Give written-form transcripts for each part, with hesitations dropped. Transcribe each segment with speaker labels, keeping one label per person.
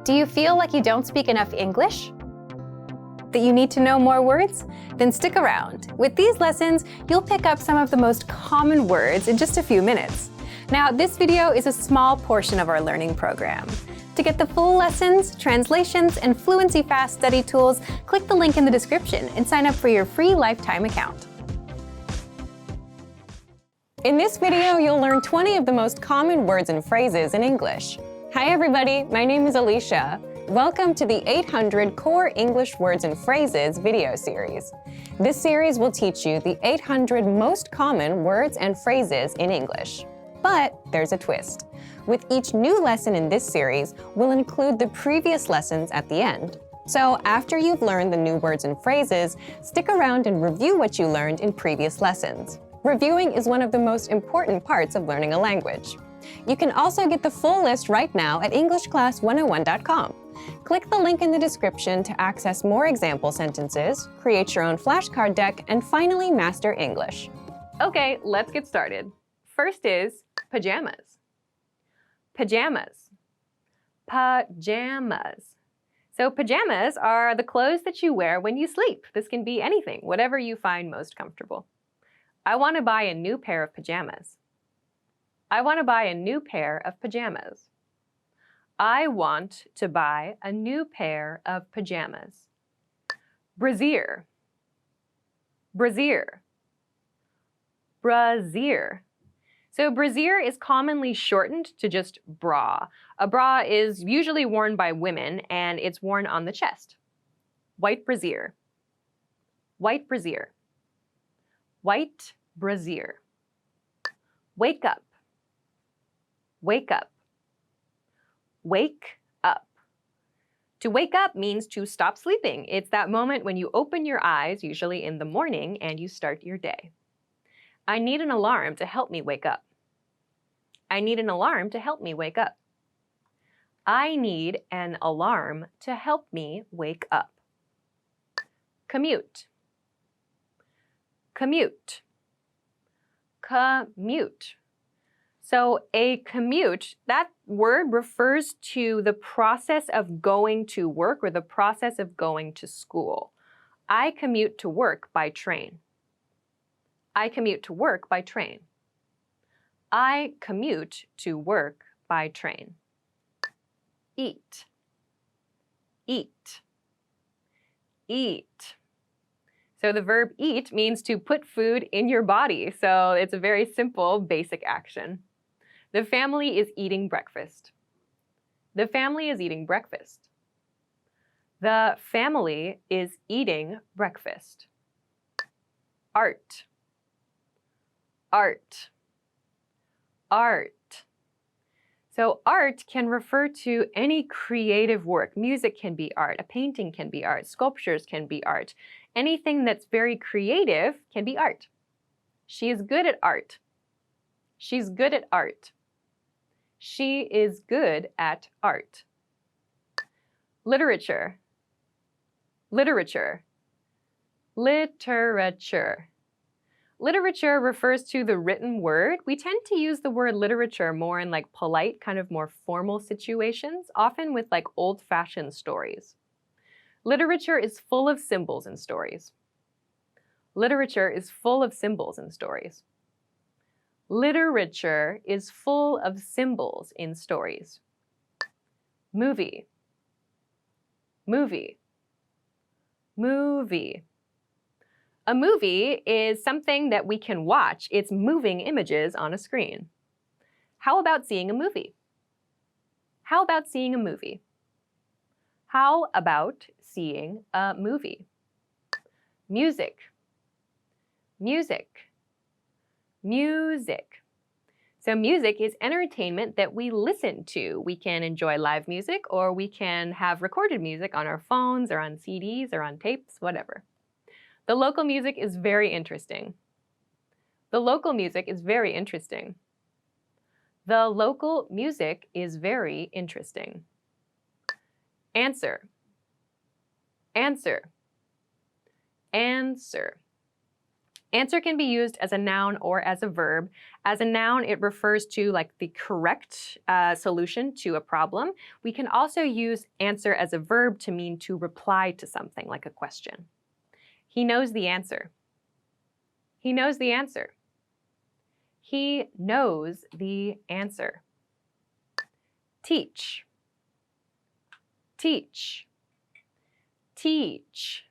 Speaker 1: Do you feel like you don't speak enough English? That you need to know more words? Then stick around. With these lessons, you'll pick up some of the most common words in just a few minutes. Now, this video is a small portion of our learning program. To get the full lessons, translations, and Fluency Fast study tools, click the link in the description and sign up for your free lifetime account. In this video, you'll learn 20 of the most common words and phrases in English. Hi everybody, my name is Alicia. Welcome to the 800 Core English Words and Phrases video series. This series will teach you the 800 most common words and phrases in English. But there's a twist. With each new lesson in this series, we'll include the previous lessons at the end. So after you've learned the new words and phrases, stick around and review what you learned in previous lessons. Reviewing is one of the most important parts of learning a language. You can also get the full list right now at EnglishClass101.com. Click the link in the description to access more example sentences, create your own flashcard deck, and finally master English. Okay, let's get started. First is pajamas. Pajamas. Pajamas. So pajamas are the clothes that you wear when you sleep. This can be anything, whatever you find most comfortable. I want to buy a new pair of pajamas. I want to buy a new pair of pajamas. I want to buy a new pair of pajamas. Brassiere. Brassiere. Brassiere. So brassiere is commonly shortened to just bra. A bra is usually worn by women and it's worn on the chest. White brassiere. White brassiere. White brassiere. Wake up. Wake up. Wake up. To wake up means to stop sleeping. It's that moment when you open your eyes, usually in the morning, and you start your day. I need an alarm to help me wake up. I need an alarm to help me wake up. I need an alarm to help me wake up. Commute. Commute. Commute. So a commute, that word refers to the process of going to work or the process of going to school. I commute to work by train. I commute to work by train. I commute to work by train. Eat. Eat. Eat. So the verb eat means to put food in your body. So it's a very simple, basic action. The family is eating breakfast. The family is eating breakfast. The family is eating breakfast. Art. Art. Art. So art can refer to any creative work. Music can be art. A painting can be art. Sculptures can be art. Anything that's very creative can be art. She is good at art. She's good at art. She is good at art. Literature. Literature. Literature. Literature refers to the written word. We tend to use the word literature more in like polite, kind of more formal situations, often with like old-fashioned stories. Literature is full of symbols and stories. Literature is full of symbols and stories. Literature is full of symbols in stories. Movie. Movie. Movie. A movie is something that we can watch. It's moving images on a screen. How about seeing a movie? How about seeing a movie? How about seeing a movie? Music. Music. Music. So music is entertainment that we listen to. We can enjoy live music or we can have recorded music on our phones or on CDs or on tapes, whatever. The local music is very interesting. The local music is very interesting. The local music is very interesting. Answer. Answer. Answer. Answer can be used as a noun or as a verb. As a noun, it refers to like the correct solution to a problem. We can also use answer as a verb to mean to reply to something, like a question. He knows the answer. He knows the answer. He knows the answer. Teach. Teach. Teach.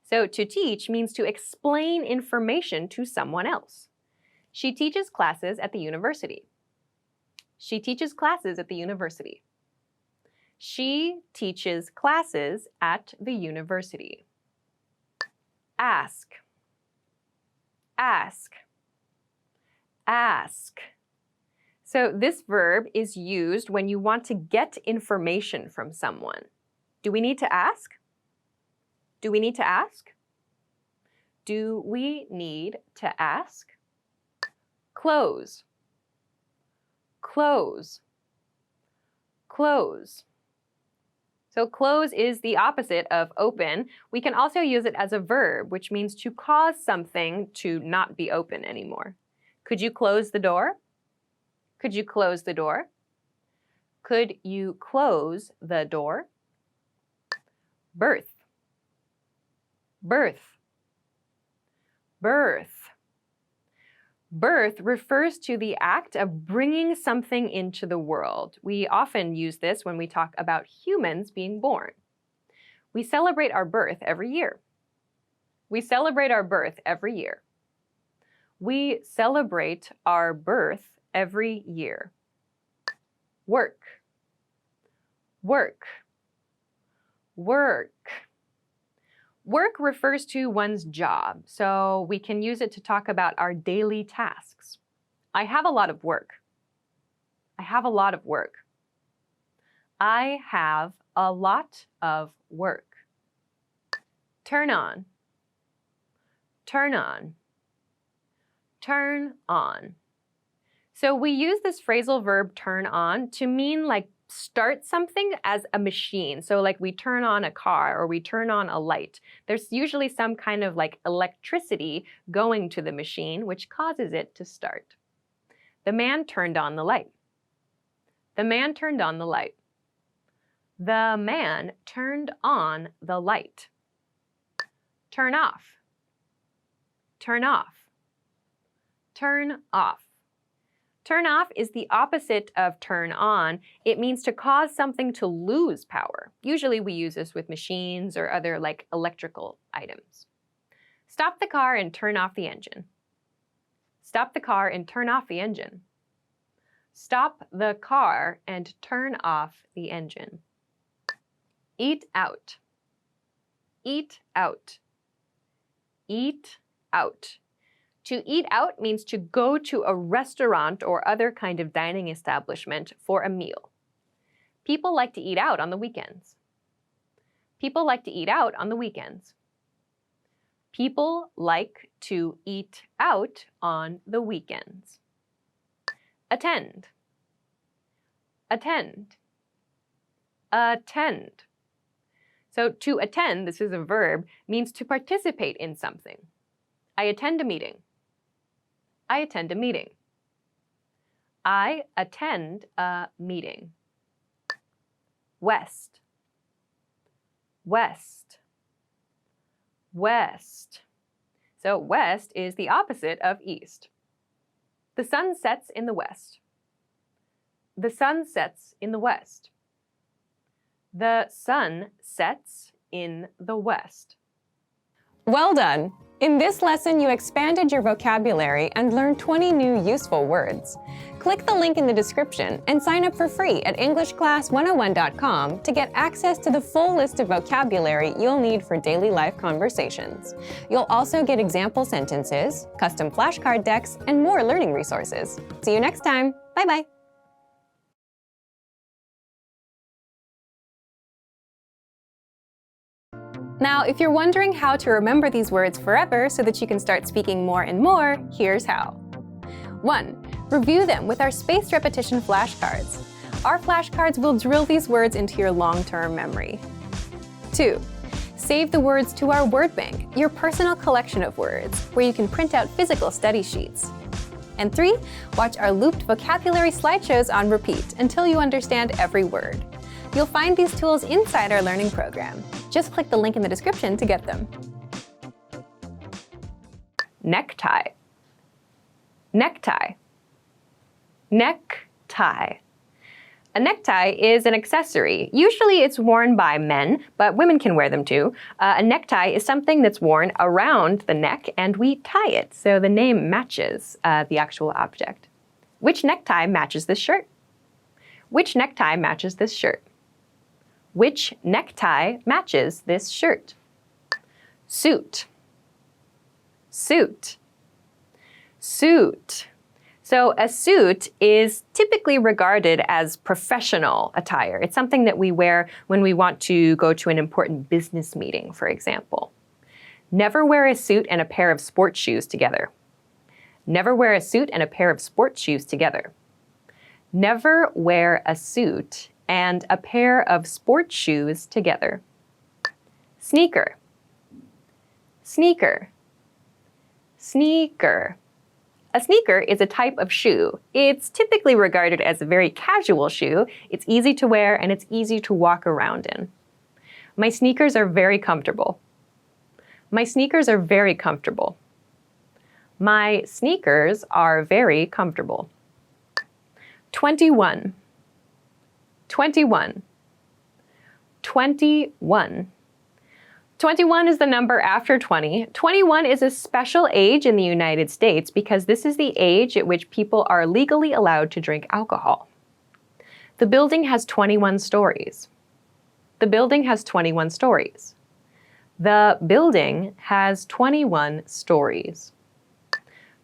Speaker 1: So to teach means to explain information to someone else. She teaches classes at the university. She teaches classes at the university. She teaches classes at the university. Ask. Ask. Ask. So this verb is used when you want to get information from someone. Do we need to ask? Do we need to ask? Do we need to ask? Close. Close. Close. So close is the opposite of open. We can also use it as a verb, which means to cause something to not be open anymore. Could you close the door? Could you close the door? Could you close the door? Birth. Birth. Birth. Birth refers to the act of bringing something into the world. We often use this when we talk about humans being born. We celebrate our birth every year. We celebrate our birth every year. We celebrate our birth every year. Work. Work. Work. Work refers to one's job, so we can use it to talk about our daily tasks. I have a lot of work. I have a lot of work. I have a lot of work. Turn on. Turn on. Turn on. So we use this phrasal verb turn on to mean like start something as a machine. So like we turn on a car or we turn on a light. There's usually some kind of like electricity going to the machine which causes it to start. The man turned on the light. The man turned on the light. The man turned on the light. Turn off. Turn off. Turn off. Turn off is the opposite of turn on. It means to cause something to lose power. Usually we use this with machines or other like electrical items. Stop the car and turn off the engine. Stop the car and turn off the engine. Stop the car and turn off the engine. Eat out. Eat out. Eat out. To eat out means to go to a restaurant or other kind of dining establishment for a meal. People like to eat out on the weekends. People like to eat out on the weekends. People like to eat out on the weekends. Attend. Attend. Attend. So to attend, this is a verb, means to participate in something. I attend a meeting. I attend a meeting. I attend a meeting. West. West. West. So west is the opposite of east. The sun sets in the west. The sun sets in the west. The sun sets in the west. Well done! In this lesson, you expanded your vocabulary and learned 20 new useful words. Click the link in the description and sign up for free at EnglishClass101.com to get access to the full list of vocabulary you'll need for daily life conversations. You'll also get example sentences, custom flashcard decks, and more learning resources. See you next time. Bye-bye. Now, if you're wondering how to remember these words forever so that you can start speaking more and more, here's how. 1. Review them with our spaced repetition flashcards. Our flashcards will drill these words into your long-term memory. 2. Save the words to our word bank, your personal collection of words, where you can print out physical study sheets. And 3, watch our looped vocabulary slideshows on repeat until you understand every word. You'll find these tools inside our learning program. Just click the link in the description to get them. Necktie. Necktie. Necktie. A necktie is an accessory. Usually it's worn by men, but women can wear them too. A necktie is something that's worn around the neck and we tie it, so the name matches the actual object. Which necktie matches this shirt? Which necktie matches this shirt? Which necktie matches this shirt? Suit. Suit. Suit. So a suit is typically regarded as professional attire. It's something that we wear when we want to go to an important business meeting, for example. Never wear a suit and a pair of sports shoes together. Never wear a suit and a pair of sports shoes together. Never wear a suit and a pair of sports shoes together. Sneaker. Sneaker. Sneaker. A sneaker is a type of shoe. It's typically regarded as a very casual shoe. It's easy to wear and it's easy to walk around in. My sneakers are very comfortable. My sneakers are very comfortable. My sneakers are very comfortable. 21. 21. 21. 21 is the number after 20. 21 is a special age in the United States because this is the age at which people are legally allowed to drink alcohol. The building has 21 stories. The building has 21 stories. The building has 21 stories.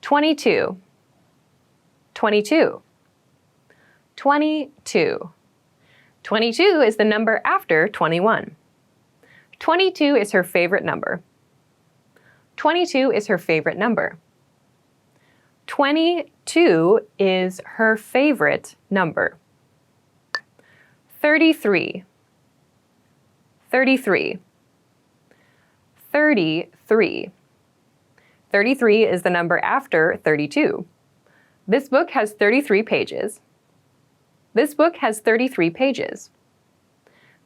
Speaker 1: 22. 22. 22. 22 is the number after 21. 22 is her favorite number. 22 is her favorite number. 22 is her favorite number. 33. 33. 33. 33 is the number after 32. This book has 33 pages. This book has 33 pages.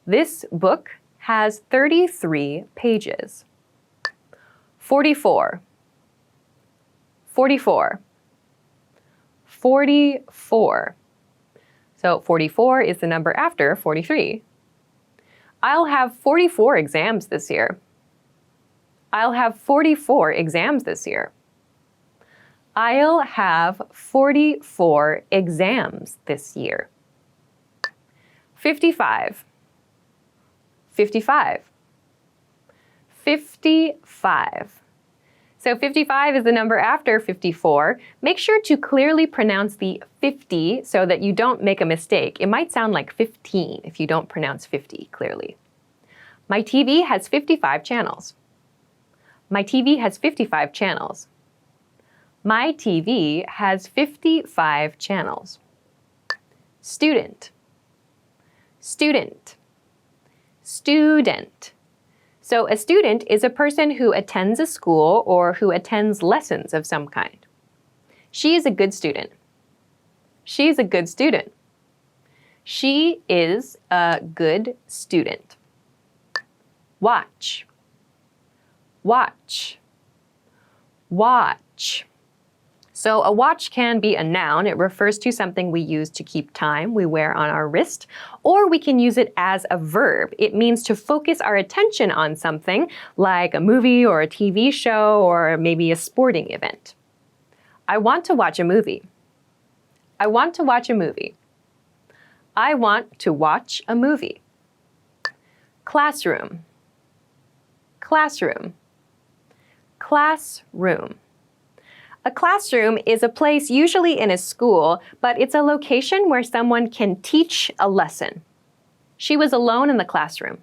Speaker 1: This book has 33 pages. 44. 44. 44. So 44 is the number after 43. I'll have 44 exams this year. I'll have 44 exams this year. I'll have 44 exams this year. 55. 55. 55. So 55 is the number after 54. Make sure to clearly pronounce the 50 so that you don't make a mistake. It might sound like 15 if you don't pronounce 50 clearly. My TV has 55 channels. My TV has 55 channels. My TV has 55 channels. Student. Student. Student. So a student is a person who attends a school or who attends lessons of some kind. She is a good student. She is a good student. She is a good student. Watch. Watch. Watch. So a watch can be a noun. It refers to something we use to keep time, we wear on our wrist, or we can use it as a verb. It means to focus our attention on something like a movie or a TV show or maybe a sporting event. I want to watch a movie. I want to watch a movie. I want to watch a movie. Classroom. Classroom. Classroom. A classroom is a place usually in a school, but it's a location where someone can teach a lesson. She was alone in the classroom.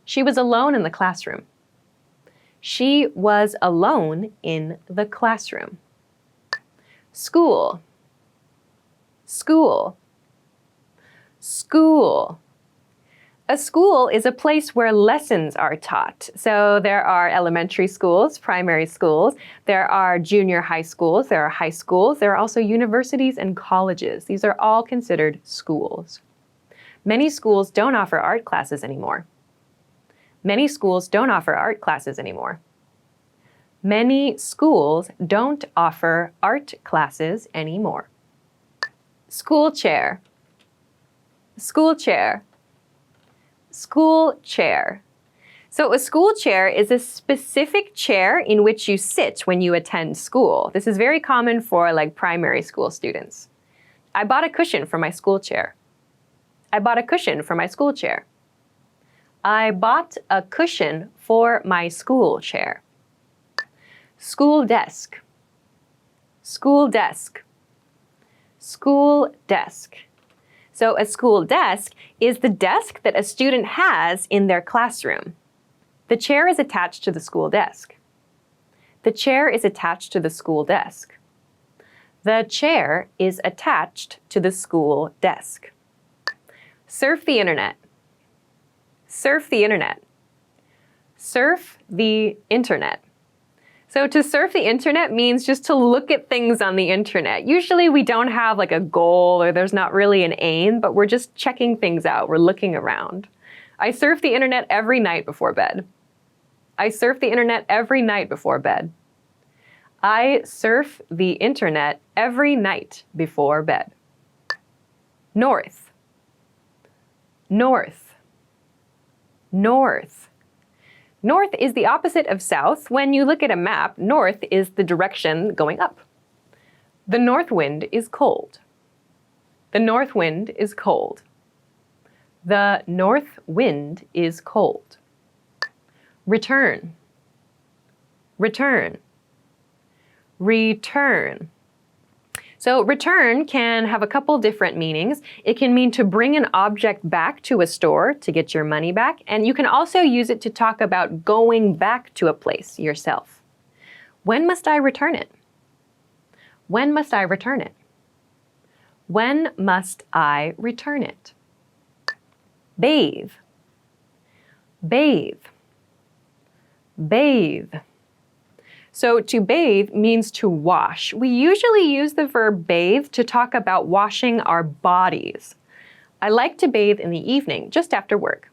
Speaker 1: She was alone in the classroom. She was alone in the classroom. School. School. School. A school is a place where lessons are taught. So there are elementary schools, primary schools, there are junior high schools, there are high schools, there are also universities and colleges. These are all considered schools. Many schools don't offer art classes anymore. Many schools don't offer art classes anymore. Many schools don't offer art classes anymore. School chair. School chair. School chair. So a school chair is a specific chair in which you sit when you attend school. This is very common for like primary school students. I bought a cushion for my school chair. I bought a cushion for my school chair. I bought a cushion for my school chair. School desk. School desk. School desk. So a school desk is the desk that a student has in their classroom. The chair is attached to the school desk. The chair is attached to the school desk. The chair is attached to the school desk. Surf the internet. Surf the internet. Surf the internet. So to surf the internet means just to look at things on the internet. Usually we don't have like a goal or there's not really an aim, but we're just checking things out. We're looking around. I surf the internet every night before bed. I surf the internet every night before bed. I surf the internet every night before bed. North. North. North. North is the opposite of south. When you look at a map, north is the direction going up. The north wind is cold. The north wind is cold. The north wind is cold. Return. Return. Return. So return can have a couple different meanings. It can mean to bring an object back to a store to get your money back, and you can also use it to talk about going back to a place yourself. When must I return it? When must I return it? When must I return it? Bathe. Bathe. Bathe. So to bathe means to wash. We usually use the verb bathe to talk about washing our bodies. I like to bathe in the evening, just after work.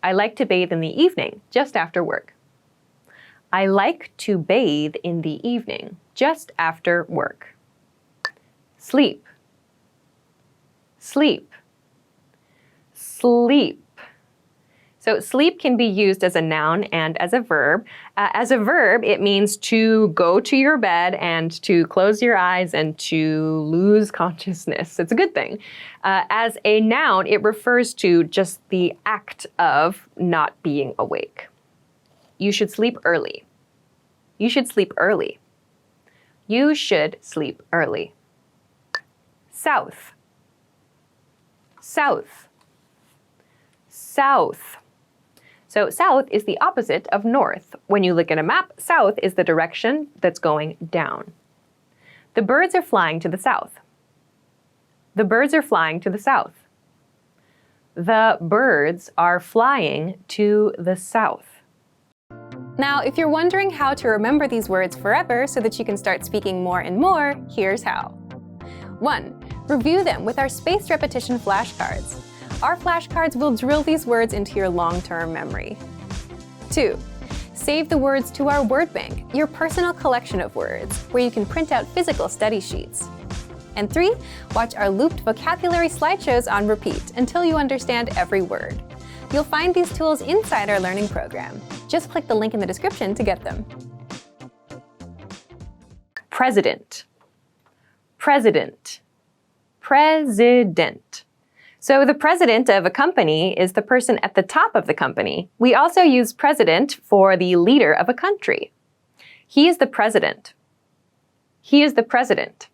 Speaker 1: I like to bathe in the evening, just after work. I like to bathe in the evening, just after work. Sleep. Sleep. Sleep. So sleep can be used as a noun and as a verb. As a verb, it means to go to your bed and to close your eyes and to lose consciousness. It's a good thing. As a noun, it refers to just the act of not being awake. You should sleep early. You should sleep early. You should sleep early. South. South. South. So south is the opposite of north. When you look at a map, south is the direction that's going down. The birds are flying to the south. The birds are flying to the south. The birds are flying to the south. Now, if you're wondering how to remember these words forever so that you can start speaking more and more, here's how. 1. Review them with our spaced repetition flashcards. Our flashcards will drill these words into your long-term memory. 2. Save the words to our word bank, your personal collection of words, where you can print out physical study sheets. And 3. Watch our looped vocabulary slideshows on repeat until you understand every word. You'll find these tools inside our learning program. Just click the link in the description to get them. President. President. President. So the president of a company is the person at the top of the company. We also use president for the leader of a country. He is the president. He is the president.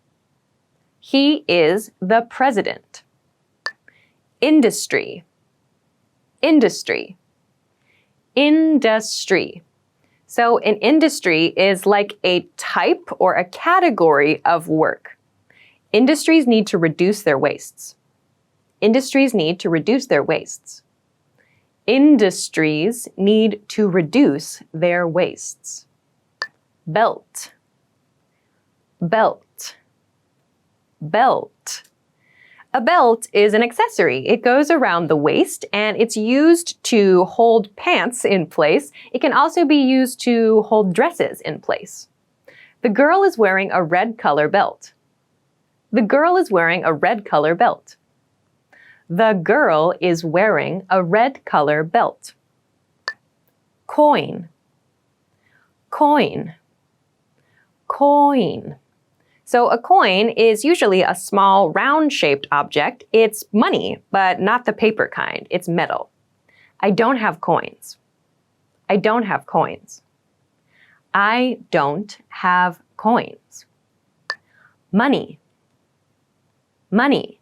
Speaker 1: He is the president. Industry. Industry. Industry. So an industry is like a type or a category of work. Industries need to reduce their wastes. Industries need to reduce their wastes. Industries need to reduce their wastes. Belt, belt, belt. A belt is an accessory. It goes around the waist and it's used to hold pants in place. It can also be used to hold dresses in place. The girl is wearing a red color belt. The girl is wearing a red color belt. The girl is wearing a red color belt. Coin, coin, coin. So a coin is usually a small round-shaped object. It's money, but not the paper kind. It's metal. I don't have coins. I don't have coins. I don't have coins. Money, money,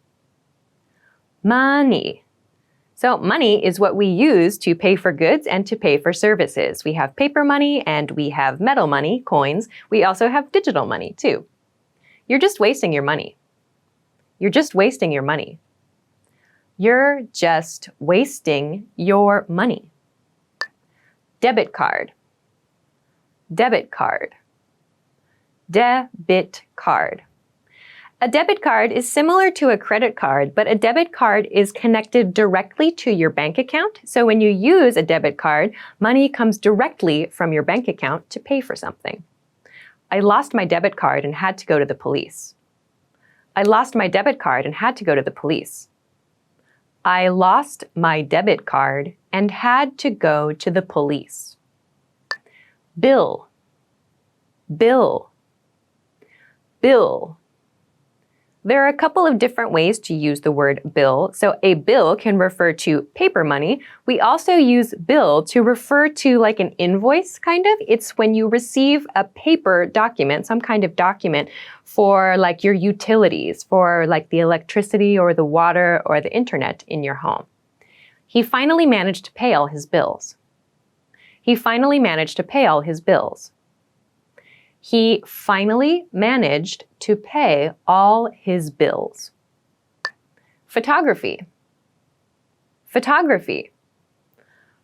Speaker 1: money. So money is what we use to pay for goods and to pay for services. We have paper money and we have metal money, coins. We also have digital money too. You're just wasting your money. You're just wasting your money. You're just wasting your money. Debit card, debit card, debit card. A debit card is similar to a credit card, but a debit card is connected directly to your bank account. So when you use a debit card, money comes directly from your bank account to pay for something. I lost my debit card and had to go to the police. I lost my debit card and had to go to the police. I lost my debit card and had to go to the police. Bill, bill, bill. There are a couple of different ways to use the word bill. So a bill can refer to paper money. We also use bill to refer to like an invoice, kind of. It's when you receive a paper document, some kind of document for like your utilities, for like the electricity or the water or the internet in your home. He finally managed to pay all his bills. He finally managed to pay all his bills. He finally managed to pay all his bills. Photography, photography,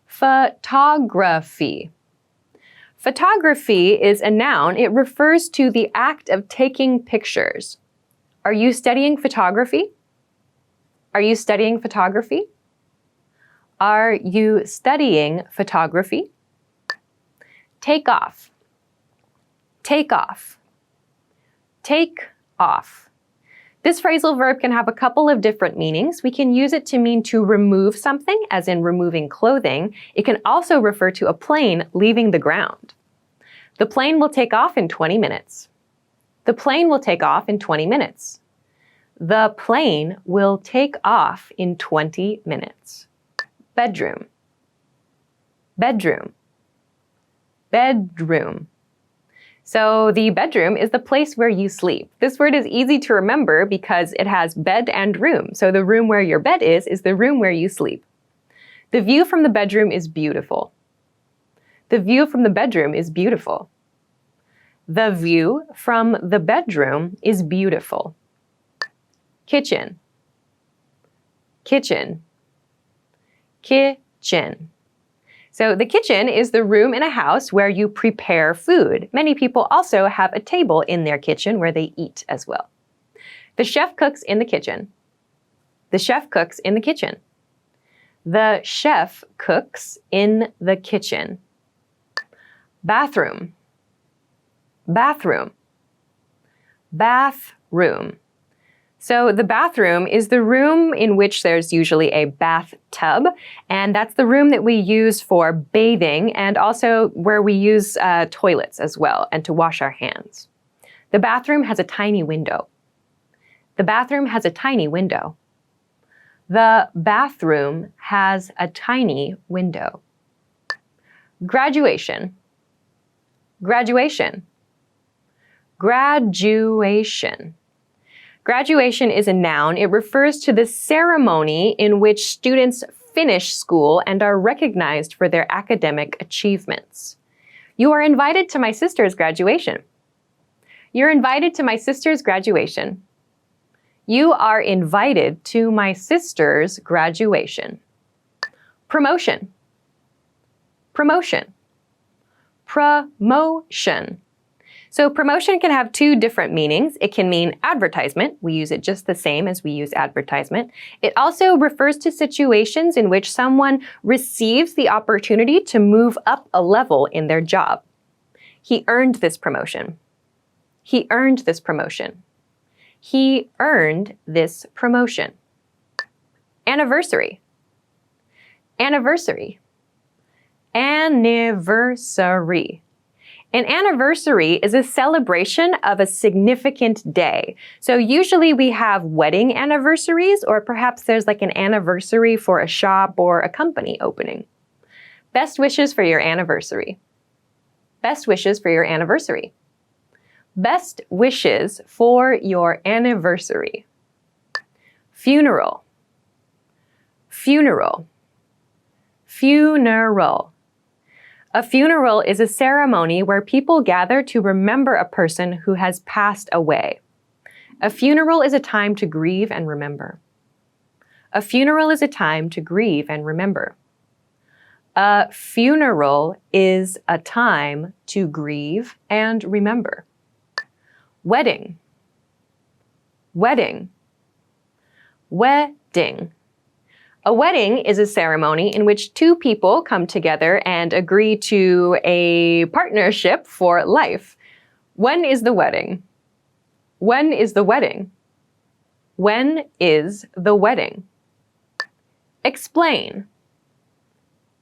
Speaker 1: photography. Photography is a noun. It refers to the act of taking pictures. Are you studying photography? Are you studying photography? Are you studying photography? Take off. Take off. Take off. This phrasal verb can have a couple of different meanings. We can use it to mean to remove something, as in removing clothing. It can also refer to a plane leaving the ground. The plane will take off in 20 minutes. The plane will take off in 20 minutes. The plane will take off in 20 minutes. Bedroom. Bedroom. Bedroom. So the bedroom is the place where you sleep. This word is easy to remember because it has bed and room. So the room where your bed is the room where you sleep. The view from the bedroom is beautiful. The view from the bedroom is beautiful. The view from the bedroom is beautiful. Kitchen. Kitchen. Kitchen. So the kitchen is the room in a house where you prepare food. Many people also have a table in their kitchen where they eat as well. The chef cooks in the kitchen. The chef cooks in the kitchen. The chef cooks in the kitchen. Bathroom. Bathroom. Bathroom. So the bathroom is the room in which there's usually a bathtub, and that's the room that we use for bathing and also where we use toilets as well and to wash our hands. The bathroom has a tiny window. The bathroom has a tiny window. The bathroom has a tiny window. Graduation. Graduation. Graduation. Graduation is a noun. It refers to the ceremony in which students finish school and are recognized for their academic achievements. You are invited to my sister's graduation. You're invited to my sister's graduation. You are invited to my sister's graduation. Promotion. Promotion. Promotion. So promotion can have two different meanings. It can mean advertisement. We use it just the same as we use advertisement. It also refers to situations in which someone receives the opportunity to move up a level in their job. He earned this promotion. He earned this promotion. He earned this promotion. Anniversary. Anniversary. Anniversary. An anniversary is a celebration of a significant day. So usually we have wedding anniversaries, or perhaps there's like an anniversary for a shop or a company opening. Best wishes for your anniversary. Best wishes for your anniversary. Best wishes for your anniversary. Funeral. Funeral. Funeral. A funeral is a ceremony where people gather to remember a person who has passed away. A funeral is a time to grieve and remember. A funeral is a time to grieve and remember. A funeral is a time to grieve and remember. Wedding. Wedding. Wedding. A wedding is a ceremony in which two people come together and agree to a partnership for life. When is the wedding? When is the wedding? When is the wedding? Explain.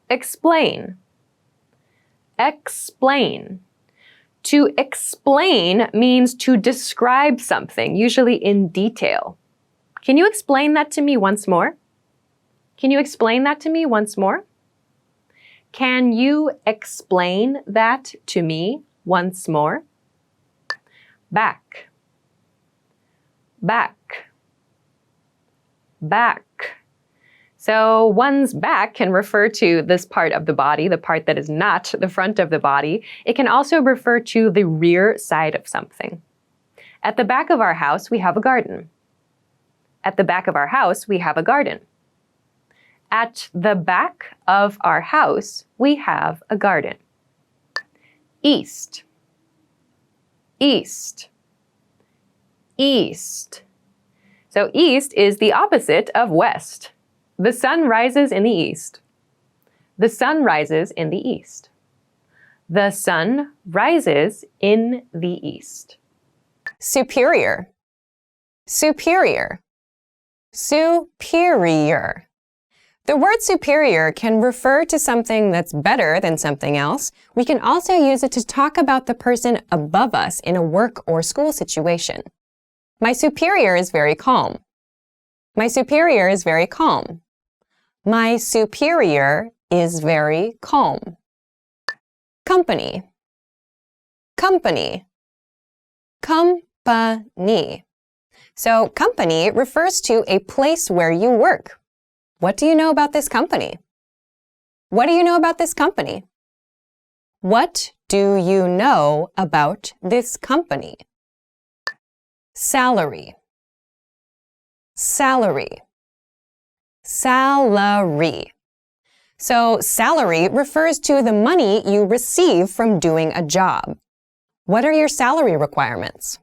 Speaker 1: Explain. Explain. To explain means to describe something, usually in detail. Can you explain that to me once more? Can you explain that to me once more? Can you explain that to me once more? Back. Back. Back. So one's back can refer to this part of the body, the part that is not the front of the body. It can also refer to the rear side of something. At the back of our house, we have a garden. At the back of our house, we have a garden. At the back of our house, we have a garden. East. East. East. So east is the opposite of west. The sun rises in the east. The sun rises in the east. The sun rises in the east. Superior. Superior. Superior. The word superior can refer to something that's better than something else. We can also use it to talk about the person above us in a work or school situation. My superior is very calm. My superior is very calm. My superior is very calm. Company. Company. Company. So company refers to a place where you work. What do you know about this company? What do you know about this company? What do you know about this company? Salary. Salary. Salary. So salary refers to the money you receive from doing a job. What are your salary requirements?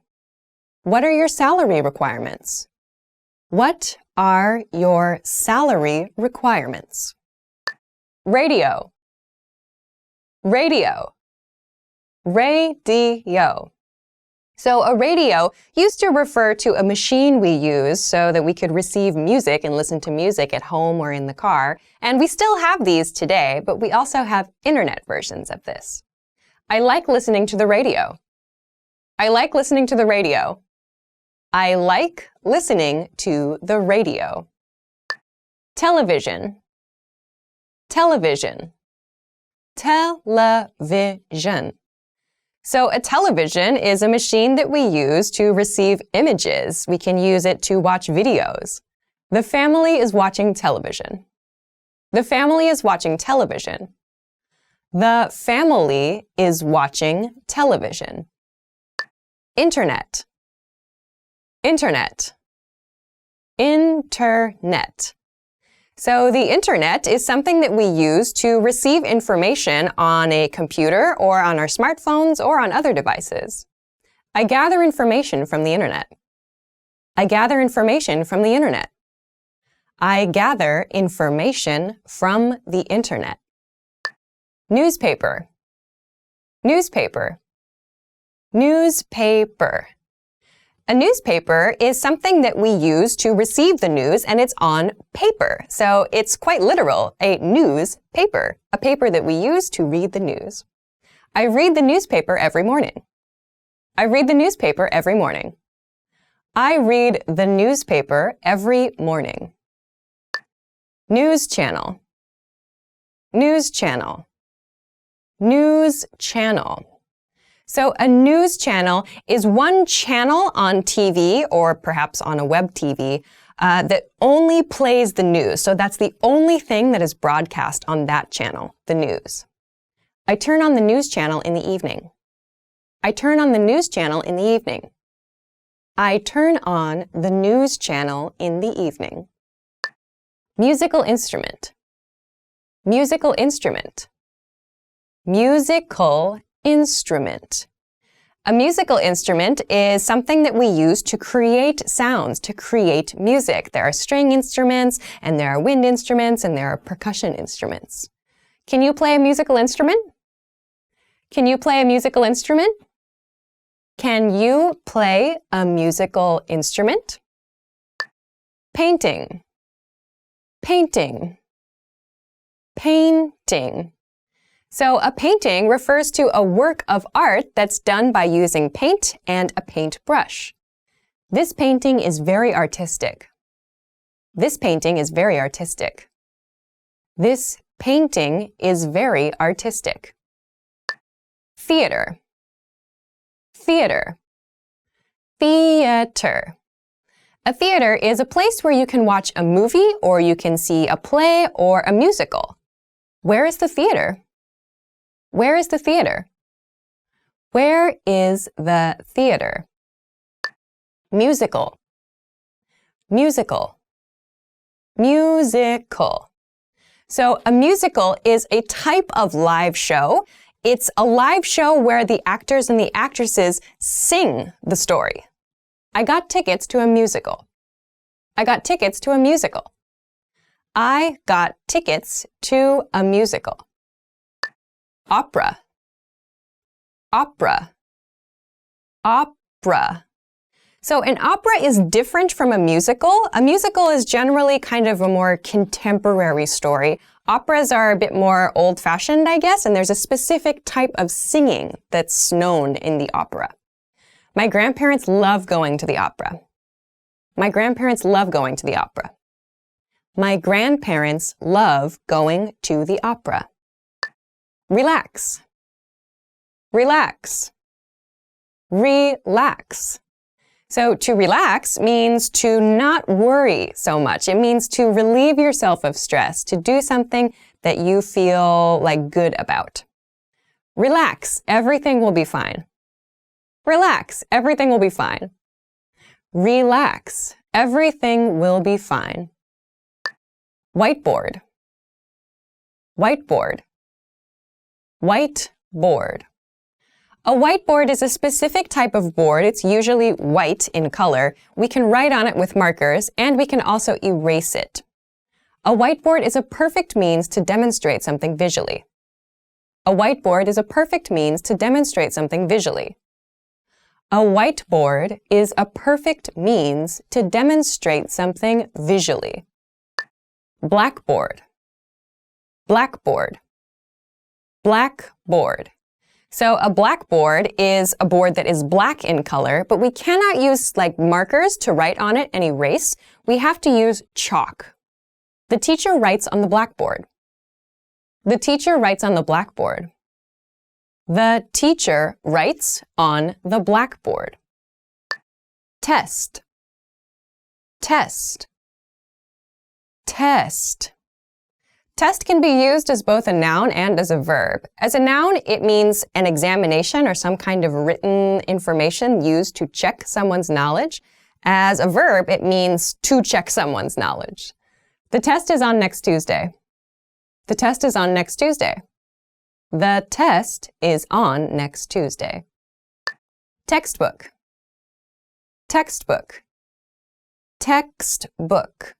Speaker 1: What are your salary requirements? What are your salary requirements? Radio. Radio. Radio. So a radio used to refer to a machine we use so that we could receive music and listen to music at home or in the car. And we still have these today, but we also have internet versions of this. I like listening to the radio. I like listening to the radio. I like listening to the radio. Television. Television. Television. So a television is a machine that we use to receive images. We can use it to watch videos. The family is watching television. The family is watching television. The family is watching television. Internet. Internet. Internet. So the internet is something that we use to receive information on a computer or on our smartphones or on other devices. I gather information from the internet. I gather information from the internet. I gather information from the internet. Newspaper. Newspaper. Newspaper. A newspaper is something that we use to receive the news, and it's on paper. So it's quite literal, a newspaper, a paper that we use to read the news. I read the newspaper every morning. I read the newspaper every morning. I read the newspaper every morning. News channel. News channel. News channel. So a news channel is one channel on TV or perhaps on a web TV that only plays the news. So that's the only thing that is broadcast on that channel, the news. I turn on the news channel in the evening. I turn on the news channel in the evening. I turn on the news channel in the evening. Musical instrument. Musical instrument. Musical instrument. A musical instrument is something that we use to create sounds, to create music. There are string instruments, and there are wind instruments, and there are percussion instruments. Can you play a musical instrument? Can you play a musical instrument? Can you play a musical instrument? Painting. Painting. Painting. So a painting refers to a work of art that's done by using paint and a paintbrush. This painting is very artistic. This painting is very artistic. This painting is very artistic. Theater. Theater. Theater. A theater is a place where you can watch a movie or you can see a play or a musical. Where is the theater? Where is the theater? Where is the theater? Musical. Musical. Musical. So a musical is a type of live show. It's a live show where the actors and the actresses sing the story. I got tickets to a musical. I got tickets to a musical. I got tickets to a musical. Opera. Opera. Opera. So an opera is different from a musical. A musical is generally kind of a more contemporary story. Operas are a bit more old-fashioned, I guess, and there's a specific type of singing that's known in the opera. My grandparents love going to the opera. My grandparents love going to the opera. My grandparents love going to the opera. Relax. Relax. Relax. So to relax means to not worry so much. It means to relieve yourself of stress, to do something that you feel like good about. Relax, everything will be fine. Relax, everything will be fine. Relax, everything will be fine. Whiteboard. Whiteboard. Whiteboard. A whiteboard is a specific type of board. It's usually white in color. We can write on it with markers, and we can also erase it. A whiteboard is a perfect means to demonstrate something visually. A whiteboard is a perfect means to demonstrate something visually. A whiteboard is a perfect means to demonstrate something visually. Blackboard. Blackboard. Blackboard. So a blackboard is a board that is black in color, but we cannot use like markers to write on it and erase. We have to use chalk. The teacher writes on the blackboard. The teacher writes on the blackboard. The teacher writes on the blackboard. Test. Test. Test. Test can be used as both a noun and as a verb. As a noun, it means an examination or some kind of written information used to check someone's knowledge. As a verb, it means to check someone's knowledge. The test is on next Tuesday. The test is on next Tuesday. The test is on next Tuesday. Textbook. Textbook. Textbook.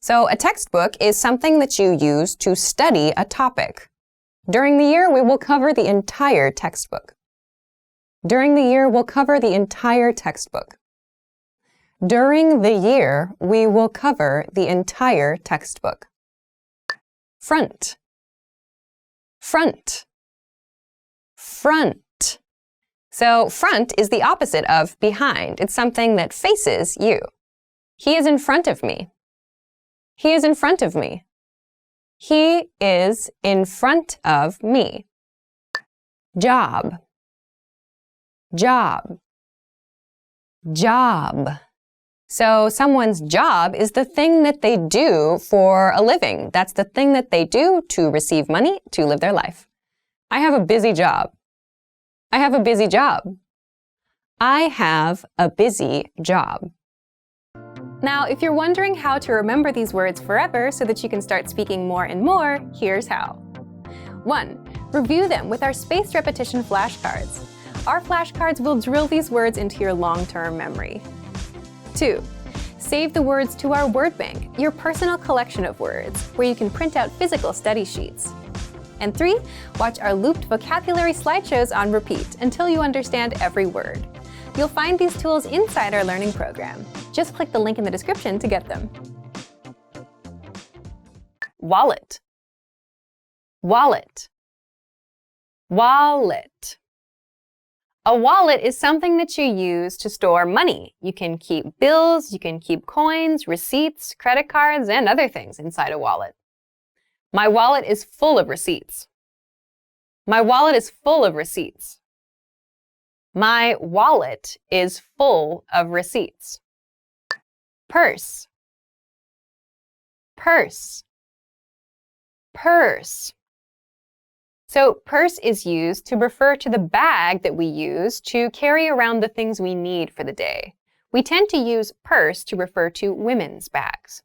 Speaker 1: So a textbook is something that you use to study a topic. During the year, we will cover the entire textbook. During the year, we'll cover the entire textbook. During the year, we will cover the entire textbook. Front. Front. Front. So front is the opposite of behind. It's something that faces you. He is in front of me. He is in front of me. He is in front of me. Job. Job. Job. So someone's job is the thing that they do for a living. That's the thing that they do to receive money to live their life. I have a busy job. I have a busy job. I have a busy job. Now, if you're wondering how to remember these words forever so that you can start speaking more and more, here's how. 1. Review them with our spaced repetition flashcards. Our flashcards will drill these words into your long-term memory. 2. Save the words to our word bank, your personal collection of words, where you can print out physical study sheets. And 3. Watch our looped vocabulary slideshows on repeat until you understand every word. You'll find these tools inside our learning program. Just click the link in the description to get them. Wallet. Wallet. Wallet. A wallet is something that you use to store money. You can keep bills, you can keep coins, receipts, credit cards, and other things inside a wallet. My wallet is full of receipts. My wallet is full of receipts. My wallet is full of receipts. Purse. Purse. Purse. So purse is used to refer to the bag that we use to carry around the things we need for the day. We tend to use purse to refer to women's bags.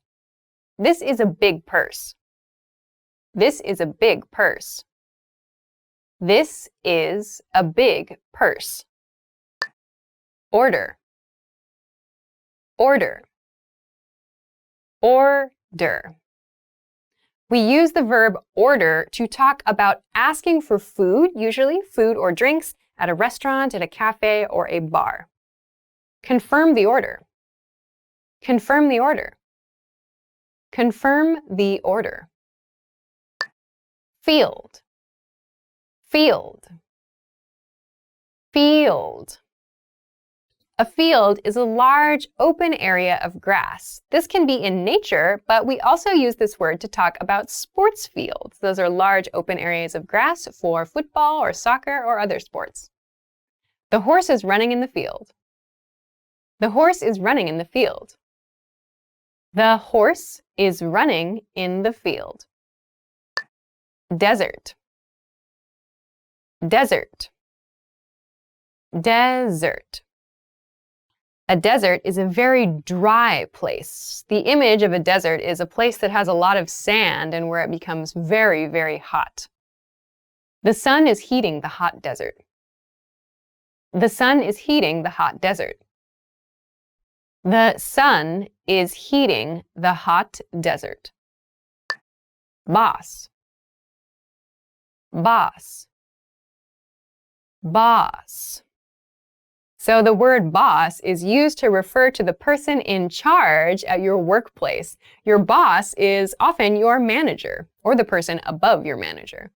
Speaker 1: This is a big purse. This is a big purse. This is a big purse. Order. Order. Order. We use the verb order to talk about asking for food, usually food or drinks, at a restaurant, at a cafe, or a bar. Confirm the order. Confirm the order. Confirm the order. Field. Field. Field. A field is a large, open area of grass. This can be in nature, but we also use this word to talk about sports fields. Those are large, open areas of grass for football or soccer or other sports. The horse is running in the field. The horse is running in the field. The horse is running in the field. Desert. Desert. Desert. A desert is a very dry place. The image of a desert is a place that has a lot of sand and where it becomes very, very hot. The sun is heating the hot desert. The sun is heating the hot desert. The sun is heating the hot desert. Boss. Boss. Boss. So the word boss is used to refer to the person in charge at your workplace. Your boss is often your manager or the person above your manager.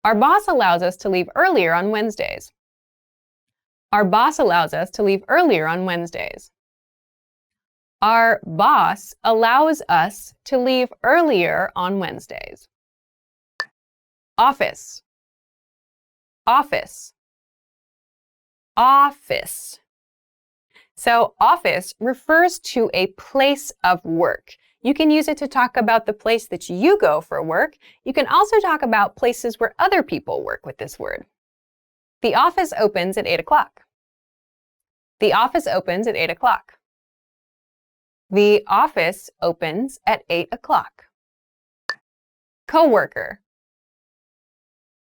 Speaker 1: Our boss allows us to leave earlier on Wednesdays. Our boss allows us to leave earlier on Wednesdays. Our boss allows us to leave earlier on Wednesdays. Office. Office. Office. So office refers to a place of work. You can use it to talk about the place that you go for work. You can also talk about places where other people work with this word. The office opens at 8 o'clock. The office opens at 8 o'clock. The office opens at 8 o'clock. Coworker.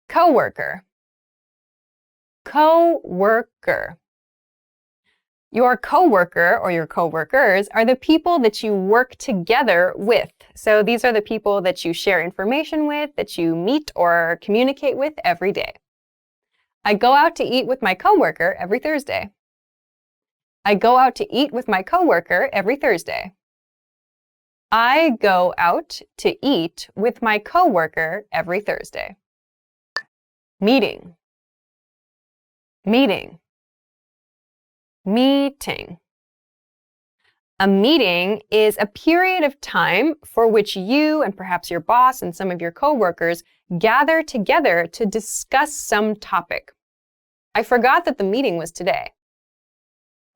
Speaker 1: Coworker. Coworker. Your coworker or your coworkers are the people that you work together with. So these are the people that you share information with, that you meet or communicate with every day. I go out to eat with my coworker every Thursday. I go out to eat with my coworker every Thursday. I go out to eat with my coworker every Thursday. Meeting. Meeting. Meeting. A meeting is a period of time for which you and perhaps your boss and some of your coworkers gather together to discuss some topic. I forgot that the meeting was today.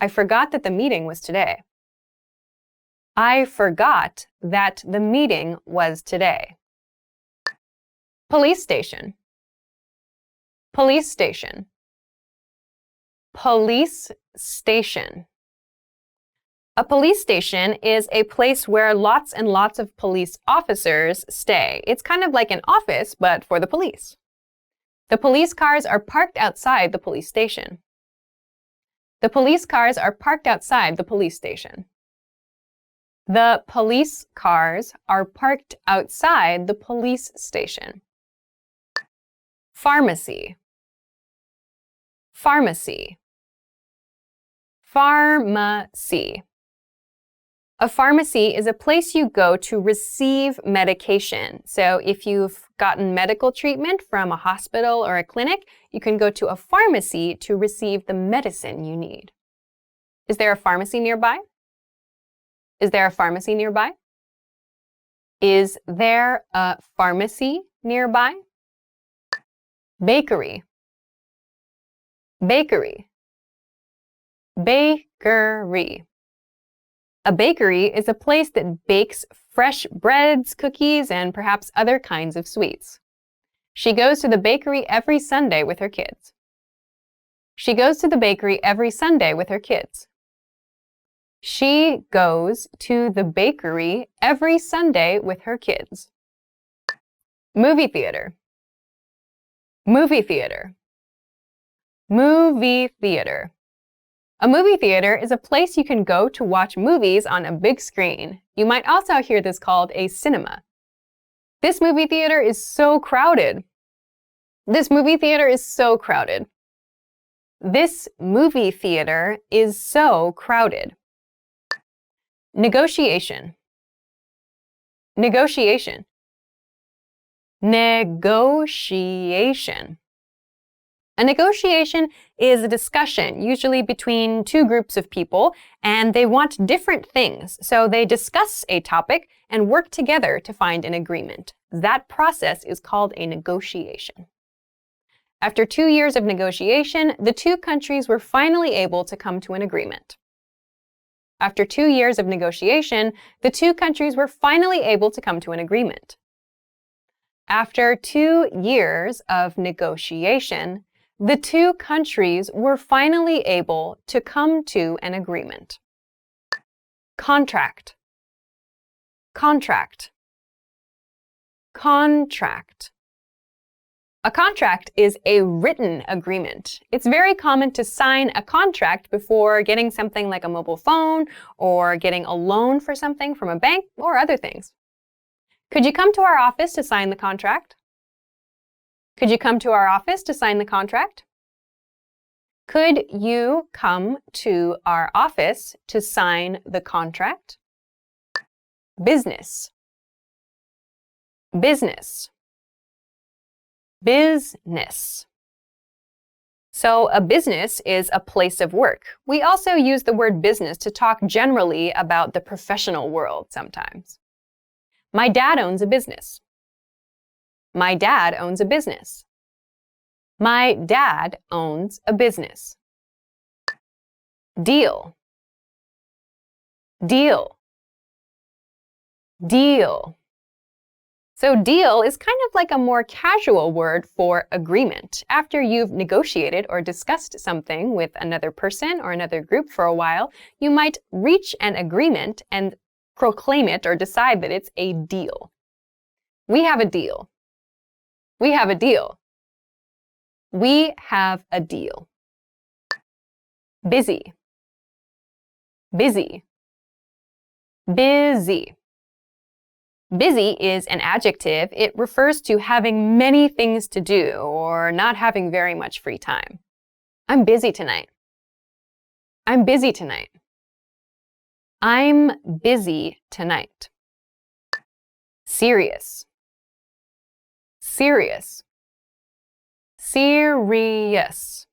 Speaker 1: I forgot that the meeting was today. I forgot that the meeting was today. Police station. Police station. Police station. A police station is a place where lots and lots of police officers stay. It's kind of like an office, but for the police. The police cars are parked outside the police station. The police cars are parked outside the police station. The police cars are parked outside the police station. Pharmacy. Pharmacy. Pharmacy. A pharmacy is a place you go to receive medication. So if you've gotten medical treatment from a hospital or a clinic, you can go to a pharmacy to receive the medicine you need. Is there a pharmacy nearby? Is there a pharmacy nearby? Is there a pharmacy nearby? Bakery. Bakery. Bakery. A bakery is a place that bakes fresh breads, cookies, and perhaps other kinds of sweets. She goes to the bakery every Sunday with her kids. She goes to the bakery every Sunday with her kids. She goes to the bakery every Sunday with her kids. Movie theater. Movie theater. Movie theater. A movie theater is a place you can go to watch movies on a big screen. You might also hear this called a cinema. This movie theater is so crowded. This movie theater is so crowded. This movie theater is so crowded. Negotiation. Negotiation. Negotiation. A negotiation is a discussion, usually between two groups of people, and they want different things. So they discuss a topic and work together to find an agreement. That process is called a negotiation. After 2 years of negotiation, the two countries were finally able to come to an agreement. After 2 years of negotiation, the two countries were finally able to come to an agreement. After 2 years of negotiation, the two countries were finally able to come to an agreement. Contract. Contract. Contract. A contract is a written agreement. It's very common to sign a contract before getting something like a mobile phone or getting a loan for something from a bank or other things. Could you come to our office to sign the contract? Could you come to our office to sign the contract? Could you come to our office to sign the contract? Business. Business. Business. So a business is a place of work. We also use the word business to talk generally about the professional world sometimes. My dad owns a business. My dad owns a business. My dad owns a business. Deal. Deal. Deal. So deal is kind of like a more casual word for agreement. After you've negotiated or discussed something with another person or another group for a while, you might reach an agreement and proclaim it or decide that it's a deal. We have a deal. We have a deal. We have a deal. Busy. Busy. Busy. Busy is an adjective. It refers to having many things to do or not having very much free time. I'm busy tonight. I'm busy tonight. I'm busy tonight. Serious. Serious. Serious.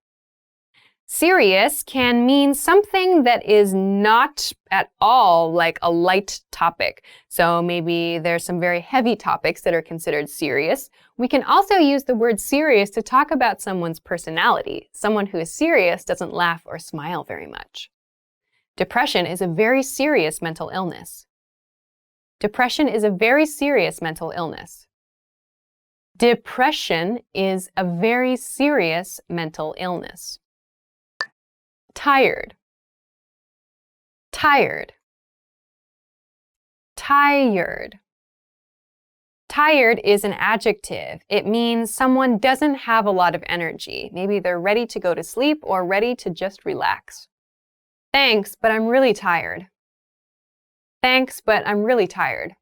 Speaker 1: Serious can mean something that is not at all like a light topic. So maybe there's some very heavy topics that are considered serious. We can also use the word serious to talk about someone's personality. Someone who is serious doesn't laugh or smile very much. Depression is a very serious mental illness. Depression is a very serious mental illness. Depression is a very serious mental illness. Tired. Tired. Tired. Tired is an adjective. It means someone doesn't have a lot of energy. Maybe they're ready to go to sleep or ready to just relax. Thanks, but I'm really tired. Thanks, but I'm really tired.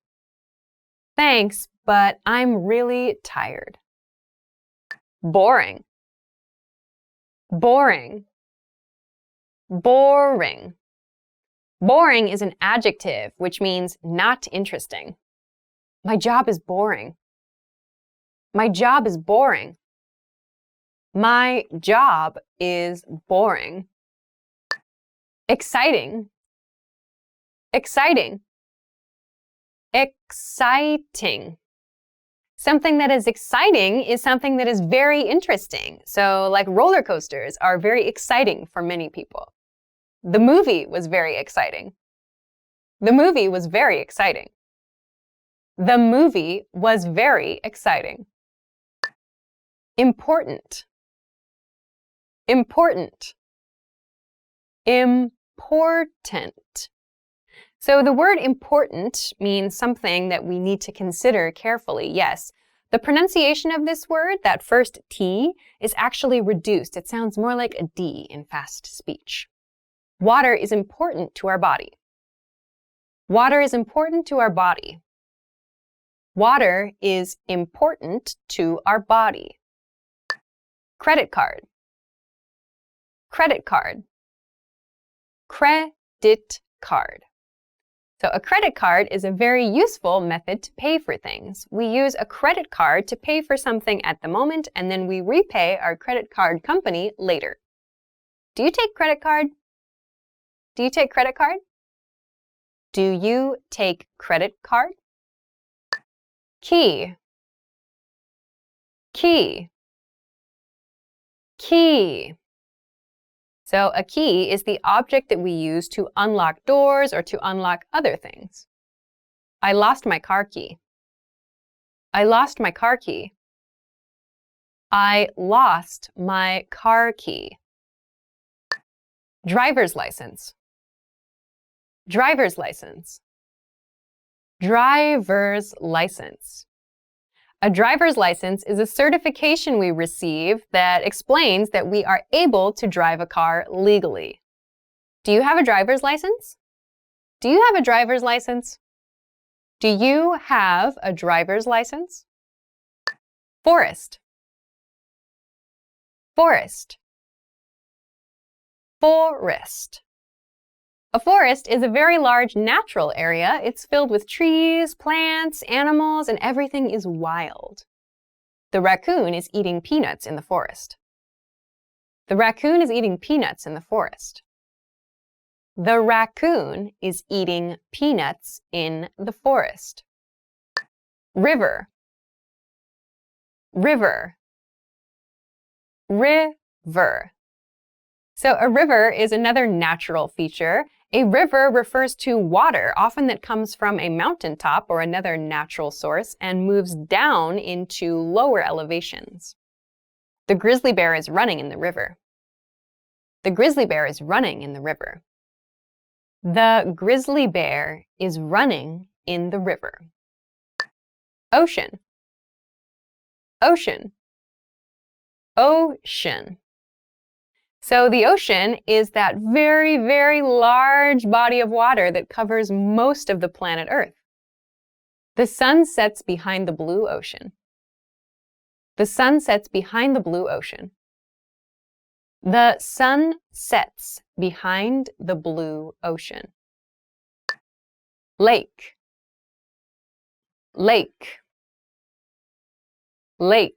Speaker 1: Thanks, but I'm really tired. Boring. Boring. Boring. Boring is an adjective, which means not interesting. My job is boring. My job is boring. My job is boring. Exciting. Exciting. Exciting. Something that is exciting is something that is very interesting. So, like roller coasters are very exciting for many people. The movie was very exciting. The movie was very exciting. The movie was very exciting. Important. Important. Important. So the word important means something that we need to consider carefully. Yes, the pronunciation of this word, that first T, is actually reduced. It sounds more like a D in fast speech. Water is important to our body. Water is important to our body. Water is important to our body. Credit card. Credit card. Credit card. So a credit card is a very useful method to pay for things. We use a credit card to pay for something at the moment, and then we repay our credit card company later. Do you take credit card? Do you take credit card? Do you take credit card? Key. Key. Key. So a key is the object that we use to unlock doors or to unlock other things. I lost my car key. I lost my car key. I lost my car key. Driver's license. Driver's license. Driver's license. A driver's license is a certification we receive that explains that we are able to drive a car legally. Do you have a driver's license? Do you have a driver's license? Do you have a driver's license? Forest. Forest. Forest. A forest is a very large natural area. It's filled with trees, plants, animals, and everything is wild. The raccoon is eating peanuts in the forest. The raccoon is eating peanuts in the forest. The raccoon is eating peanuts in the forest. River. River. River. So a river is another natural feature. A river refers to water, often that comes from a mountaintop or another natural source and moves down into lower elevations. The grizzly bear is running in the river. The grizzly bear is running in the river. The grizzly bear is running in the river. Ocean. Ocean. Ocean. So the ocean is that very, very large body of water that covers most of the planet Earth. The sun sets behind the blue ocean. The sun sets behind the blue ocean. The sun sets behind the blue ocean. Lake. Lake. Lake.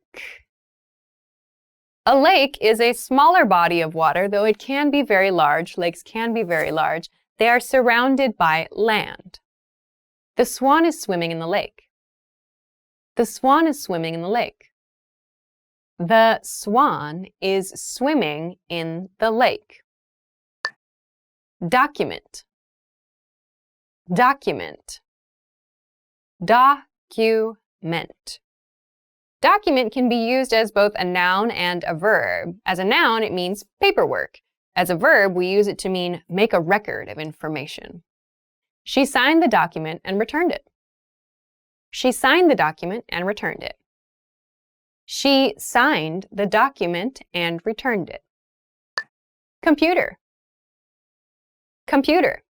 Speaker 1: A lake is a smaller body of water, though it can be very large. Lakes can be very large. They are surrounded by land. The swan is swimming in the lake. The swan is swimming in the lake. The swan is swimming in the lake. Document. Document. Document. Document can be used as both a noun and a verb. As a noun, it means paperwork. As a verb, we use it to mean make a record of information. She signed the document and returned it. She signed the document and returned it. She signed the document and returned it. Computer. Computer.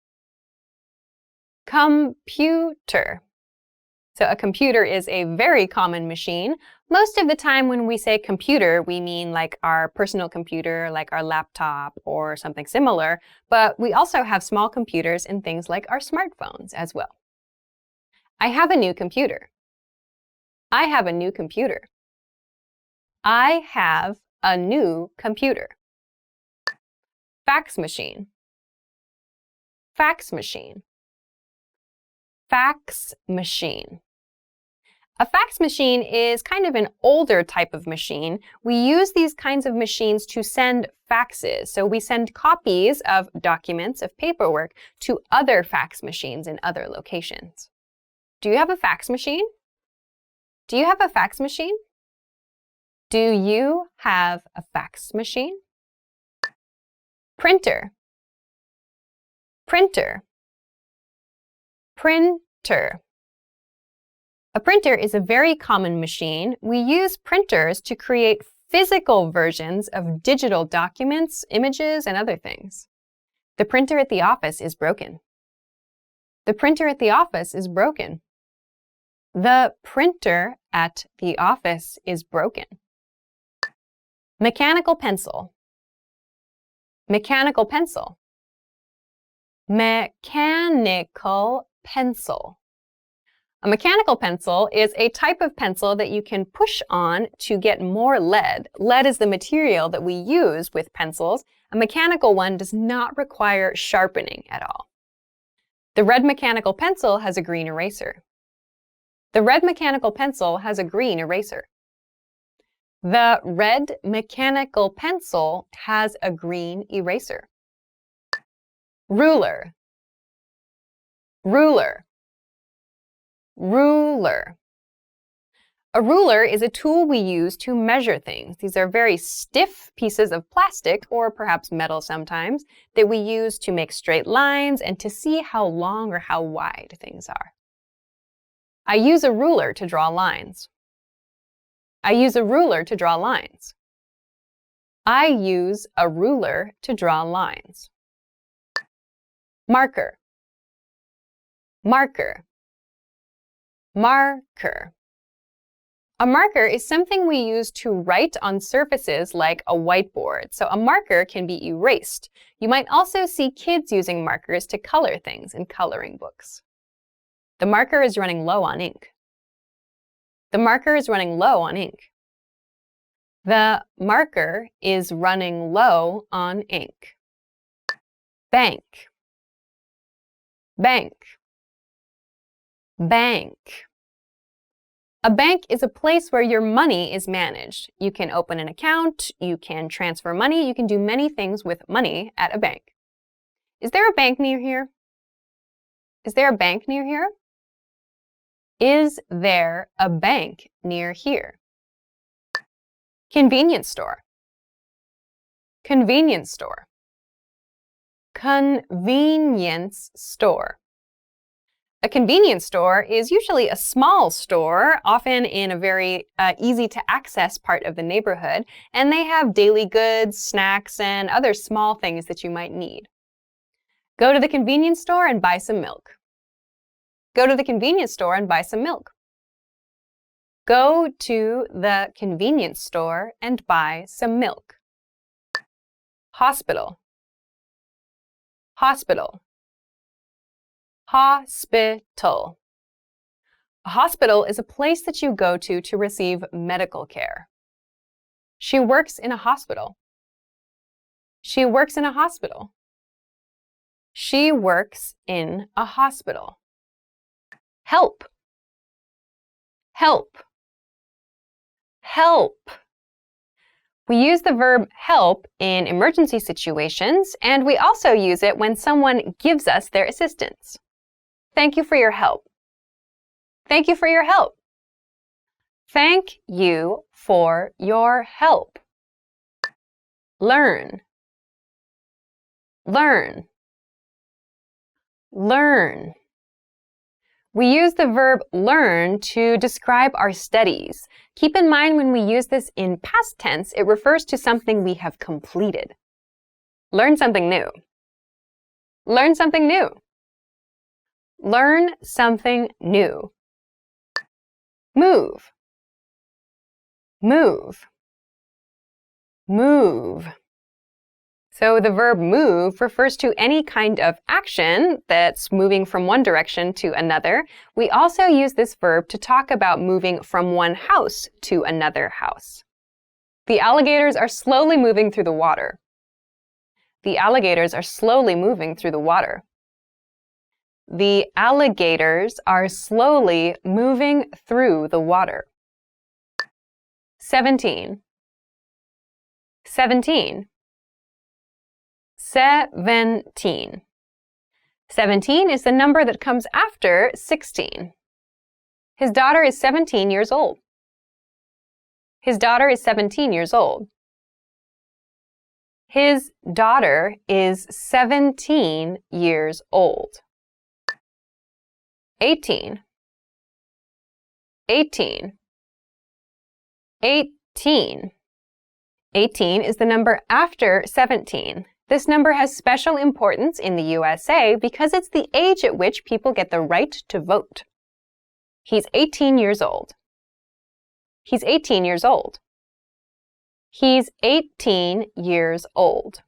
Speaker 1: Computer. So a computer is a very common machine. Most of the time when we say computer, we mean like our personal computer, like our laptop or something similar, but we also have small computers in things like our smartphones as well. I have a new computer. I have a new computer. I have a new computer. Fax machine. Fax machine. Fax machine. A fax machine is kind of an older type of machine. We use these kinds of machines to send faxes. So we send copies of documents, of paperwork, to other fax machines in other locations. Do you have a fax machine? Do you have a fax machine? Do you have a fax machine? Printer. Printer. Printer. A printer is a very common machine. We use printers to create physical versions of digital documents, images, and other things. The printer at the office is broken. The printer at the office is broken. The printer at the office is broken. Mechanical pencil. Mechanical pencil. Mechanical pencil. A mechanical pencil is a type of pencil that you can push on to get more lead. Lead is the material that we use with pencils. A mechanical one does not require sharpening at all. The red mechanical pencil has a green eraser. The red mechanical pencil has a green eraser. The red mechanical pencil has a green eraser. Ruler. Ruler. Ruler. A ruler is a tool we use to measure things. These are very stiff pieces of plastic, or perhaps metal sometimes, that we use to make straight lines and to see how long or how wide things are. I use a ruler to draw lines. I use a ruler to draw lines. I use a ruler to draw lines. Marker. Marker. Marker. A marker is something we use to write on surfaces like a whiteboard. So a marker can be erased. You might also see kids using markers to color things in coloring books. The marker is running low on ink. The marker is running low on ink. The marker is running low on ink. Bank. Bank. Bank. A bank is a place where your money is managed. You can open an account, you can transfer money, you can do many things with money at a bank. Is there a bank near here? Is there a bank near here? Is there a bank near here? Convenience store. Convenience store. Convenience store. A convenience store is usually a small store, often in a very easy-to-access part of the neighborhood, and they have daily goods, snacks, and other small things that you might need. Go to the convenience store and buy some milk. Go to the convenience store and buy some milk. Go to the convenience store and buy some milk. Hospital. Hospital. Hospital. A hospital is a place that you go to receive medical care. She works in a hospital. She works in a hospital. She works in a hospital. Help. Help. Help. We use the verb help in emergency situations, and we also use it when someone gives us their assistance. Thank you for your help. Thank you for your help. Thank you for your help. Learn. Learn. Learn. We use the verb learn to describe our studies. Keep in mind when we use this in past tense, it refers to something we have completed. Learn something new. Learn something new. Learn something new. Move. Move. Move. So the verb move refers to any kind of action that's moving from one direction to another. We also use this verb to talk about moving from one house to another house. The alligators are slowly moving through the water. The alligators are slowly moving through the water. The alligators are slowly moving through the water. 17. 17. 17. 17 is the number that comes after 16. His daughter is 17 years old. His daughter is 17 years old. His daughter is 17 years old. 18. 18. 18. 18 is the number after 17. This number has special importance in the USA because it's the age at which people get the right to vote. He's 18 years old. He's 18 years old. He's 18 years old.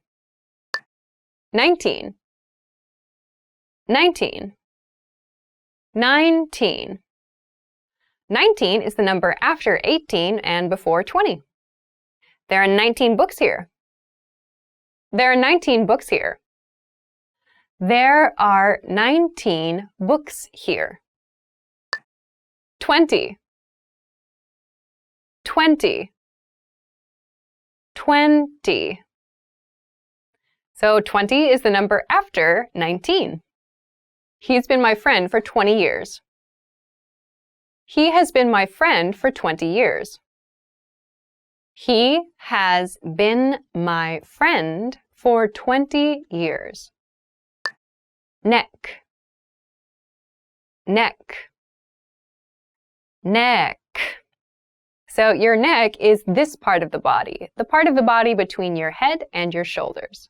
Speaker 1: 19. 19. 19. 19 is the number after 18 and before 20. There are 19 books here. There are 19 books here. There are 19 books here. 20. 20. 20. So 20 is the number after 19. He's been my friend for 20 years. He has been my friend for 20 years. He has been my friend for 20 years. Neck. Neck. Neck. So your neck is this part of the body, the part of the body between your head and your shoulders.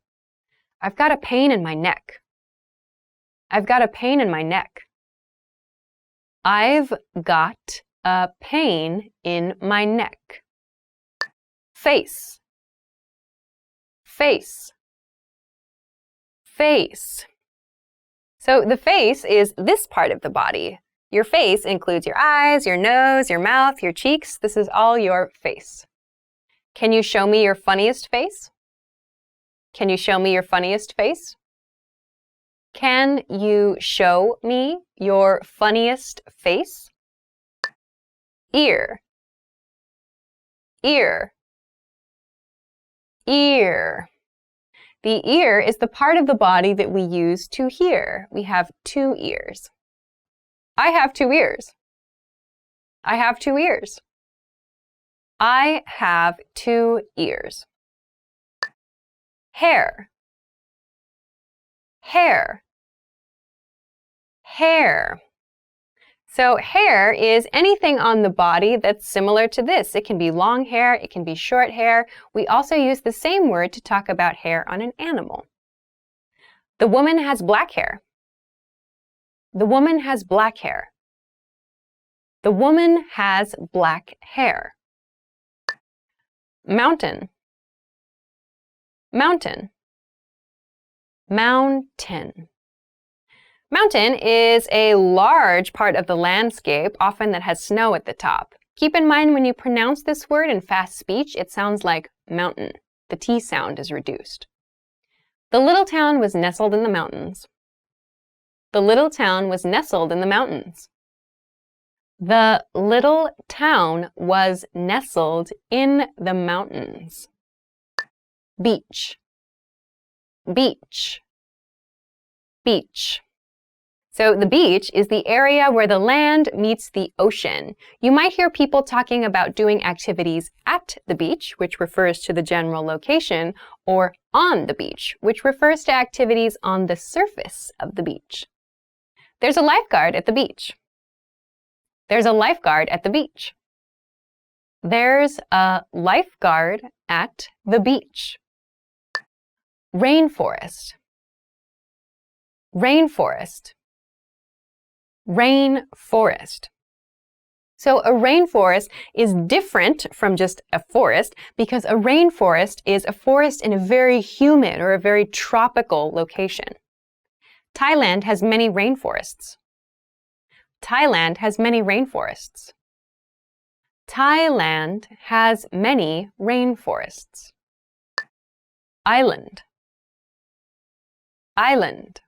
Speaker 1: I've got a pain in my neck. I've got a pain in my neck. I've got a pain in my neck. Face. Face. Face. So the face is this part of the body. Your face includes your eyes, your nose, your mouth, your cheeks. This is all your face. Can you show me your funniest face? Can you show me your funniest face? Can you show me your funniest face? Ear. Ear. Ear. The ear is the part of the body that we use to hear. We have 2 ears. I have 2 ears. I have 2 ears. I have 2 ears. Hair. Hair. Hair. So hair is anything on the body that's similar to this. It can be long hair, it can be short hair. We also use the same word to talk about hair on an animal. The woman has black hair. The woman has black hair. The woman has black hair. Mountain. Mountain. Mountain. Mountain is a large part of the landscape, often that has snow at the top. Keep in mind when you pronounce this word in fast speech, it sounds like mountain. The T sound is reduced. The little town was nestled in the mountains. The little town was nestled in the mountains. The little town was nestled in the mountains. Beach. Beach. Beach. So the beach is the area where the land meets the ocean. You might hear people talking about doing activities at the beach, which refers to the general location, or on the beach, which refers to activities on the surface of the beach. There's a lifeguard at the beach. There's a lifeguard at the beach. There's a lifeguard at the beach. Rainforest. Rainforest. Rainforest. So a rainforest is different from just a forest because a rainforest is a forest in a very humid or a very tropical location. Thailand has many rainforests. Thailand has many rainforests. Thailand has many rainforests. Island. Island.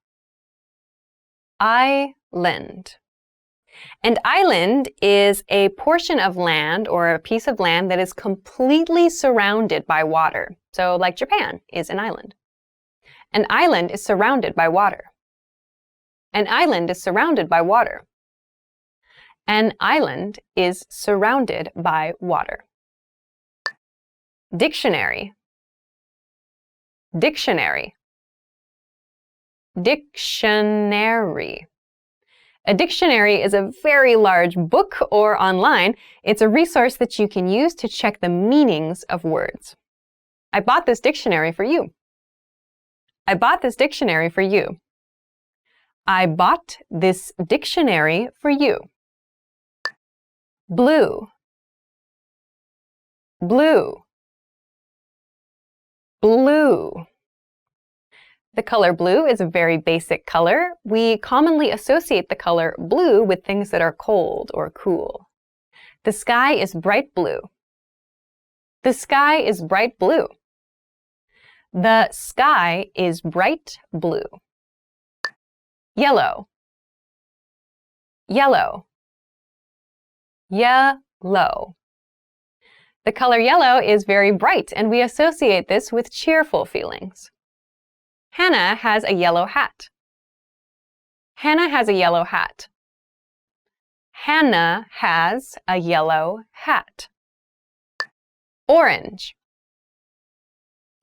Speaker 1: Island. An island is a portion of land or a piece of land that is completely surrounded by water. So like Japan is an island. An island is surrounded by water. An island is surrounded by water. An island is surrounded by water. Dictionary. Dictionary. Dictionary. A dictionary is a very large book or online. It's a resource that you can use to check the meanings of words. I bought this dictionary for you. I bought this dictionary for you. I bought this dictionary for you. Blue. Blue. Blue. The color blue is a very basic color. We commonly associate the color blue with things that are cold or cool. The sky is bright blue. The sky is bright blue. The sky is bright blue. Yellow. Yellow. Yellow. The color yellow is very bright, and we associate this with cheerful feelings. Hannah has a yellow hat. Hannah has a yellow hat. Hannah has a yellow hat. Orange.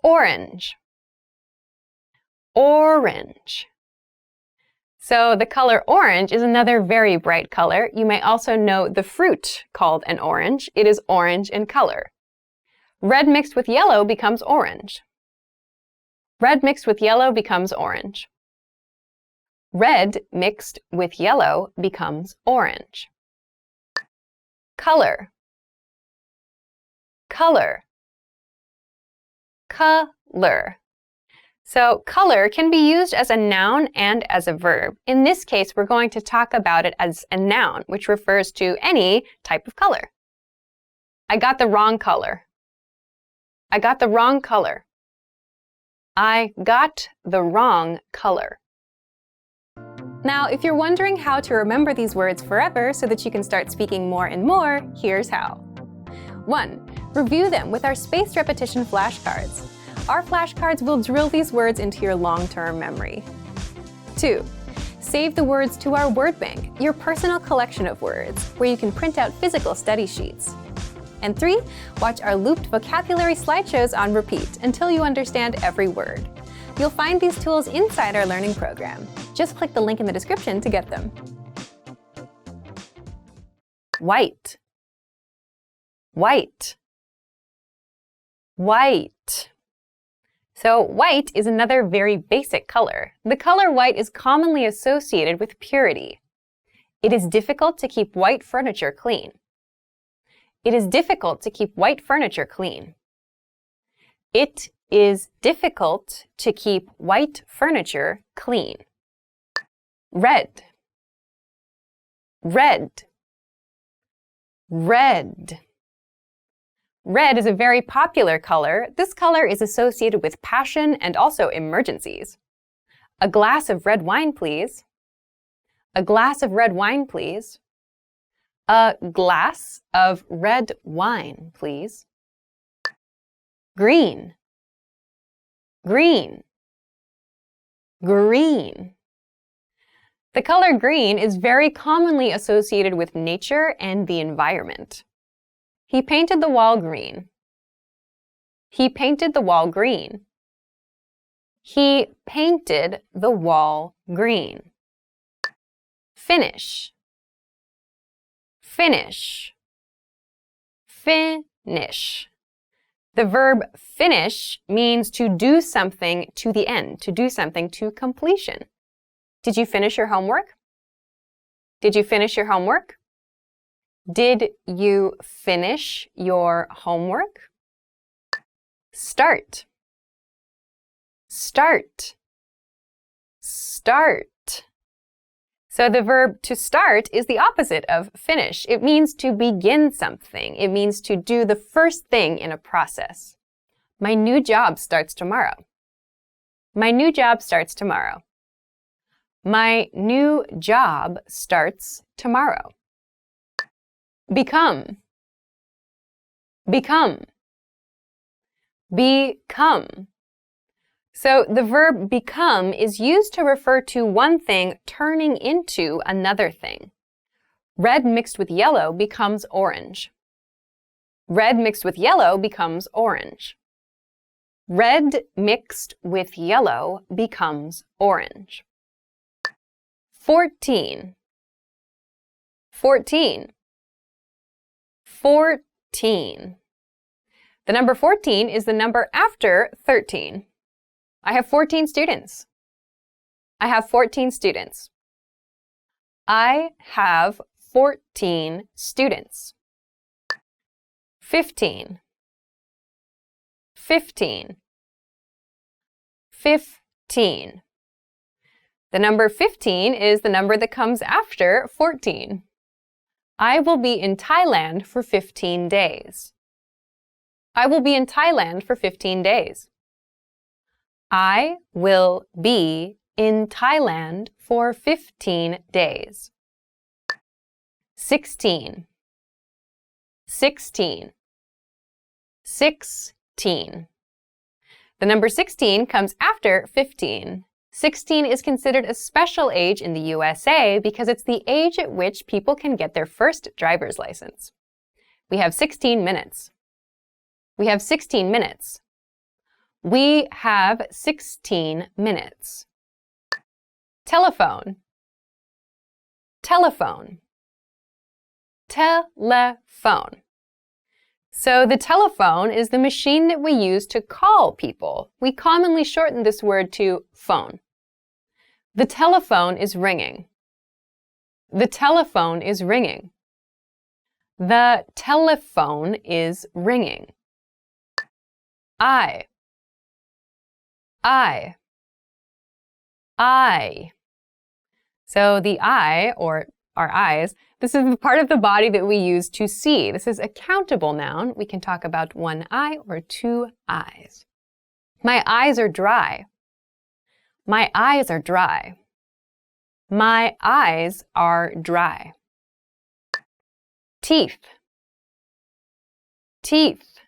Speaker 1: Orange. Orange. So the color orange is another very bright color. You may also know the fruit called an orange. It is orange in color. Red mixed with yellow becomes orange. Red mixed with yellow becomes orange. Red mixed with yellow becomes orange. Color. Color. Color. So color can be used as a noun and as a verb. In this case, we're going to talk about it as a noun, which refers to any type of color. I got the wrong color. I got the wrong color. I got the wrong color. Now, if you're wondering how to remember these words forever so that you can start speaking more and more, here's how. 1. Review them with our spaced repetition flashcards. our flashcards will drill these words into your long-term memory. 2. Save the words to our word bank, your personal collection of words, where you can print out physical study sheets. And 3. Watch our looped vocabulary slideshows on repeat until you understand every word. You'll find these tools inside our learning program. Just click the link in the description to get them. White. White. White. So white is another very basic color. The color white is commonly associated with purity. It is difficult to keep white furniture clean. It is difficult to keep white furniture clean. It is difficult to keep white furniture clean. Red. Red. Red. Red is a very popular color. This color is associated with passion and also emergencies. A glass of red wine, please. A glass of red wine, please. A glass of red wine, please. Green. Green. Green. The color green is very commonly associated with nature and the environment. He painted the wall green. He painted the wall green. He painted the wall green. Finish. Finish. Finish. The verb finish means to do something to the end, to do something to completion. Did you finish your homework? Did you finish your homework? Did you finish your homework? Start. Start. Start. So the verb to start is the opposite of finish. It means to begin something. It means to do the first thing in a process. My new job starts tomorrow. My new job starts tomorrow. My new job starts tomorrow. Become. Become. Become. So the verb become is used to refer to one thing turning into another thing. Red mixed with yellow becomes orange. Red mixed with yellow becomes orange. Red mixed with yellow becomes orange. 14. 14. 14. The number 14 is the number after 13. I have 14 students. I have 14 students. I have 14 students. 15. 15. 15. The number 15 is the number that comes after 14. I will be in Thailand for 15 days. I will be in Thailand for 15 days. I will be in Thailand for 15 days. 16. 16. 16. The number 16 comes after 15. 16 is considered a special age in the USA because it's the age at which people can get their first driver's license. We have 16 minutes. We have 16 minutes. We have 16 minutes. Telephone. Telephone. Telephone. So the telephone is the machine that we use to call people. We commonly shorten this word to phone. The telephone is ringing. The telephone is ringing. The telephone is ringing. I. So the eye, or our eyes, this is the part of the body that we use to see. This is a countable noun. We can talk about one eye or two eyes. My eyes are dry. My eyes are dry. My eyes are dry. Teeth. Teeth.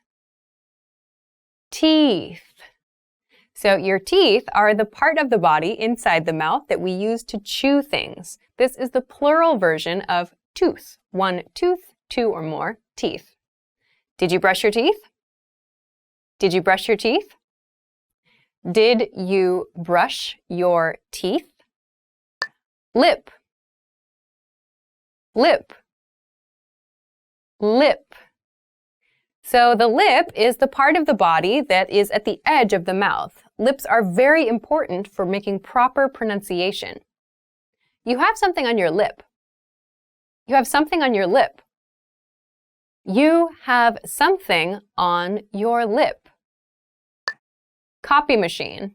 Speaker 1: Teeth. So your teeth are the part of the body inside the mouth that we use to chew things. This is the plural version of tooth. One tooth, two or more teeth. Did you brush your teeth? Did you brush your teeth? Did you brush your teeth? Lip. Lip. Lip. So the lip is the part of the body that is at the edge of the mouth. Lips are very important for making proper pronunciation. You have something on your lip. You have something on your lip. You have something on your lip. Copy machine.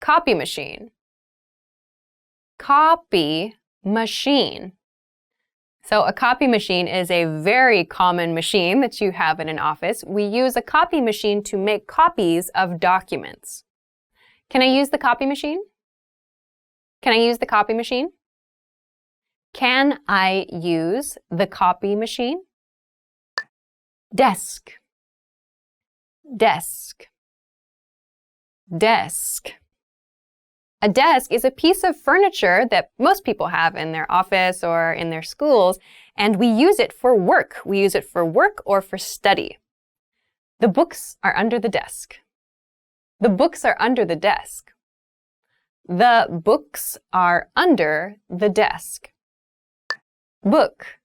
Speaker 1: Copy machine. Copy machine. So a copy machine is a very common machine that you have in an office. We use a copy machine to make copies of documents. Can I use the copy machine? Can I use the copy machine? Can I use the copy machine? Desk. Desk. Desk. A desk is a piece of furniture that most people have in their office or in their schools, and we use it for work. We use it for work or for study. The books are under the desk. The books are under the desk. The books are under the desk. Book.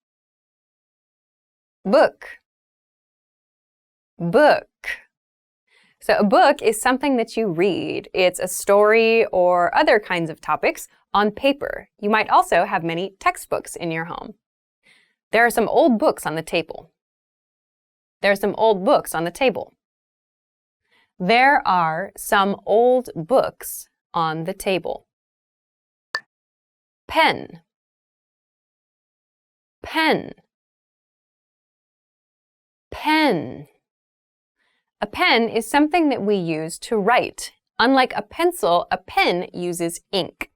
Speaker 1: Book. Book. So a book is something that you read. It's a story or other kinds of topics on paper. You might also have many textbooks in your home. There are some old books on the table. There are some old books on the table. There are some old books on the table. Pen. Pen. Pen. A pen is something that we use to write. Unlike a pencil, a pen uses ink.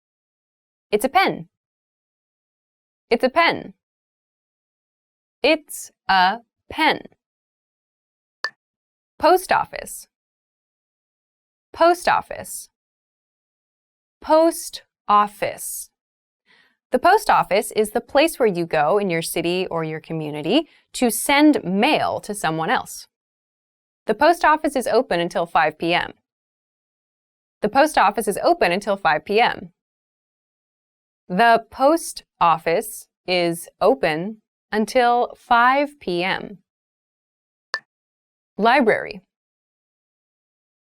Speaker 1: It's a pen. It's a pen. It's a pen. Post office. Post office. Post office. The post office is the place where you go in your city or your community to send mail to someone else. The post office is open until 5 p.m. The post office is open until 5 p.m. The post office is open until 5 p.m. Library.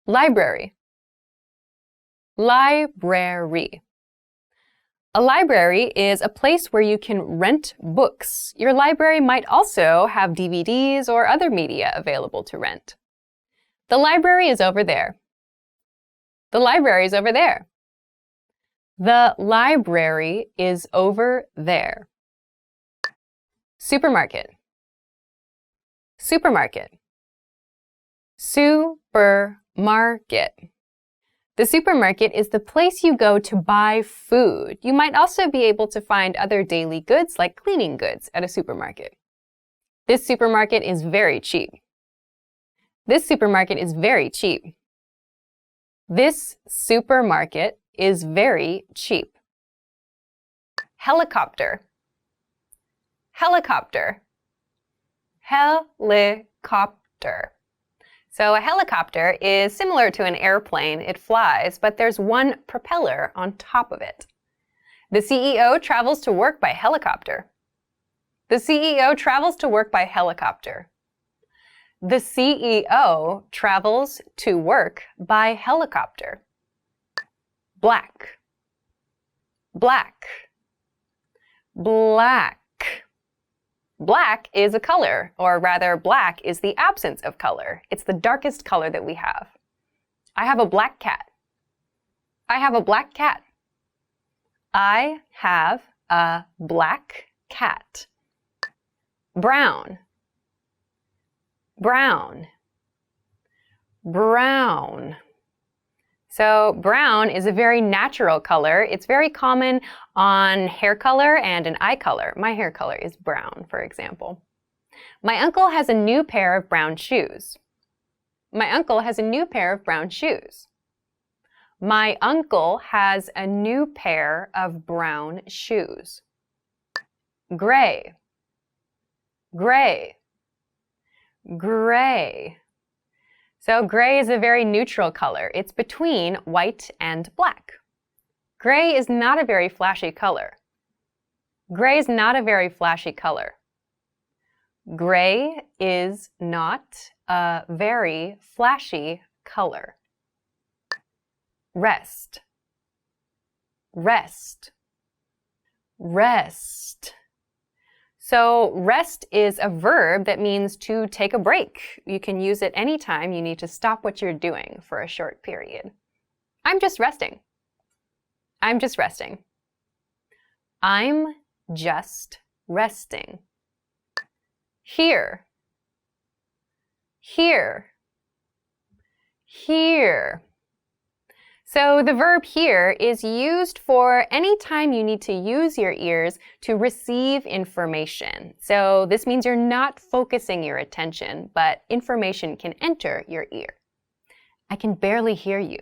Speaker 1: Library. Library. A library is a place where you can rent books. Your library might also have DVDs or other media available to rent. The library is over there. The library is over there. The library is over there. Supermarket. Supermarket. Supermarket. The supermarket is the place you go to buy food. You might also be able to find other daily goods like cleaning goods at a supermarket. This supermarket is very cheap. This supermarket is very cheap. This supermarket is very cheap. Helicopter. Helicopter. Helicopter. So a helicopter is similar to an airplane. It flies, but there's one propeller on top of it. The CEO travels to work by helicopter. The CEO travels to work by helicopter. The CEO travels to work by helicopter. Black. Black. Black. Black is a color, or rather, black is the absence of color. It's the darkest color that we have. I have a black cat. I have a black cat. I have a black cat. Brown. Brown. Brown. So brown is a very natural color. It's very common on hair color and an eye color. My hair color is brown, for example. My uncle has a new pair of brown shoes. My uncle has a new pair of brown shoes. My uncle has a new pair of brown shoes. Gray, gray, gray. So gray is a very neutral color. It's between white and black. Gray is not a very flashy color. Gray is not a very flashy color. Gray is not a very flashy color. Rest, rest, rest. So rest is a verb that means to take a break. You can use it anytime you need to stop what you're doing for a short period. I'm just resting. I'm just resting. I'm just resting. Here, here, here. So the verb here is used for any time you need to use your ears to receive information. So this means you're not focusing your attention, but information can enter your ear. I can barely hear you.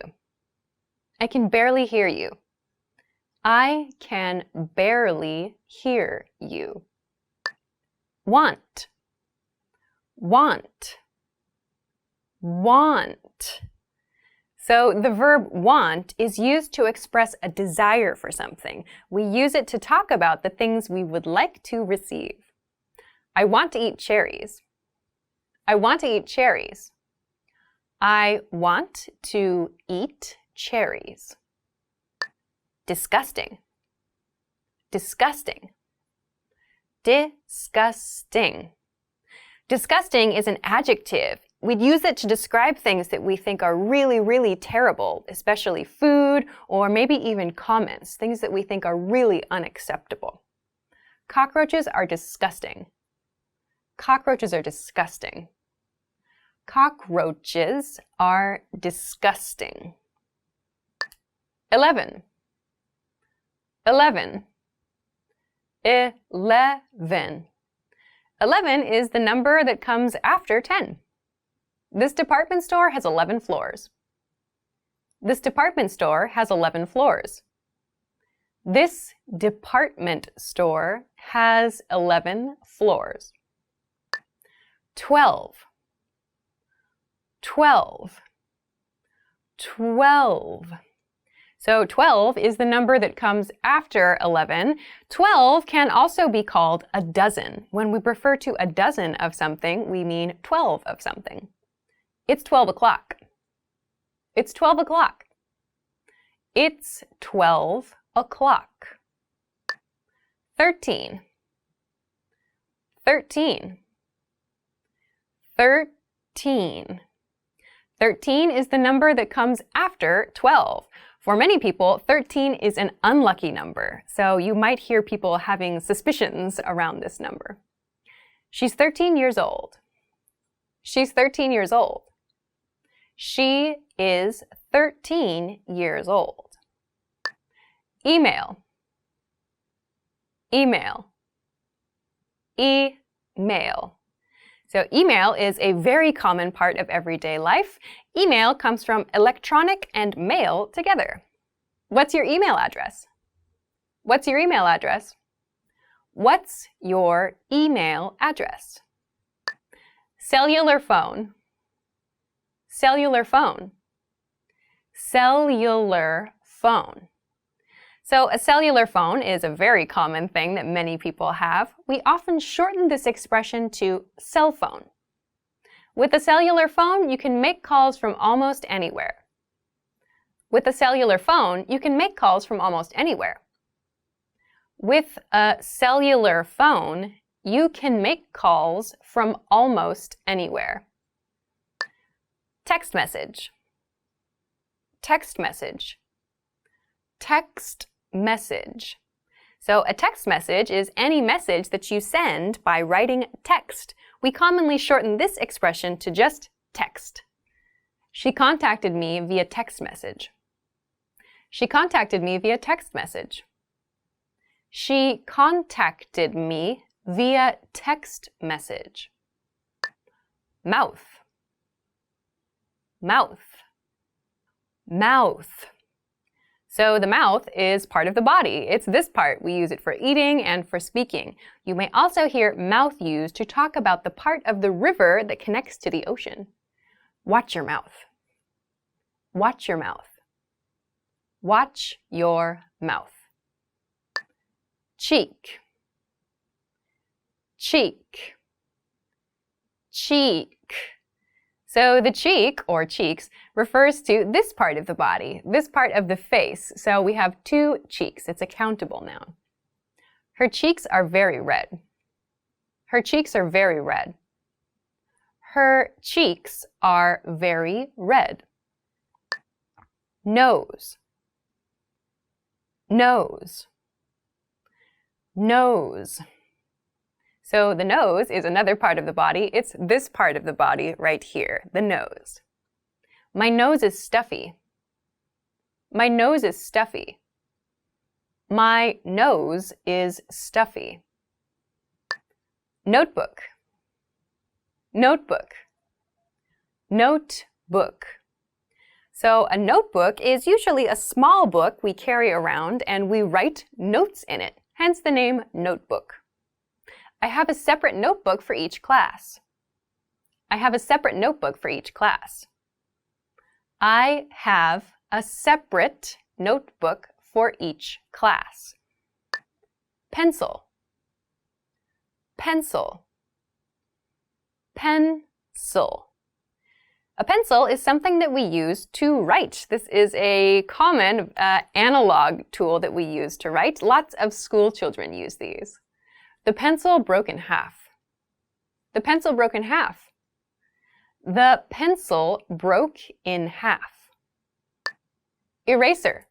Speaker 1: I can barely hear you. I can barely hear you. Want, want, want. So the verb want is used to express a desire for something. We use it to talk about the things we would like to receive. I want to eat cherries. I want to eat cherries. I want to eat cherries. Disgusting, disgusting, disgusting. Disgusting is an adjective. We'd use it to describe things that we think are really, really terrible, especially food or maybe even comments, things that we think are really unacceptable. Cockroaches are disgusting. Cockroaches are disgusting. Cockroaches are disgusting. 11. 11. 11. 11 is the number that comes after 10. This department store has 11 floors. This department store has 11 floors. This department store has 11 floors. 12. 12. 12. So 12 is the number that comes after 11. 12 can also be called a dozen. When we refer to a dozen of something, we mean 12 of something. It's 12 o'clock. It's 12 o'clock. It's 12 o'clock. 13. 13. 13. 13 is the number that comes after 12. For many people, 13 is an unlucky number, so you might hear people having suspicions around this number. She's 13 years old. She's 13 years old. She is 13 years old. Email. Email. Email. So email is a very common part of everyday life. Email comes from electronic and mail together. What's your email address? What's your email address? What's your email address? Cellular phone. Cellular phone. Cellular phone. So a cellular phone is a very common thing that many people have. We often shorten this expression to cell phone. With a cellular phone, you can make calls from almost anywhere. With a cellular phone, you can make calls from almost anywhere. With a cellular phone, you can make calls from almost anywhere. Text message. Text message. Text message. So a text message is any message that you send by writing text. We commonly shorten this expression to just text. She contacted me via text message. She contacted me via text message. She contacted me via text message. Mouth. mouth. Mouth. So the mouth is part of the body. It's this part. We use it for eating and for speaking. You may also hear mouth used to talk about the part of the river that connects to the ocean. Watch your mouth. Watch your mouth. Watch your mouth. Cheek. Cheek. Cheek. So the cheek, or cheeks, refers to this part of the body, this part of the face. So we have 2 cheeks. It's a countable noun. Her cheeks are very red. Her cheeks are very red. Her cheeks are very red. Nose. Nose. Nose. So the nose is another part of the body. It's this part of the body right here, the nose. My nose is stuffy. My nose is stuffy. My nose is stuffy. Notebook. Notebook. Notebook. So a notebook is usually a small book we carry around and we write notes in it, hence the name notebook. I have a separate notebook for each class. I have a separate notebook for each class. I have a separate notebook for each class. Pencil. Pencil. Pencil. A pencil is something that we use to write. This is a common analog tool that we use to write. Lots of school children use these. The pencil broke in half. The pencil broke in half. The pencil broke in half. Eraser.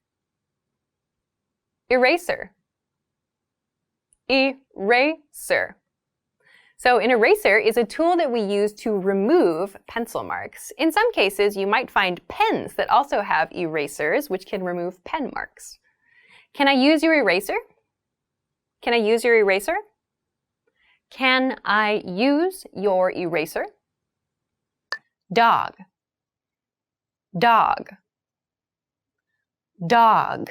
Speaker 1: Eraser. Eraser. So an eraser is a tool that we use to remove pencil marks. In some cases, you might find pens that also have erasers, which can remove pen marks. Can I use your eraser? Can I use your eraser? Can I use your eraser? Dog. Dog. Dog.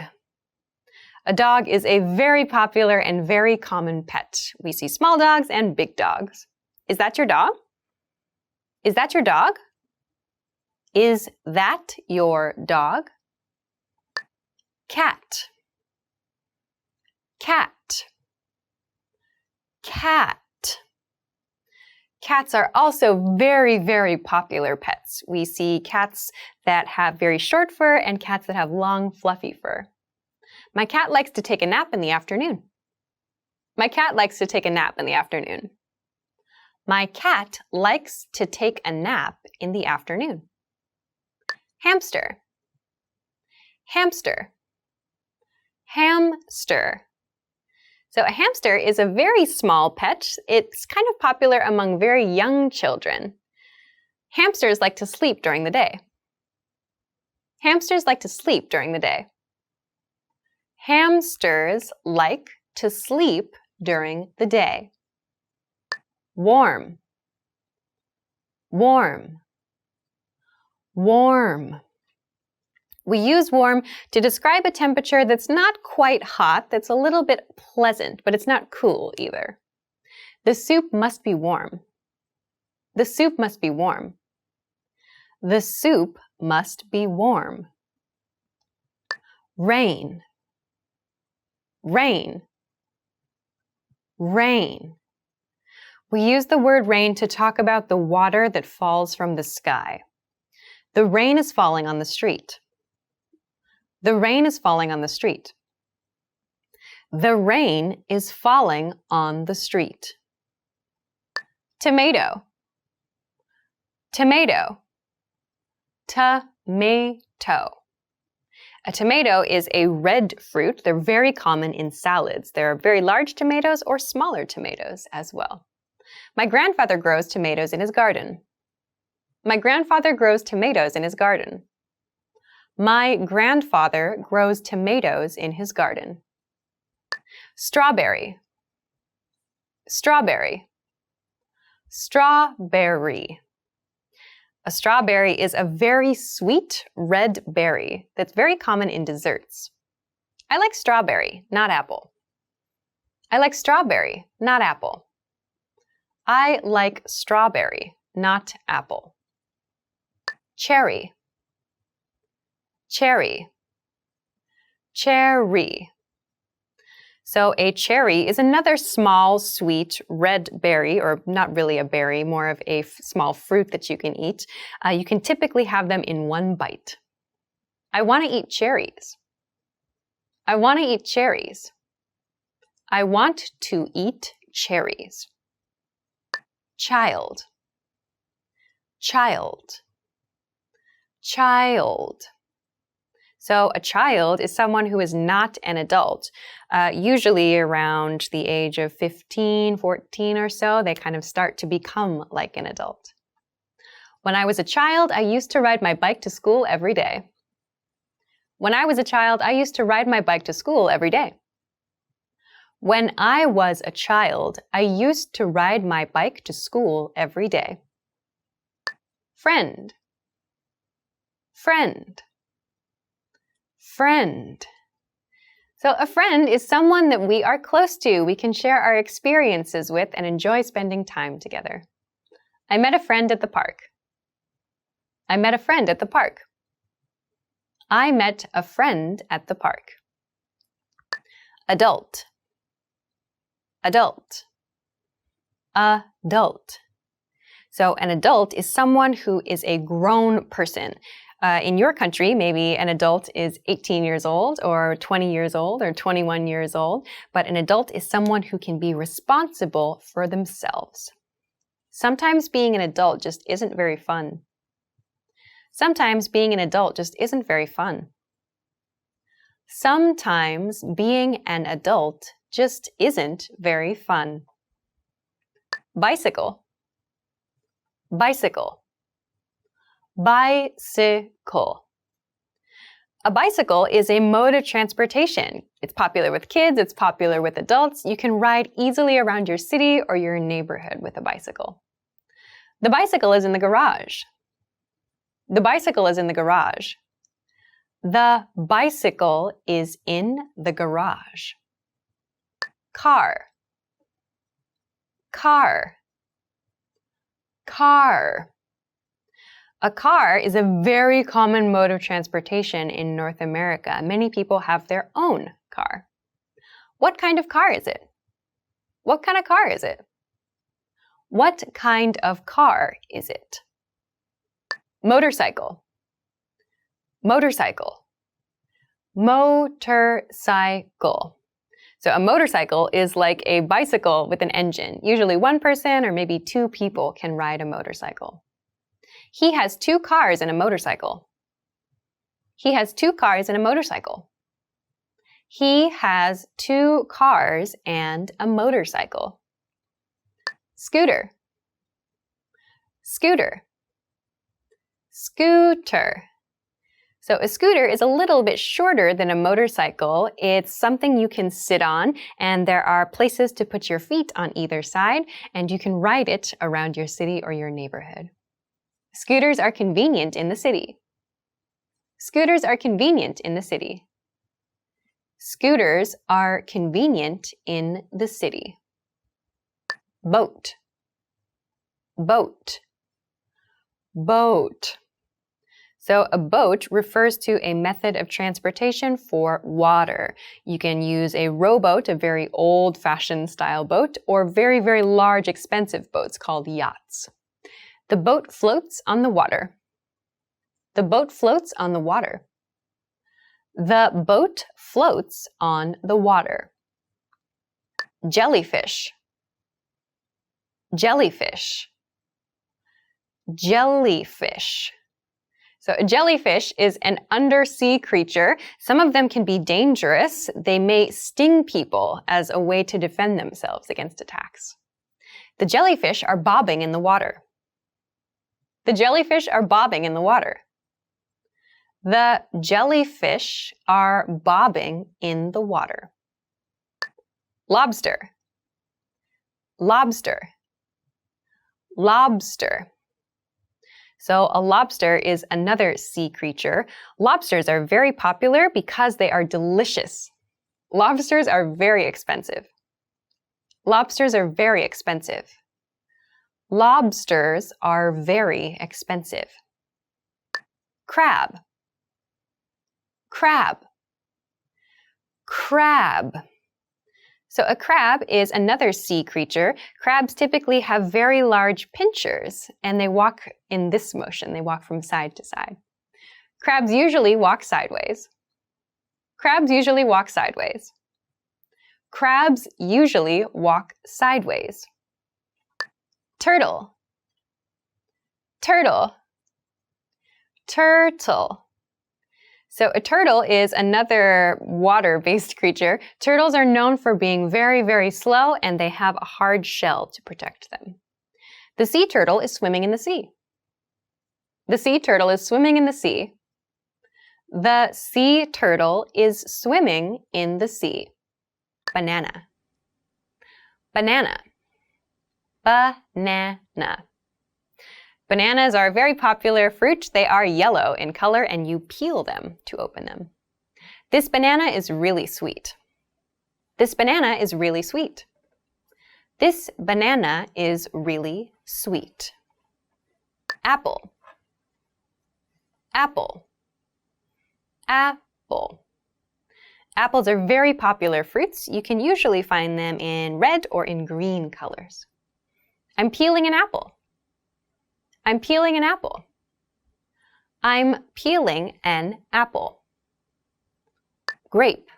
Speaker 1: A dog is a very popular and very common pet. We see small dogs and big dogs. Is that your dog? Is that your dog? Is that your dog? Cat. Cat. Cat. Cats are also very, very popular pets. We see cats that have very short fur and cats that have long, fluffy fur. My cat likes to take a nap in the afternoon. My cat likes to take a nap in the afternoon. My cat likes to take a nap in the afternoon. Hamster. Hamster. Hamster. So a hamster is a very small pet. It's kind of popular among very young children. Hamsters like to sleep during the day. Hamsters like to sleep during the day. Hamsters like to sleep during the day. Warm. Warm. Warm. We use warm to describe a temperature that's not quite hot, that's a little bit pleasant, but it's not cool either. The soup must be warm. The soup must be warm. The soup must be warm. Rain. Rain. Rain. We use the word rain to talk about the water that falls from the sky. The rain is falling on the street. The rain is falling on the street. The rain is falling on the street. Tomato. Tomato. Tomato. A tomato is a red fruit. They're very common in salads. There are very large tomatoes or smaller tomatoes as well. My grandfather grows tomatoes in his garden. My grandfather grows tomatoes in his garden. My grandfather grows tomatoes in his garden. Strawberry. Strawberry. Strawberry. A strawberry is a very sweet red berry that's very common in desserts. I like strawberry, not apple. I like strawberry, not apple. I like strawberry, not apple. Cherry, cherry, cherry. So a cherry is another small, sweet, red berry, or not really a berry, more of a small fruit that you can eat. You can typically have them in one bite. I want to eat cherries. I want to eat cherries. I want to eat cherries. Child, child, child. So a child is someone who is not an adult, usually around the age of 15, 14 or so. They kind of start to become like an adult. When I was a child, I used to ride my bike to school every day. When I was a child, I used to ride my bike to school every day. When I was a child, I used to ride my bike to school every day. Friend, friend, friend. So a friend is someone that we are close to, we can share our experiences with and enjoy spending time together. I met a friend at the park. I met a friend at the park. I met a friend at the park. Adult, adult, adult. So an adult is someone who is a grown person. In your country, maybe an adult is 18 years old or 20 years old or 21 years old, but an adult is someone who can be responsible for themselves. Sometimes being an adult just isn't very fun. Sometimes being an adult just isn't very fun. Sometimes being an adult just isn't very fun. Bicycle, bicycle, bicycle. A bicycle is a mode of transportation. It's popular with kids, it's popular with adults. You can ride easily around your city or your neighborhood with a bicycle. The bicycle is in the garage. The bicycle is in the garage. The bicycle is in the garage. Car, car, car. A car is a very common mode of transportation in North America. Many people have their own car. What kind of car is it? What kind of car is it? What kind of car is it? Motorcycle, motorcycle, motorcycle. So a motorcycle is like a bicycle with an engine. Usually one person or maybe two people can ride a motorcycle. He has two cars and a motorcycle. He has two cars and a motorcycle. He has two cars and a motorcycle. Scooter, scooter, scooter. So a scooter is a little bit shorter than a motorcycle. It's something you can sit on, and there are places to put your feet on either side, and you can ride it around your city or your neighborhood. Scooters are convenient in the city. Scooters are convenient in the city. Scooters are convenient in the city. Boat, boat, boat. So a boat refers to a method of transportation for water. You can use a rowboat, a very old-fashioned style boat, or very, very large, expensive boats called yachts. The boat floats on the water. The boat floats on the water. The boat floats on the water. Jellyfish, jellyfish, jellyfish. So a jellyfish is an undersea creature. Some of them can be dangerous. They may sting people as a way to defend themselves against attacks. The jellyfish are bobbing in the water. The jellyfish are bobbing in the water. The jellyfish are bobbing in the water. Lobster, lobster, lobster. So a lobster is another sea creature. Lobsters are very popular because they are delicious. Lobsters are very expensive. Lobsters are very expensive. Lobsters are very expensive. Crab. Crab. Crab. So a crab is another sea creature. Crabs typically have very large pincers, and they walk in this motion. They walk from side to side. Crabs usually walk sideways. Crabs usually walk sideways. Crabs usually walk sideways. Turtle. Turtle. Turtle. So a turtle is another water-based creature. Turtles are known for being very, very slow, and they have a hard shell to protect them. The sea turtle is swimming in the sea. The sea turtle is swimming in the sea. The sea turtle is swimming in the sea. Banana. Banana. Banana. Bananas are a very popular fruit. They are yellow in color, and you peel them to open them. This banana is really sweet. This banana is really sweet. This banana is really sweet. Apple. Apple. Apple. Apples are very popular fruits. You can usually find them in red or in green colors. I'm peeling an apple. I'm peeling an apple. I'm peeling an apple. Grape.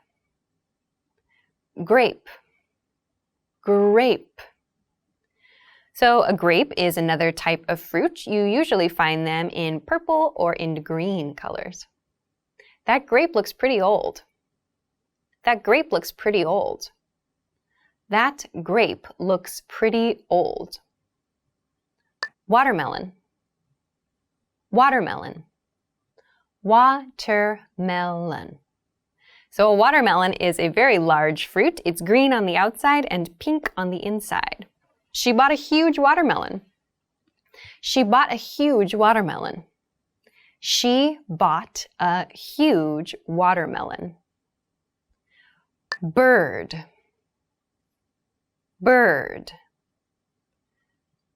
Speaker 1: Grape. Grape. So a grape is another type of fruit. You usually find them in purple or in green colors. That grape looks pretty old. That grape looks pretty old. That grape looks pretty old. Watermelon. Watermelon. Watermelon. So a watermelon is a very large fruit. It's green on the outside and pink on the inside. She bought a huge watermelon. She bought a huge watermelon. She bought a huge watermelon. Bird. Bird.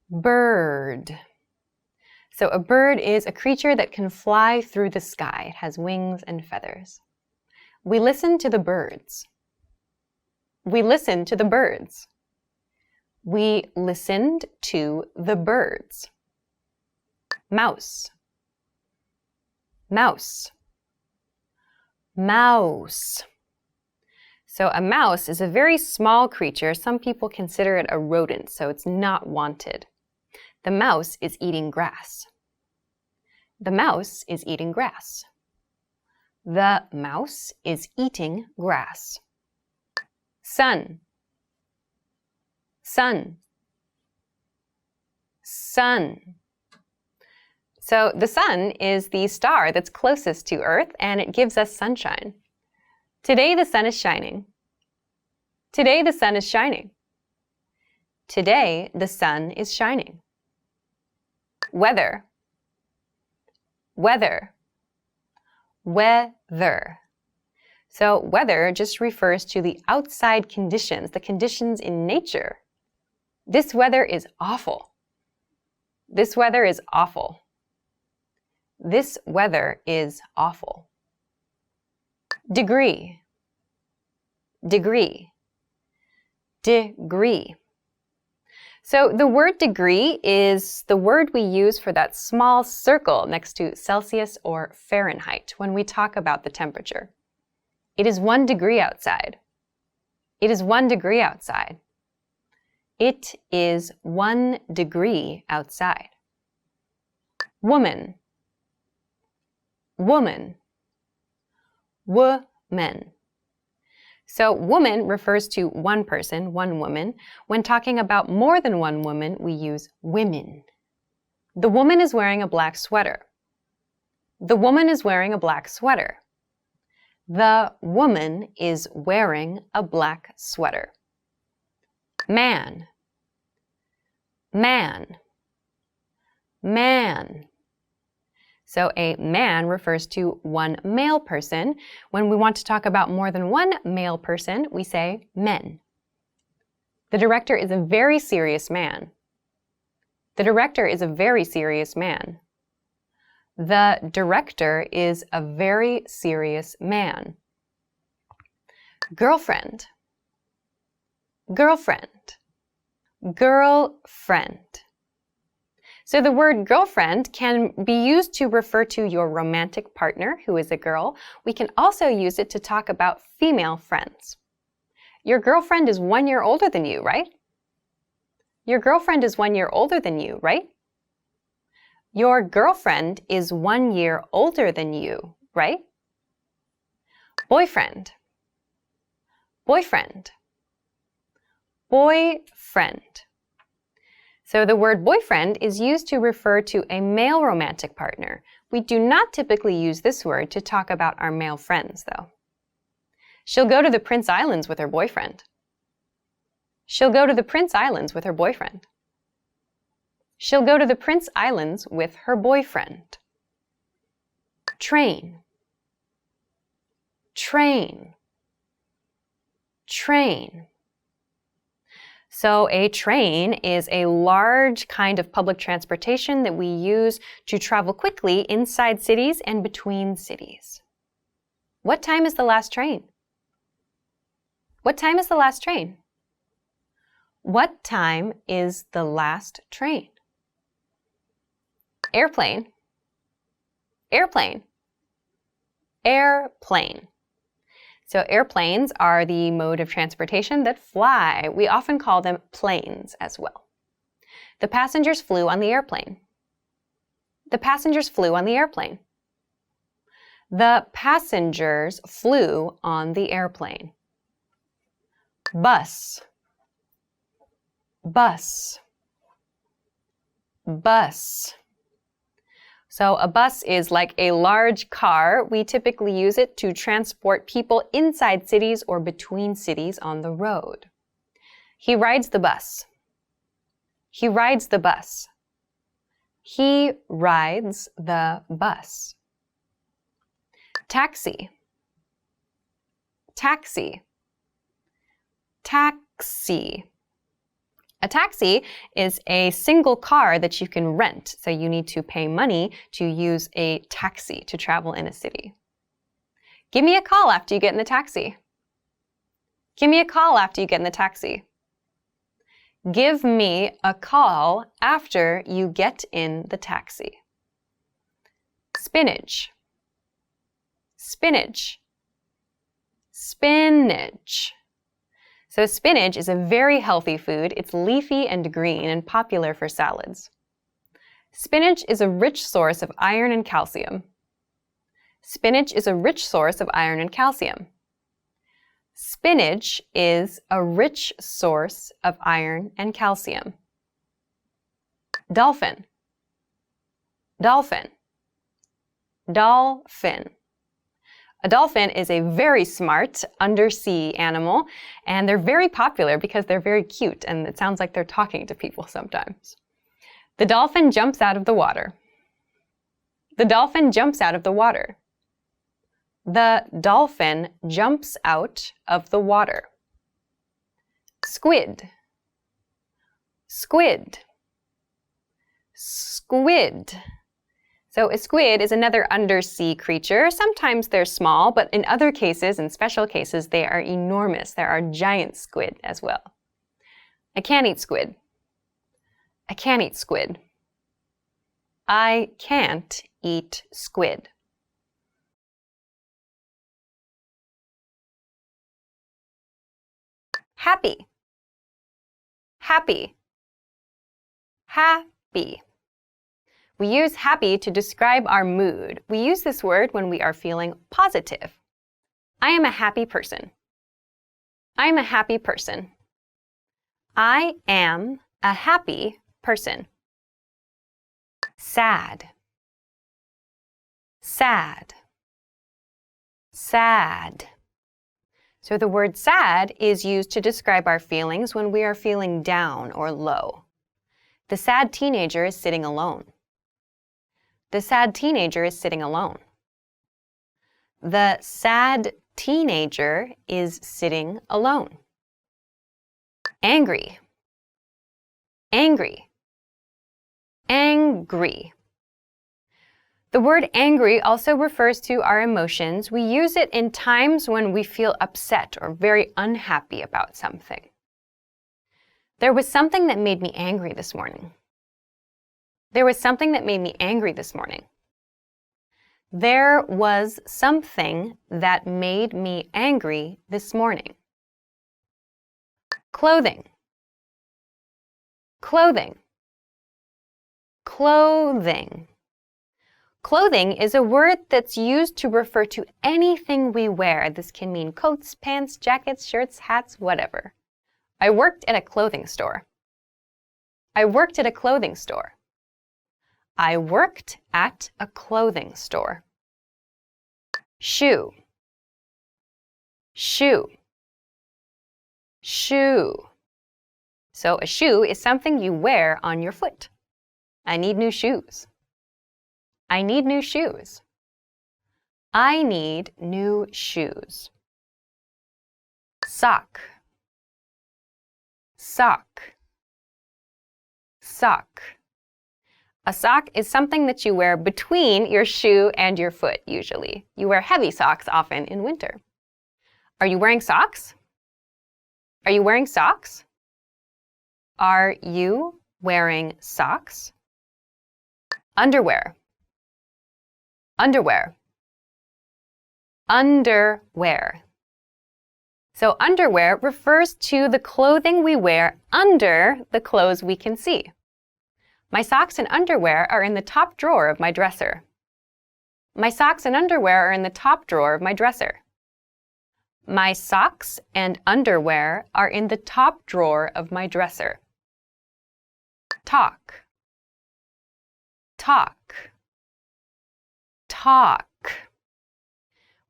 Speaker 1: Bird. So a bird is a creature that can fly through the sky. It has wings and feathers. We listen to the birds. We listen to the birds. We listened to the birds. Mouse. Mouse. Mouse. So a mouse is a very small creature. Some people consider it a rodent, so it's not wanted. The mouse is eating grass. The mouse is eating grass. The mouse is eating grass. Sun. Sun. Sun. So the sun is the star that's closest to Earth, and it gives us sunshine. Today the sun is shining. Today the sun is shining. Today the sun is shining. Weather. Weather. Weather. So weather just refers to the outside conditions, the conditions in nature. This weather is awful. This weather is awful. This weather is awful. Degree. Degree. Degree. So the word degree is the word we use for that small circle next to Celsius or Fahrenheit when we talk about the temperature. It is 1 degree outside. It is 1 degree outside. It is 1 degree outside. Woman. Woman. Woman. So woman refers to one person, one woman. When talking about more than one woman, we use women. The woman is wearing a black sweater. The woman is wearing a black sweater. The woman is wearing a black sweater. Man. Man. Man. So a man refers to one male person. When we want to talk about more than one male person, we say men. The director is a very serious man. The director is a very serious man. The director is a very serious man. Girlfriend, girlfriend, girlfriend. So the word girlfriend can be used to refer to your romantic partner, who is a girl. We can also use it to talk about female friends. Your girlfriend is 1 year older than you, right? Your girlfriend is 1 year older than you, right? Your girlfriend is 1 year older than you, right? Boyfriend, boyfriend, boyfriend. So the word boyfriend is used to refer to a male romantic partner. We do not typically use this word to talk about our male friends, though. She'll go to the Prince Islands with her boyfriend. She'll go to the Prince Islands with her boyfriend. She'll go to the Prince Islands with her boyfriend. Train, train, train. So a train is a large kind of public transportation that we use to travel quickly inside cities and between cities. What time is the last train? What time is the last train? What time is the last train? Airplane, airplane, airplane. So airplanes are the mode of transportation that fly. We often call them planes as well. The passengers flew on the airplane. The passengers flew on the airplane. The passengers flew on the airplane. Bus, bus, bus. So a bus is like a large car. We typically use it to transport people inside cities or between cities on the road. He rides the bus. He rides the bus. He rides the bus. Taxi, taxi, taxi. A taxi is a single car that you can rent, so you need to pay money to use a taxi to travel in a city. Give me a call after you get in the taxi. Give me a call after you get in the taxi. Give me a call after you get in the taxi. Spinach, spinach, spinach. So spinach is a very healthy food. It's leafy and green and popular for salads. Spinach is a rich source of iron and calcium. Spinach is a rich source of iron and calcium. Spinach is a rich source of iron and calcium. Dolphin, dolphin, dolphin. A dolphin is a very smart undersea animal, and they're very popular because they're very cute, and it sounds like they're talking to people sometimes. The dolphin jumps out of the water. The dolphin jumps out of the water. The dolphin jumps out of the water. Squid, squid, squid. So a squid is another undersea creature. Sometimes they're small, but in other cases, in special cases, they are enormous. There are giant squid as well. I can't eat squid. I can't eat squid. I can't eat squid. Happy, happy, happy. We use happy to describe our mood. We use this word when we are feeling positive. I am a happy person. I am a happy person. I am a happy person. Sad, sad, sad. So the word sad is used to describe our feelings when we are feeling down or low. The sad teenager is sitting alone. The sad teenager is sitting alone. The sad teenager is sitting alone. Angry. Angry. Angry. The word angry also refers to our emotions. We use it in times when we feel upset or very unhappy about something. There was something that made me angry this morning. There was something that made me angry this morning. There was something that made me angry this morning. Clothing. Clothing. Clothing. Clothing is a word that's used to refer to anything we wear. This can mean coats, pants, jackets, shirts, hats, whatever. I worked at a clothing store. I worked at a clothing store. I worked at a clothing store. Shoe. Shoe. Shoe. So a shoe is something you wear on your foot. I need new shoes. I need new shoes. I need new shoes. Sock. Sock. Sock. A sock is something that you wear between your shoe and your foot, usually. You wear heavy socks often in winter. Are you wearing socks? Are you wearing socks? Are you wearing socks? Underwear. Underwear. Underwear. So underwear refers to the clothing we wear under the clothes we can see. My socks and underwear are in the top drawer of my dresser. My socks and underwear are in the top drawer of my dresser. My socks and underwear are in the top drawer of my dresser. Talk. Talk. Talk.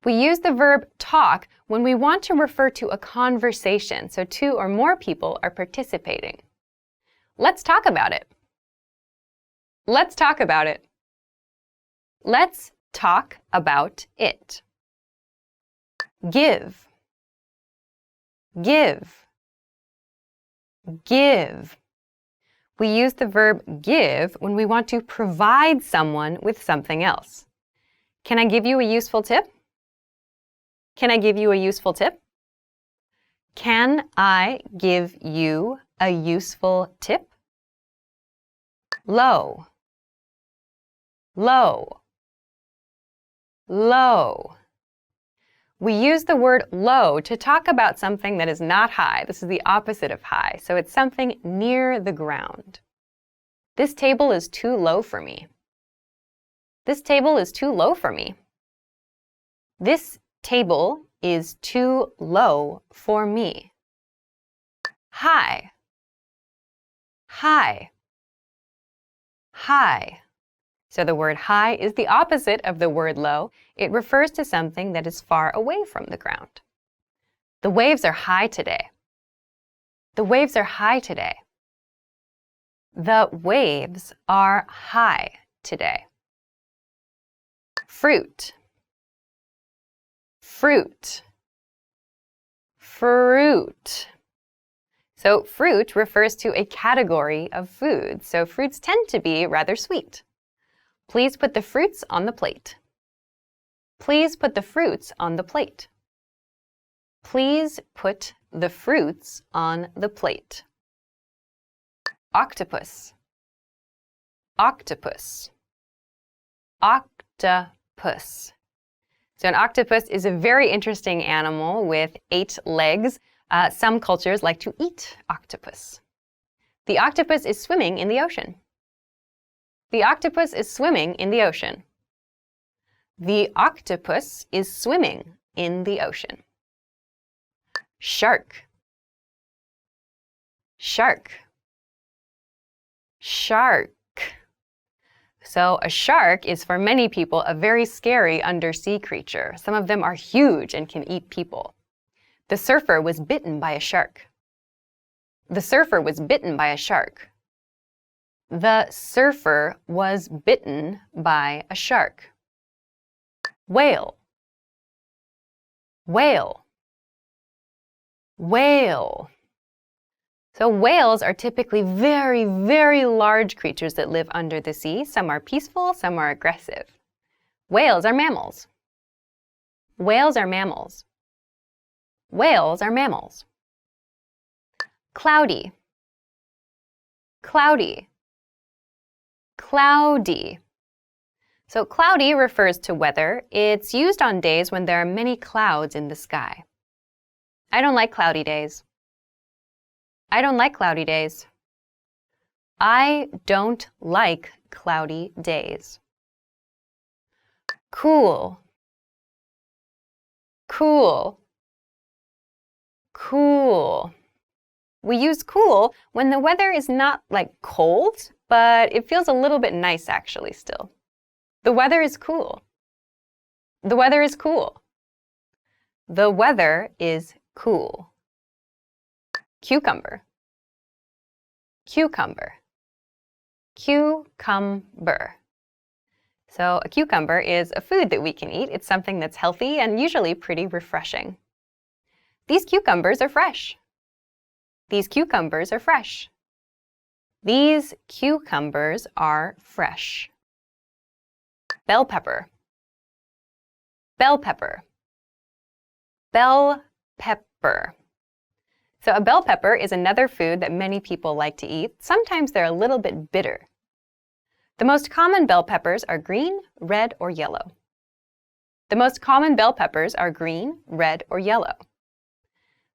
Speaker 1: We use the verb talk when we want to refer to a conversation, so two or more people are participating. Let's talk about it. Let's talk about it. Let's talk about it. Give. Give. Give. We use the verb give when we want to provide someone with something else. Can I give you a useful tip? Can I give you a useful tip? Can I give you a useful tip? Low. Low. Low. We use the word low to talk about something that is not high. This is the opposite of high, so it's something near the ground. This table is too low for me. This table is too low for me. This table is too low for me. High. High. High. So the word high is the opposite of the word low. It refers to something that is far away from the ground. The waves are high today. The waves are high today. The waves are high today. Fruit. Fruit. Fruit. So fruit refers to a category of food. So fruits tend to be rather sweet. Please put the fruits on the plate. Please put the fruits on the plate. Please put the fruits on the plate. Octopus. Octopus. Octopus. So an octopus is a very interesting animal with 8 legs. Some cultures like to eat octopus. The octopus is swimming in the ocean. The octopus is swimming in the ocean. The octopus is swimming in the ocean. Shark. Shark. Shark. So a shark is for many people a very scary undersea creature. Some of them are huge and can eat people. The surfer was bitten by a shark. The surfer was bitten by a shark. The surfer was bitten by a shark. Whale, whale, whale. So whales are typically very, very large creatures that live under the sea. Some are peaceful, some are aggressive. Whales are mammals. Whales are mammals. Whales are mammals. Cloudy, cloudy, cloudy. So cloudy refers to weather. It's used on days when there are many clouds in the sky. I don't like cloudy days. I don't like cloudy days. I don't like cloudy days. Cool, cool, cool. We use cool when the weather is not like cold, but it feels a little bit nice actually still. The weather is cool. The weather is cool. The weather is cool. Cucumber, cucumber, cucumber. So a cucumber is a food that we can eat. It's something that's healthy and usually pretty refreshing. These cucumbers are fresh. These cucumbers are fresh. These cucumbers are fresh. Bell pepper, bell pepper, bell pepper. So a bell pepper is another food that many people like to eat. Sometimes they're a little bit bitter. The most common bell peppers are green, red, or yellow. The most common bell peppers are green, red, or yellow.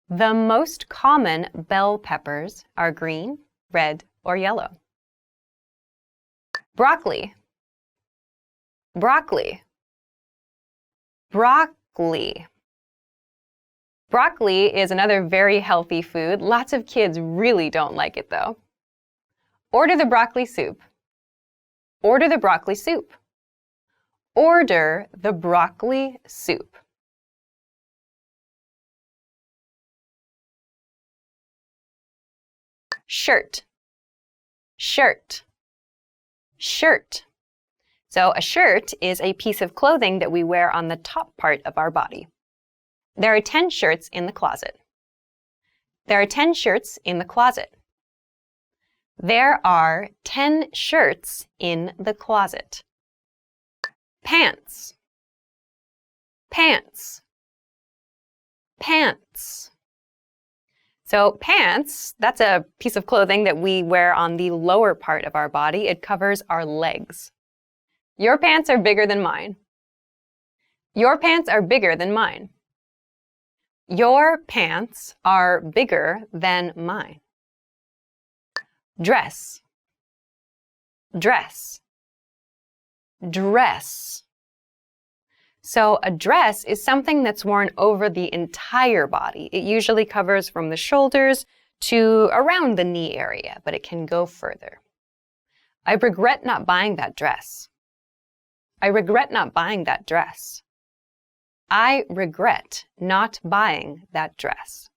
Speaker 1: The most common bell peppers are green, red, or yellow. Broccoli, broccoli, broccoli. Broccoli is another very healthy food. Lots of kids really don't like it though. Order the broccoli soup. Order the broccoli soup. Order the broccoli soup. Shirt, shirt, shirt. So a shirt is a piece of clothing that we wear on the top part of our body. There are 10 shirts in the closet. There are 10 shirts in the closet. There are 10 shirts in the closet. Pants, pants, pants. So pants, that's a piece of clothing that we wear on the lower part of our body. It covers our legs. Your pants are bigger than mine. Your pants are bigger than mine. Your pants are bigger than mine. Dress, dress, dress. So a dress is something that's worn over the entire body. It usually covers from the shoulders to around the knee area, but it can go further. I regret not buying that dress. I regret not buying that dress. I regret not buying that dress.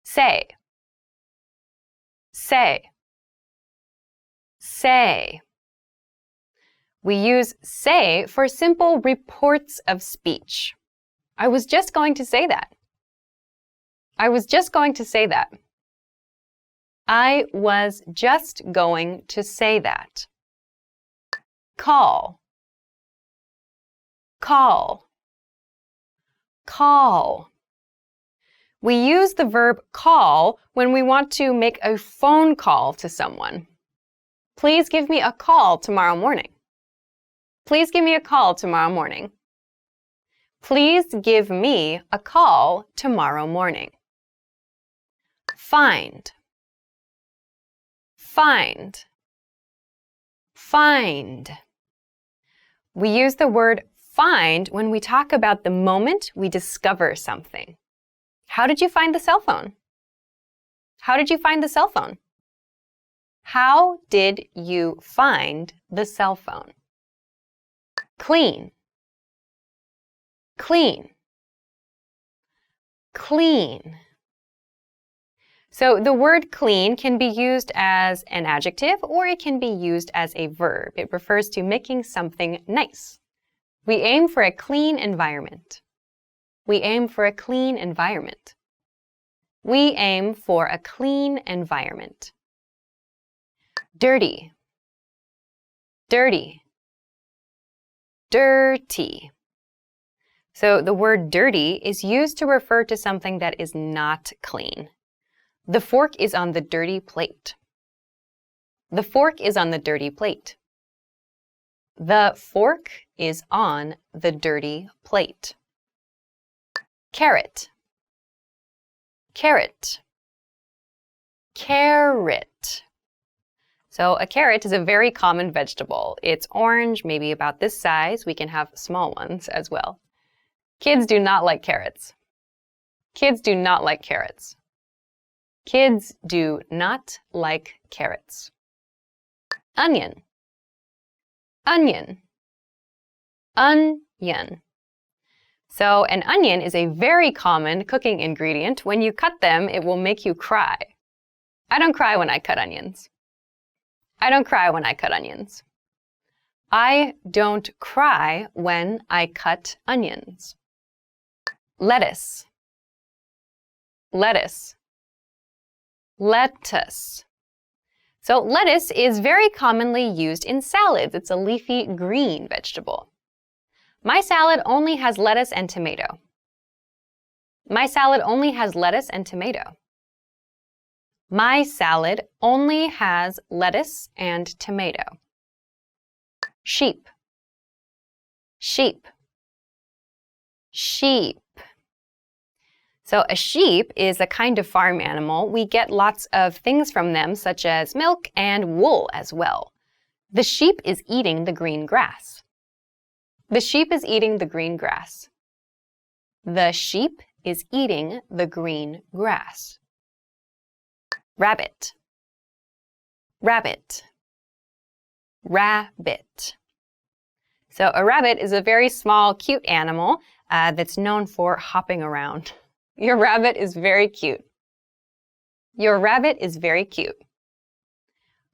Speaker 1: Say, say, say. We use say for simple reports of speech. I was just going to say that. I was just going to say that. I was just going to say that. Call, call, call. We use the verb call when we want to make a phone call to someone. Please give me a call tomorrow morning. Please give me a call tomorrow morning. Please give me a call tomorrow morning. Find, find, find. We use the word find when we talk about the moment we discover something. How did you find the cell phone? How did you find the cell phone? How did you find the cell phone? Clean, clean, clean. So the word clean can be used as an adjective or it can be used as a verb. It refers to making something nice. We aim for a clean environment. We aim for a clean environment. We aim for a clean environment. Dirty. Dirty. Dirty. So the word dirty is used to refer to something that is not clean. The fork is on the dirty plate. The fork is on the dirty plate. The fork is on the dirty plate. Carrot. Carrot. Carrot. So a carrot is a very common vegetable. It's orange, maybe about this size. We can have small ones as well. Kids do not like carrots. Kids do not like carrots. Kids do not like carrots. Onion. Onion. Onion. So an onion is a very common cooking ingredient. When you cut them, it will make you cry. I don't cry when I cut onions. I don't cry when I cut onions. I don't cry when I cut onions. Lettuce. Lettuce. Lettuce. So lettuce is very commonly used in salads. It's a leafy green vegetable. My salad only has lettuce and tomato. My salad only has lettuce and tomato. My salad only has lettuce and tomato. Sheep. Sheep. Sheep. So a sheep is a kind of farm animal. We get lots of things from them, such as milk and wool as well. The sheep is eating the green grass. The sheep is eating the green grass. The sheep is eating the green grass. Rabbit. Rabbit. Rabbit. So a rabbit is a very small, cute animal that's known for hopping around. Your rabbit is very cute. Your rabbit is very cute.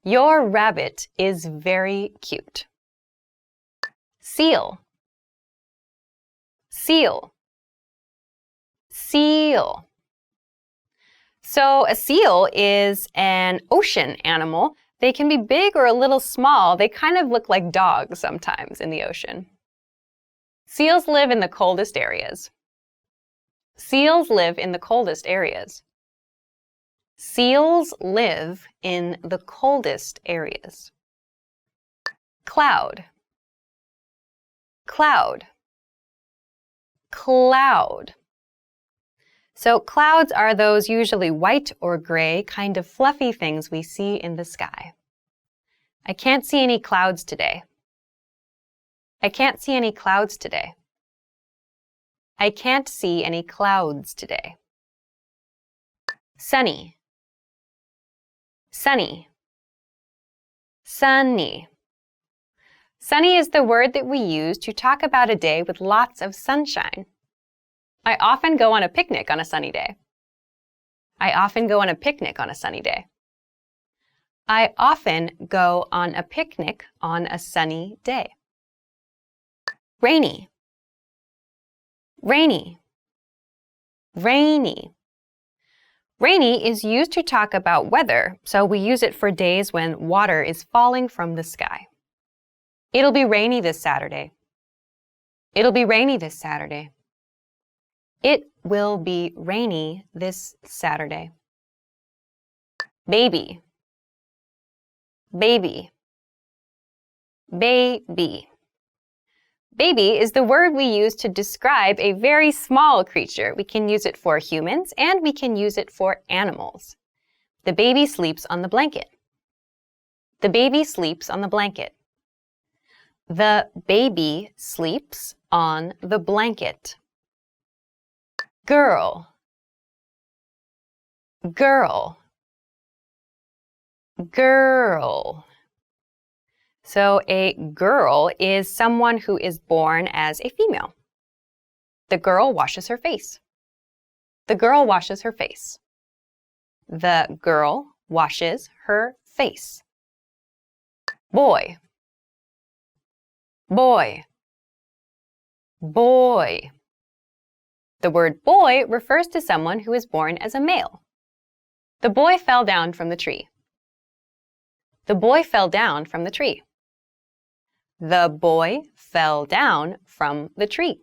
Speaker 1: Your rabbit is very cute. Seal. Seal. Seal. So a seal is an ocean animal. They can be big or a little small. They kind of look like dogs sometimes in the ocean. Seals live in the coldest areas. Seals live in the coldest areas. Seals live in the coldest areas. Cloud. Cloud. Cloud. So clouds are those usually white or gray, kind of fluffy things we see in the sky. I can't see any clouds today. I can't see any clouds today. I can't see any clouds today. Sunny. Sunny. Sunny. Sunny is the word that we use to talk about a day with lots of sunshine. I often go on a picnic on a sunny day. I often go on a picnic on a sunny day. I often go on a picnic on a sunny day. Rainy. Rainy. Rainy. Rainy is used to talk about weather, so we use it for days when water is falling from the sky. It'll be rainy this Saturday. It'll be rainy this Saturday. It will be rainy this Saturday. Baby. Baby. Baby. Baby is the word we use to describe a very small creature. We can use it for humans and we can use it for animals. The baby sleeps on the blanket. The baby sleeps on the blanket. The baby sleeps on the blanket. Girl. Girl. Girl. So a girl is someone who is born as a female. The girl washes her face. The girl washes her face. The girl washes her face. Boy, boy, boy. The word boy refers to someone who is born as a male. The boy fell down from the tree. The boy fell down from the tree. The boy fell down from the tree.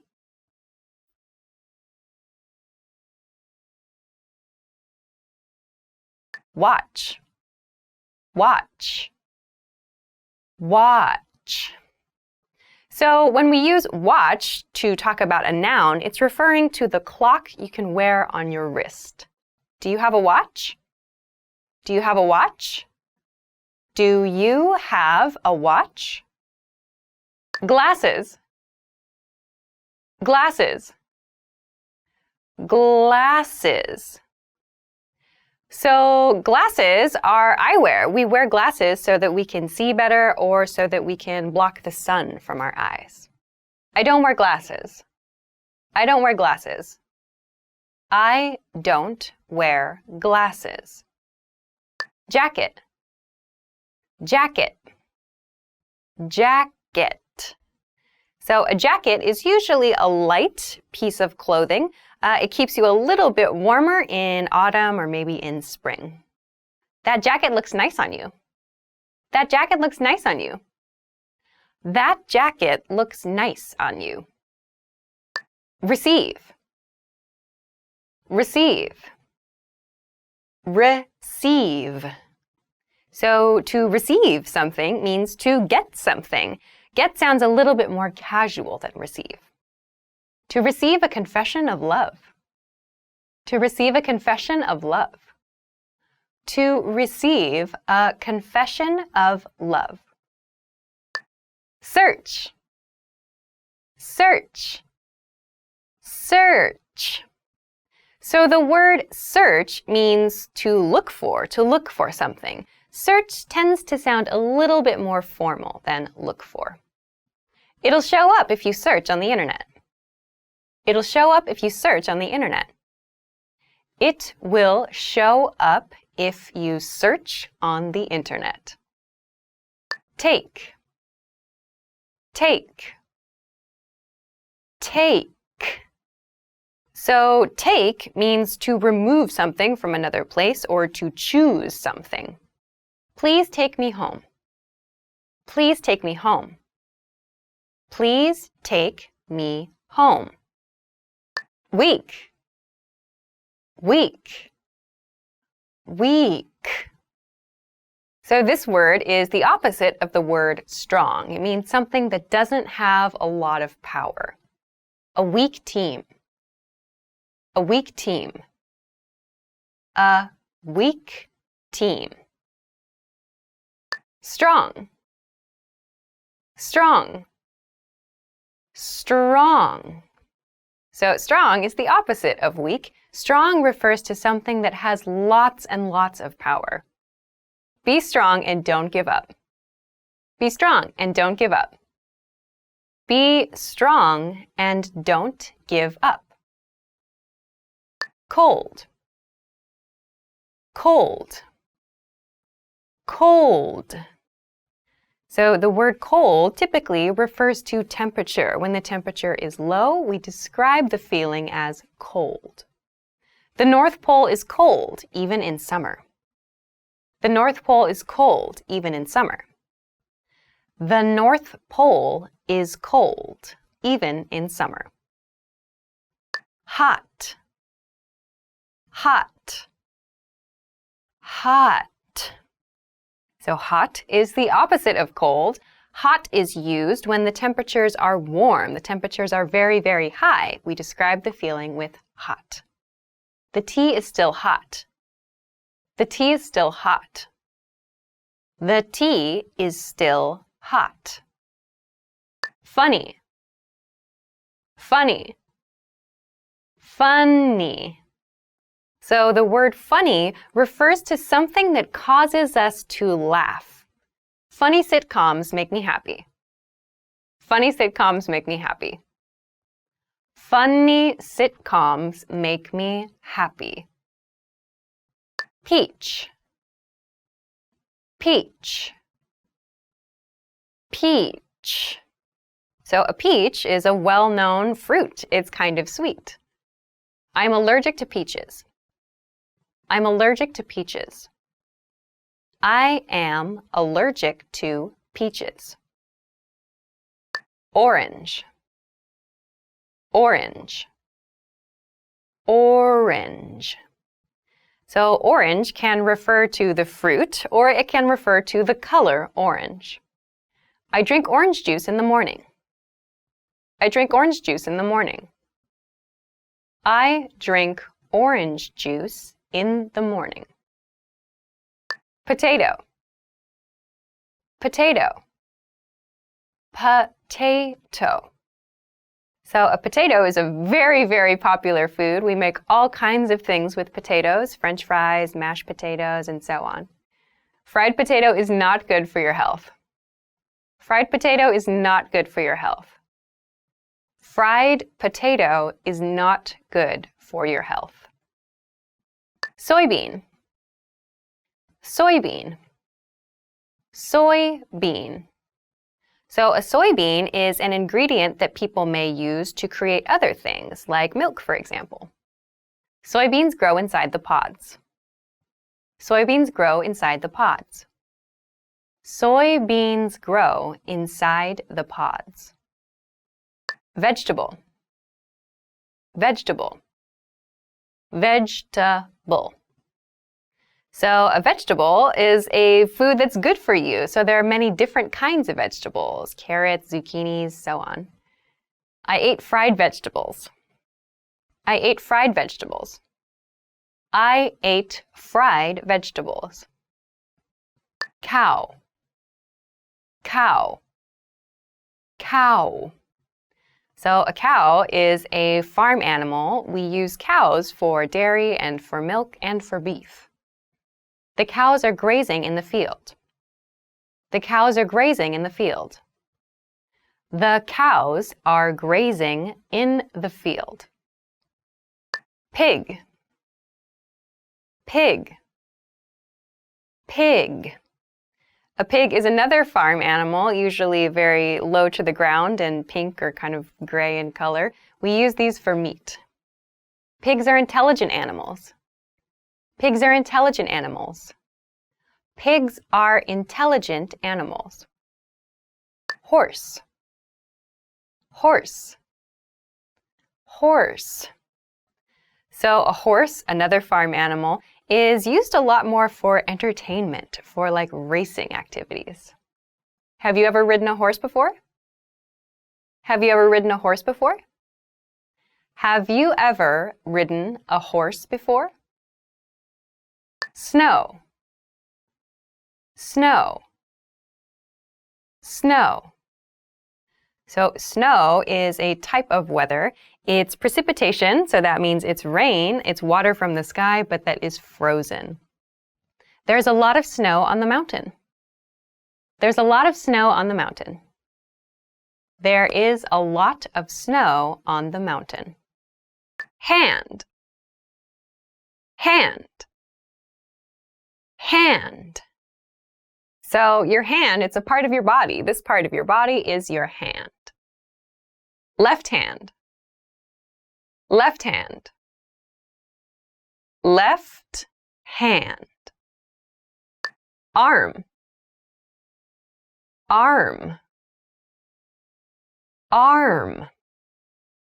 Speaker 1: Watch, watch, watch. So when we use watch to talk about a noun, it's referring to the clock you can wear on your wrist. Do you have a watch? Do you have a watch? Do you have a watch? Glasses, glasses, glasses. So glasses are eyewear. We wear glasses so that we can see better or so that we can block the sun from our eyes. I don't wear glasses. I don't wear glasses. I don't wear glasses. Jacket, jacket, jacket. So a jacket is usually a light piece of clothing. It keeps you a little bit warmer in autumn or maybe in spring. That jacket looks nice on you. That jacket looks nice on you. That jacket looks nice on you. Receive, receive, receive. So to receive something means to get something. Get sounds a little bit more casual than receive. To receive a confession of love. To receive a confession of love. To receive a confession of love. Search, search, search. So the word search means to look for something. Search tends to sound a little bit more formal than look for. It'll show up if you search on the internet. It'll show up if you search on the internet. It will show up if you search on the internet. Take, take, take. So take means to remove something from another place or to choose something. Please take me home. Please take me home. Please take me home. Week, week, weak. So this word is the opposite of the word strong. It means something that doesn't have a lot of power. A weak team. A weak team. A weak team. Strong, strong, strong. So strong is the opposite of weak. Strong refers to something that has lots and lots of power. Be strong and don't give up. Be strong and don't give up. Be strong and don't give up. Cold, cold, cold. So the word cold typically refers to temperature. When the temperature is low, we describe the feeling as cold. The North Pole is cold, even in summer. The North Pole is cold, even in summer. The North Pole is cold, even in summer. Hot, hot, hot. So hot is the opposite of cold. Hot is used when the temperatures are warm. The temperatures are very, very high. We describe the feeling with hot. The tea is still hot. The tea is still hot. The tea is still hot. Funny, funny, funny. So the word funny refers to something that causes us to laugh. Funny sitcoms make me happy. Funny sitcoms make me happy. Funny sitcoms make me happy. peach, peach, peach. So a peach is a well-known fruit. It's kind of sweet. I'm allergic to peaches. I'm allergic to peaches. I am allergic to peaches. Orange, orange, orange. So orange can refer to the fruit, or it can refer to the color orange. I drink orange juice in the morning. I drink orange juice in the morning. I drink orange juice in the morning. Potato, potato, potato. So a potato is a very, very popular food. We make all kinds of things with potatoes, French fries, mashed potatoes, and so on. Fried potato is not good for your health. Fried potato is not good for your health. Fried potato is not good for your health. Soybean, soybean, soybean. So a soybean is an ingredient that people may use to create other things, like milk, for example. Soybeans grow inside the pods. Soybeans grow inside the pods. Soybeans grow inside the pods. Vegetable, vegetable, vegetable. So a vegetable is a food that's good for you. So there are many different kinds of vegetables, carrots, zucchinis, so on. I ate fried vegetables. I ate fried vegetables. I ate fried vegetables. Cow, cow, cow. So a cow is a farm animal. We use cows for dairy and for milk and for beef. The cows are grazing in the field. The cows are grazing in the field. The cows are grazing in the field. Pig, pig, pig. A pig is another farm animal, usually very low to the ground and pink or kind of gray in color. We use these for meat. Pigs are intelligent animals. Pigs are intelligent animals. Pigs are intelligent animals. Horse, horse, horse. So a horse, another farm animal, is used a lot more for entertainment, for like racing activities. Have you ever ridden a horse before? Have you ever ridden a horse before? Have you ever ridden a horse before? Snow, snow, snow. So snow is a type of weather. It's precipitation, so that means it's rain, it's water from the sky, but that is frozen. There's a lot of snow on the mountain. There's a lot of snow on the mountain. There is a lot of snow on the mountain. Hand, hand, hand. So your hand, it's a part of your body. This part of your body is your hand. Left hand, left hand, left hand. Arm, arm, arm.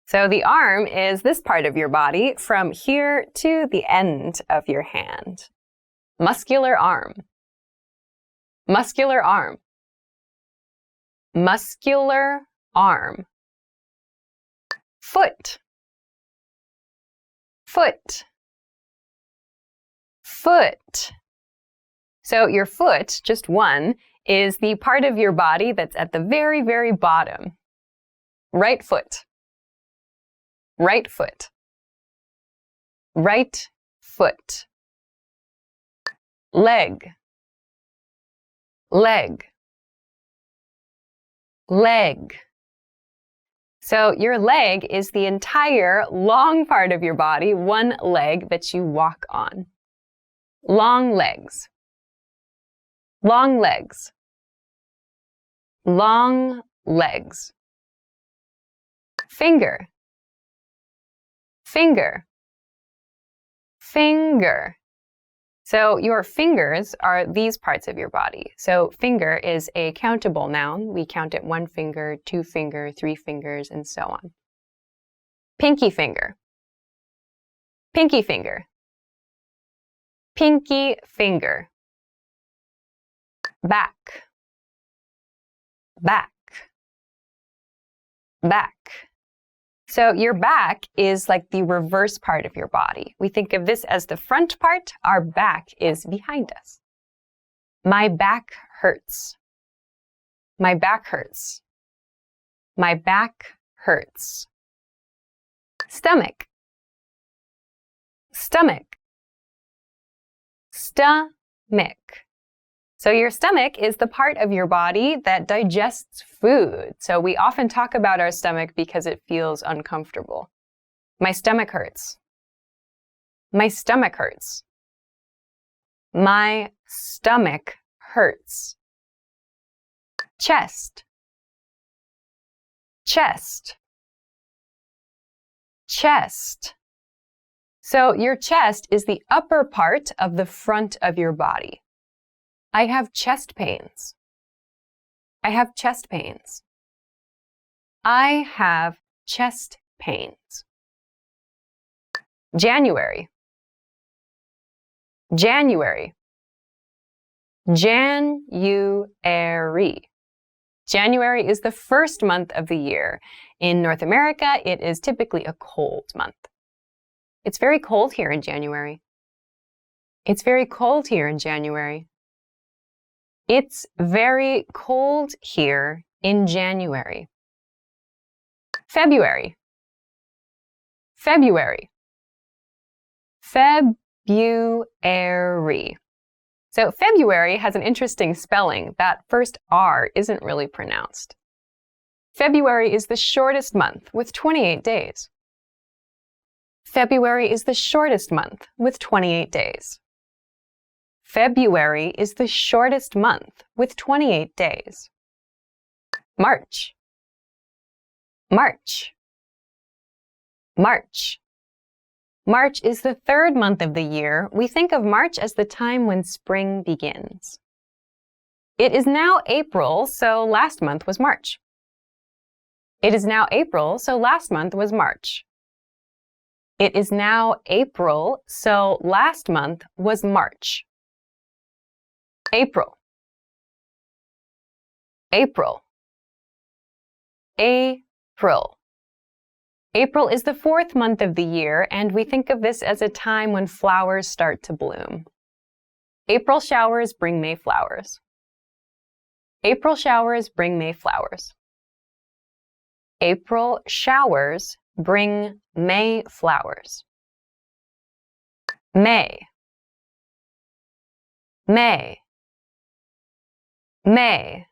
Speaker 1: So the arm is this part of your body from here to the end of your hand. Muscular arm, muscular arm, muscular arm. Foot, foot, foot. So your foot, just one, is the part of your body that's at the very, very bottom. Right foot, right foot, right foot. Leg, leg, leg. So your leg is the entire long part of your body, one leg that you walk on. Long legs. Long legs. Long legs. Finger. Finger. Finger. So your fingers are these parts of your body. So finger is a countable noun. We count it 1 finger, 2 finger, 3 fingers, and so on. Pinky finger. Pinky finger. Pinky finger. Back. Back. Back. So your back is like the reverse part of your body. We think of this as the front part. Our back is behind us. My back hurts. My back hurts. My back hurts. Stomach. Stomach. Stomach. So your stomach is the part of your body that digests food. So we often talk about our stomach because it feels uncomfortable. My stomach hurts. My stomach hurts. My stomach hurts. Chest. Chest. Chest. So your chest is the upper part of the front of your body. I have chest pains. I have chest pains. I have chest pains. January. January. January. January is the first month of the year. In North America, it is typically a cold month. It's very cold here in January. It's very cold here in January. It's very cold here in January. February. February. February. So February has an interesting spelling. That first R isn't really pronounced. February is the shortest month with 28 days. February is the shortest month with 28 days. February is the shortest month with 28 days. March. March. March. March is the third month of the year. We think of March as the time when spring begins. It is now April, so last month was March. It is now April, so last month was March. It is now April, so last month was March. April. April. April. April is the fourth month of the year, and we think of this as a time when flowers start to bloom. April showers bring May flowers. April showers bring May flowers. April showers bring May flowers. May. May. May.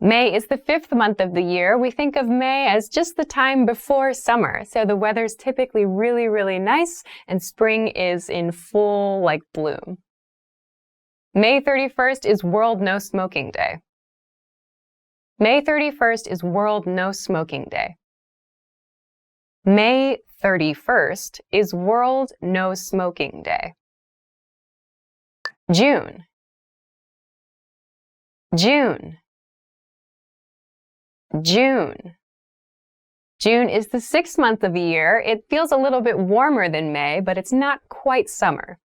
Speaker 1: May is the fifth month of the year. We think of May as just the time before summer, so the weather's typically really, really nice, and spring is in full, bloom. May 31st is World No Smoking Day. May 31st is World No Smoking Day. May 31st is World No Smoking Day. June. June. June. June is the sixth month of the year. It feels a little bit warmer than May, but it's not quite summer.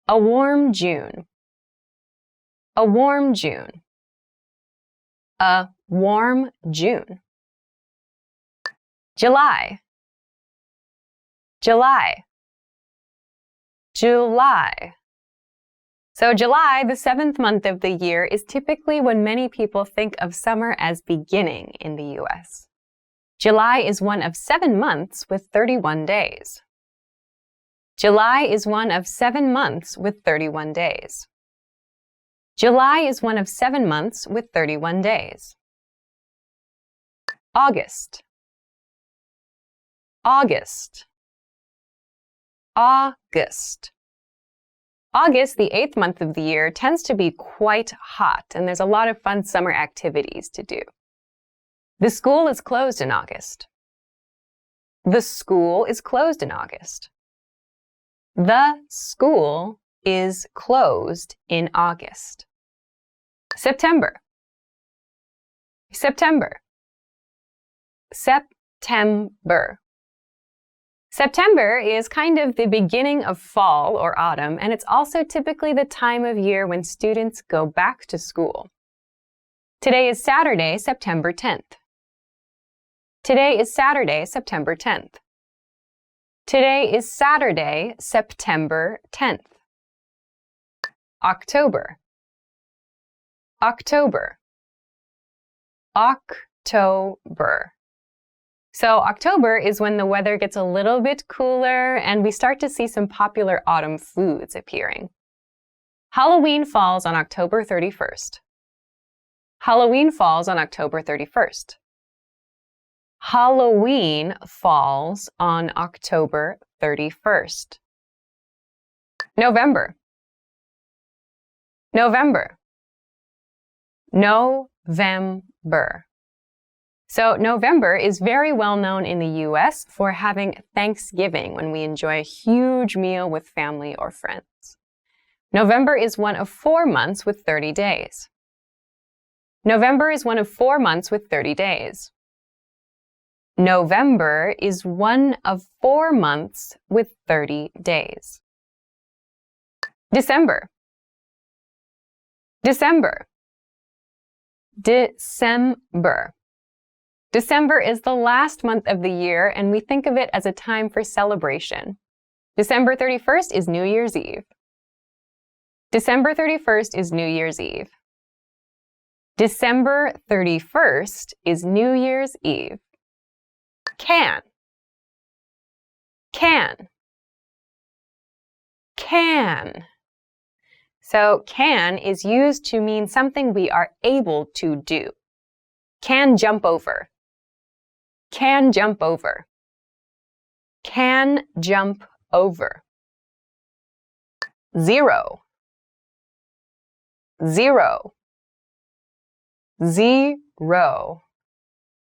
Speaker 1: A warm June. A warm June. A warm June. July. July. July. So July, the seventh month of the year, is typically when many people think of summer as beginning in the US. July is one of 7 months with 31 days. July is one of 7 months with 31 days. July is one of 7 months with 31 days. August. August. August. August, the 8th month of the year, tends to be quite hot, and there's a lot of fun summer activities to do. The school is closed in August. The school is closed in August. The school is closed in August. September. September. September. September is kind of the beginning of fall or autumn, and it's also typically the time of year when students go back to school. Today is Saturday, September 10th. Today is Saturday, September 10th. Today is Saturday, September 10th. October. October. October. So October is when the weather gets a little bit cooler and we start to see some popular autumn foods appearing. Halloween falls on October 31st. Halloween falls on October 31st. Halloween falls on October 31st. November. November. November. So November is very well known in the US for having Thanksgiving, when we enjoy a huge meal with family or friends. November is one of 4 months with 30 days. November is one of 4 months with 30 days. November is one of 4 months with 30 days. December. December. December. December is the last month of the year, and we think of it as a time for celebration. December 31st is New Year's Eve. December 31st is New Year's Eve. December 31st is New Year's Eve. Can. Can. Can. So can is used to mean something we are able to do. Can jump over. Can jump over. Can jump over. Zero. Zero. Zero.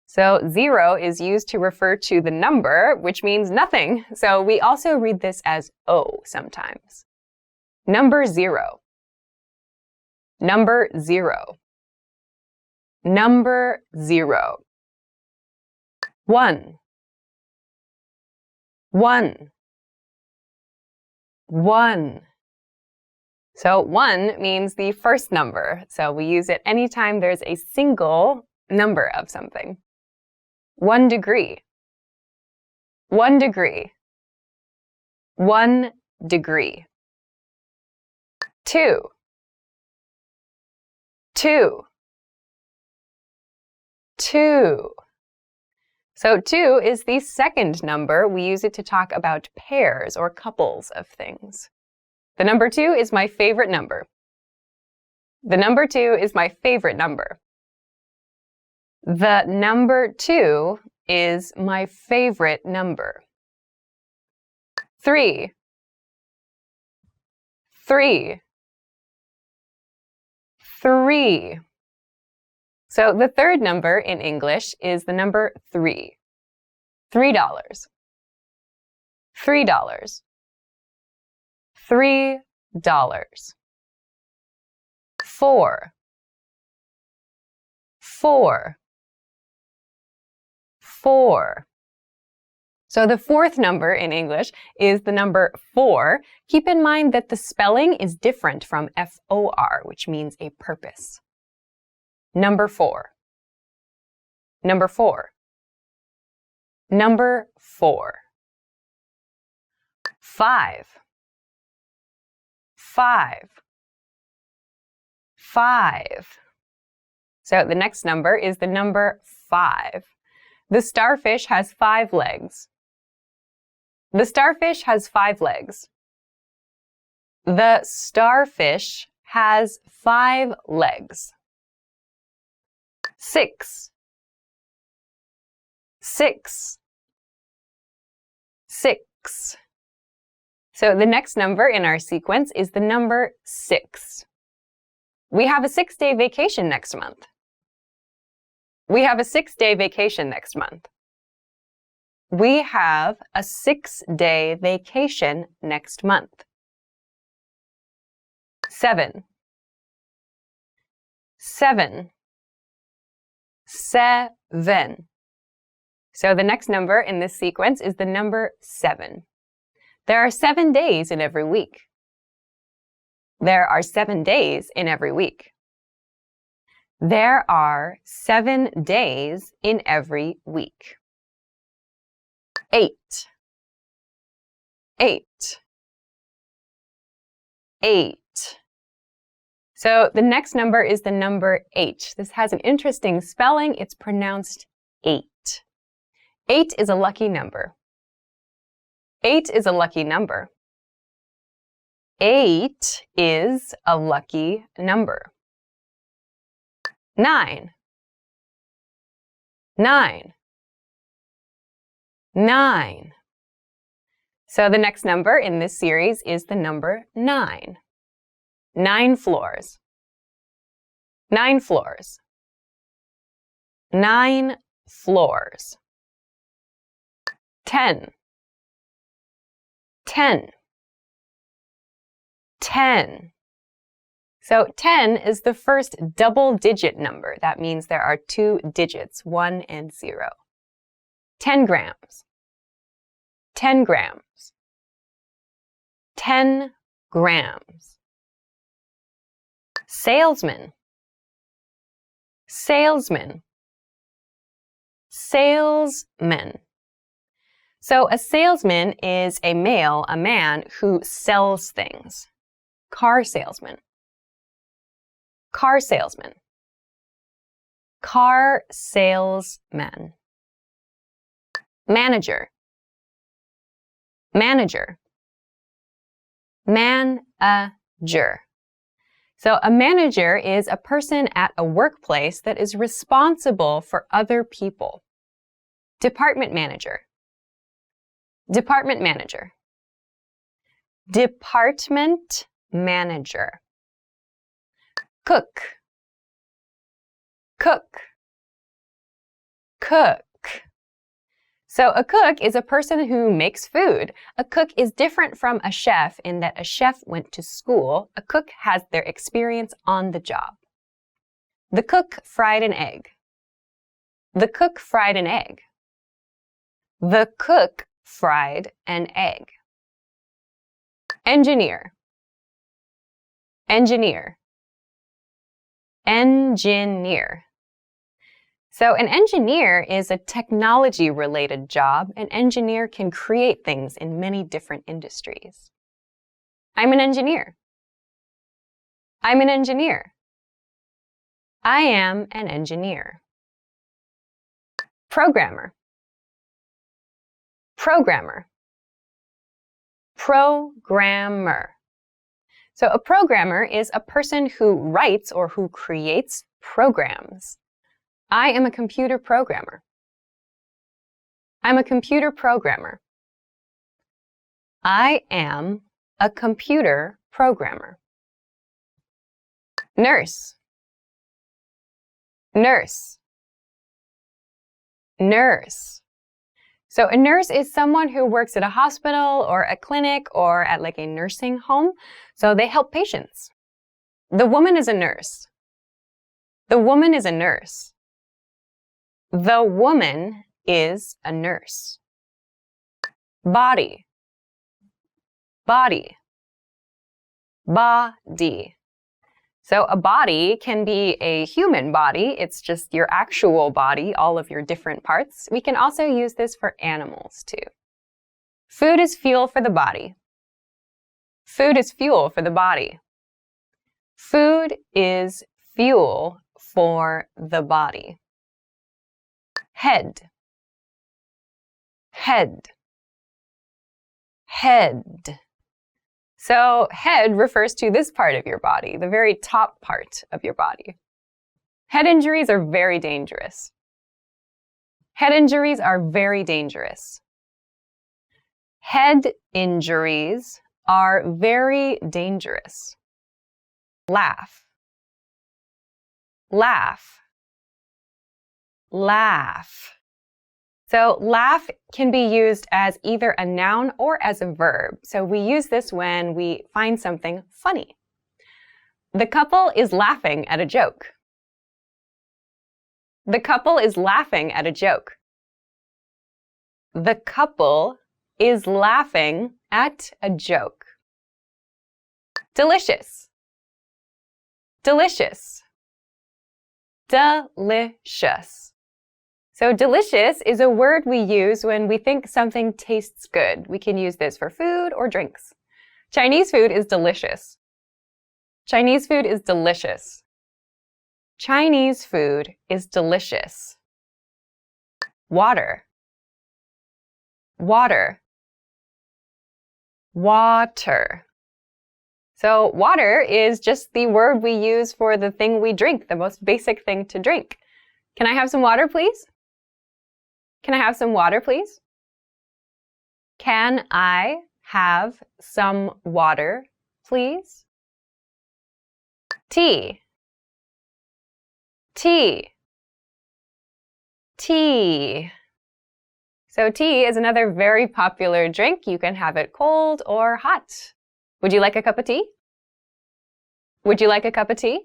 Speaker 1: So 0 is used to refer to the number, which means nothing. So we also read this as O sometimes. Number 0. Number 0. Number 0. 1. 1. 1. So 1 means the first number. So we use it anytime there's a single number of something. 1 degree. 1 degree. 1 degree. 2. 2. 2. So 2 is the second number. We use it to talk about pairs or couples of things. The number 2 is my favorite number. The number 2 is my favorite number. The number 2 is my favorite number. 3. 3. 3. So the third number in English is the number 3. $3. $3. $3. 4. 4. 4. So the fourth number in English is the number 4. Keep in mind that the spelling is different from F-O-R, which means a purpose. Number 4. Number 4. Number 4. 5. 5. 5. So the next number is the number 5. The starfish has 5 legs. The starfish has 5 legs. The starfish has 5 legs. 6. 6. 6. So the next number in our sequence is the number 6. We have a 6-day vacation next month. We have a 6-day vacation next month. We have a 6-day vacation next month. 7. 7. 7. So the next number in this sequence is the number 7. There are 7 days in every week. There are 7 days in every week. There are 7 days in every week. 8. 8. 8. So the next number is the number 8. This has an interesting spelling. It's pronounced 8. 8 is a lucky number. 8 is a lucky number. 8 is a lucky number. 9. 9. 9. So the next number in this series is the number 9. 9 floors. 9 floors. 9 floors. 10. 10. 10. So 10 is the first double-digit number. That means there are 2 digits, 1 and 0. 10 grams. 10 grams. 10 grams. Salesman. Salesman. Salesman. So a salesman is a male, a man who sells things. Car salesman. Car salesman. Car salesman. Manager. Manager. Manager. So a manager is a person at a workplace that is responsible for other people. Department manager. Department manager. Department manager. Cook. Cook. Cook. So a cook is a person who makes food. A cook is different from a chef in that a chef went to school. A cook has their experience on the job. The cook fried an egg. The cook fried an egg. The cook fried an egg. Engineer. Engineer. Engineer. So an engineer is a technology-related job. An engineer can create things in many different industries. I'm an engineer. I'm an engineer. I am an engineer. Programmer. Programmer. Programmer. So a programmer is a person who writes or who creates programs. I am a computer programmer. I'm a computer programmer. I am a computer programmer. Nurse. Nurse. Nurse. So a nurse is someone who works at a hospital or a clinic or at like a nursing home. So they help patients. The woman is a nurse. The woman is a nurse. The woman is a nurse. Body. Body. Body. So a body can be a human body. It's just your actual body, all of your different parts. We can also use this for animals too. Food is fuel for the body. Food is fuel for the body. Food is fuel for the body. Head. Head. Head. So head refers to this part of your body, the very top part of your body. Head injuries are very dangerous. Head injuries are very dangerous. Head injuries are very dangerous. Laugh. Laugh. Laugh. So laugh can be used as either a noun or as a verb. So we use this when we find something funny. The couple is laughing at a joke. The couple is laughing at a joke. The couple is laughing at a joke. Delicious. Delicious. Delicious. So delicious is a word we use when we think something tastes good. We can use this for food or drinks. Chinese food is delicious. Chinese food is delicious. Chinese food is delicious. Water. Water. Water. So water is just the word we use for the thing we drink, the most basic thing to drink. Can I have some water, please? Can I have some water, please? Can I have some water, please? Tea. Tea. Tea. So tea is another very popular drink. You can have it cold or hot. Would you like a cup of tea? Would you like a cup of tea?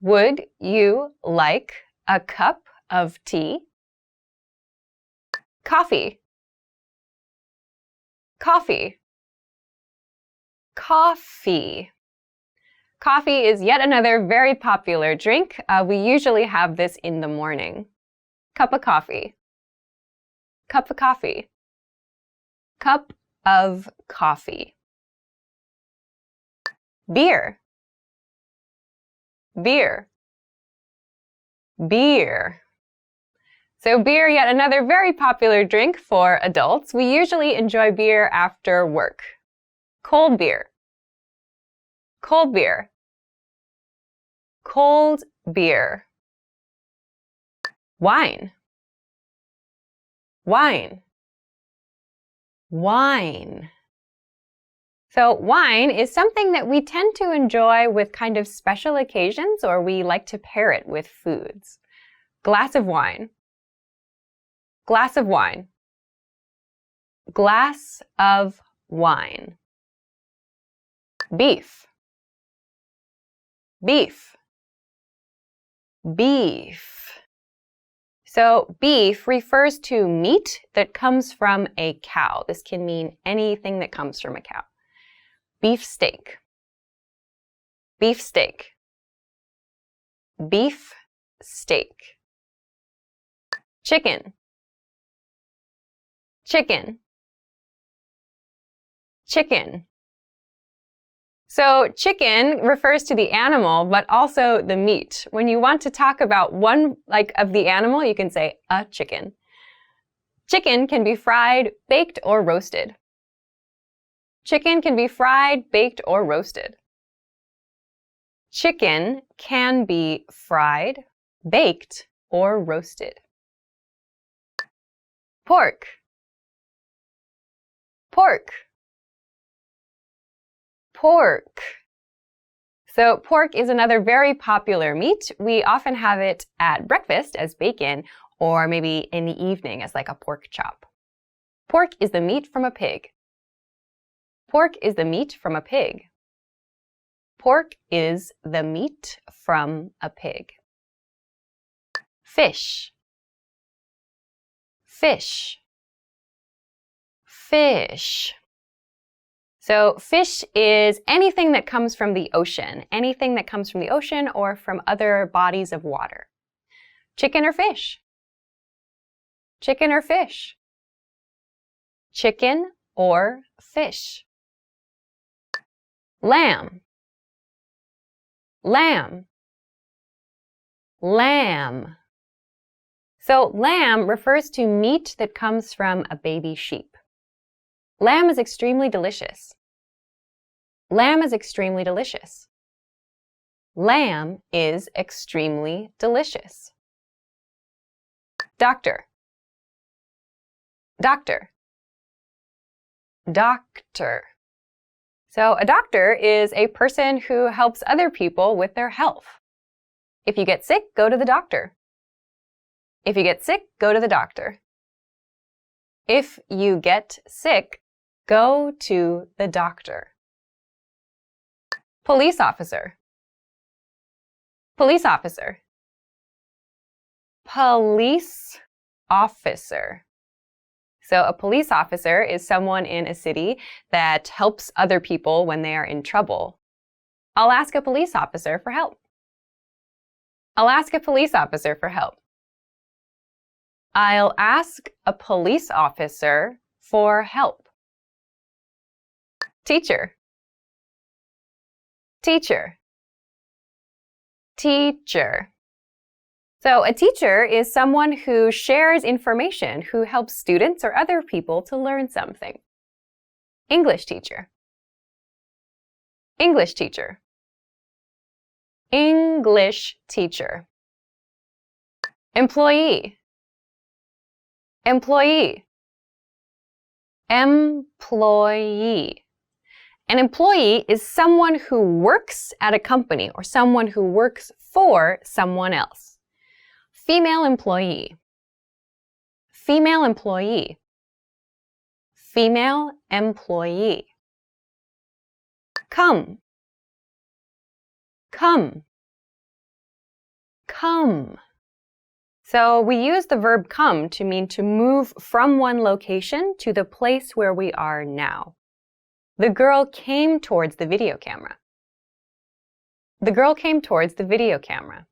Speaker 1: Would you like a cup of tea? Coffee. Coffee. Coffee. Coffee is yet another very popular drink. We usually have this in the morning. Cup of coffee. Cup of coffee. Cup of coffee. Beer. Beer. Beer. So beer, yet another very popular drink for adults. We usually enjoy beer after work. Cold beer. Cold beer. Cold beer. Wine. Wine. Wine. So wine is something that we tend to enjoy with kind of special occasions, or we like to pair it with foods. Glass of wine. Glass of wine. Glass of wine. Beef. Beef. Beef. So beef refers to meat that comes from a cow. This can mean anything that comes from a cow. Beef steak. Beef steak. Beef steak. Chicken. Chicken. Chicken. So chicken refers to the animal, but also the meat. When you want to talk about one of the animal, you can say a chicken. Chicken can be fried, baked, or roasted. Chicken can be fried, baked, or roasted. Chicken can be fried, baked, or roasted. Pork. Pork. Pork. So pork is another very popular meat. We often have it at breakfast as bacon, or maybe in the evening as like a pork chop. Pork is the meat from a pig. Pork is the meat from a pig. Pork is the meat from a pig. Fish. Fish. Fish. So fish is anything that comes from the ocean, anything that comes from the ocean or from other bodies of water. Chicken or fish? Chicken or fish? Chicken or fish? Lamb. Lamb. Lamb. So lamb refers to meat that comes from a baby sheep. Lamb is extremely delicious. Lamb is extremely delicious. Lamb is extremely delicious. Doctor. Doctor. Doctor. So a doctor is a person who helps other people with their health. If you get sick, go to the doctor. If you get sick, go to the doctor. If you get sick, go to the doctor. Police officer. Police officer. Police officer. So a police officer is someone in a city that helps other people when they are in trouble. I'll ask a police officer for help. I'll ask a police officer for help. I'll ask a police officer for help. Teacher. Teacher. Teacher. So a teacher is someone who shares information, who helps students or other people to learn something. English teacher. English teacher. English teacher. Employee. Employee. Employee. An employee is someone who works at a company or someone who works for someone else. Female employee. Female employee. Female employee. Come. Come. Come. So we use the verb come to mean to move from one location to the place where we are now. The girl came towards the video camera. The girl came towards the video camera.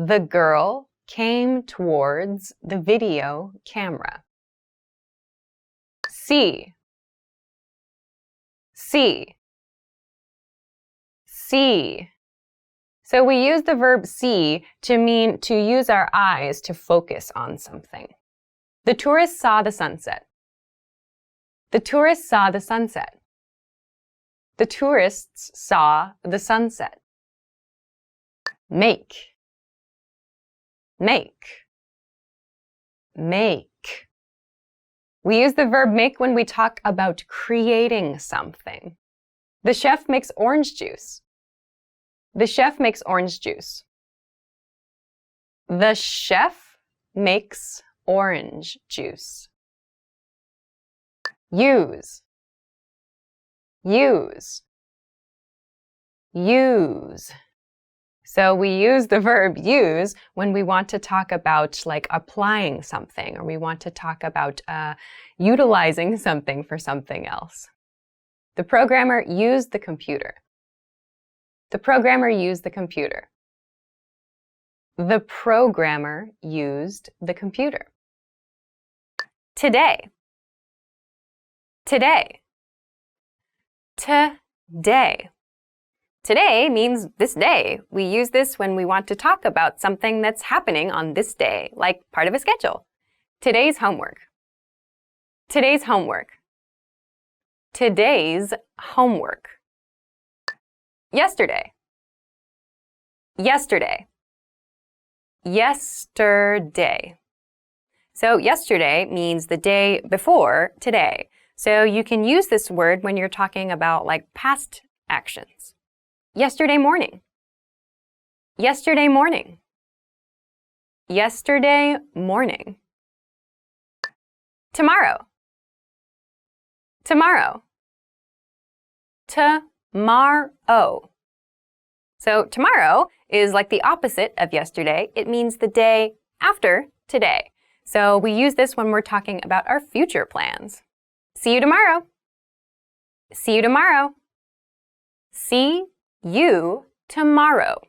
Speaker 1: The girl came towards the video camera. See. See. See. So we use the verb see to mean to use our eyes to focus on something. The tourists saw the sunset. The tourists saw the sunset. The tourists saw the sunset. Make. Make. Make. We use the verb make when we talk about creating something. The chef makes orange juice. The chef makes orange juice. The chef makes orange juice. Use. Use. Use. So we use the verb use when we want to talk about like applying something, or we want to talk about utilizing something for something else. The programmer used the computer. The programmer used the computer. The programmer used the computer. Today. Today. Today. Today means this day. We use this when we want to talk about something that's happening on this day, like part of a schedule. Today's homework. Today's homework. Today's homework. Yesterday. Yesterday. Yesterday. So yesterday means the day before today. So you can use this word when you're talking about like past actions. Yesterday morning. Yesterday morning. Yesterday morning. Tomorrow. Tomorrow. Tomorrow. So tomorrow is like the opposite of yesterday. It means the day after today. So we use this when we're talking about our future plans. See you tomorrow. See you tomorrow. See you tomorrow.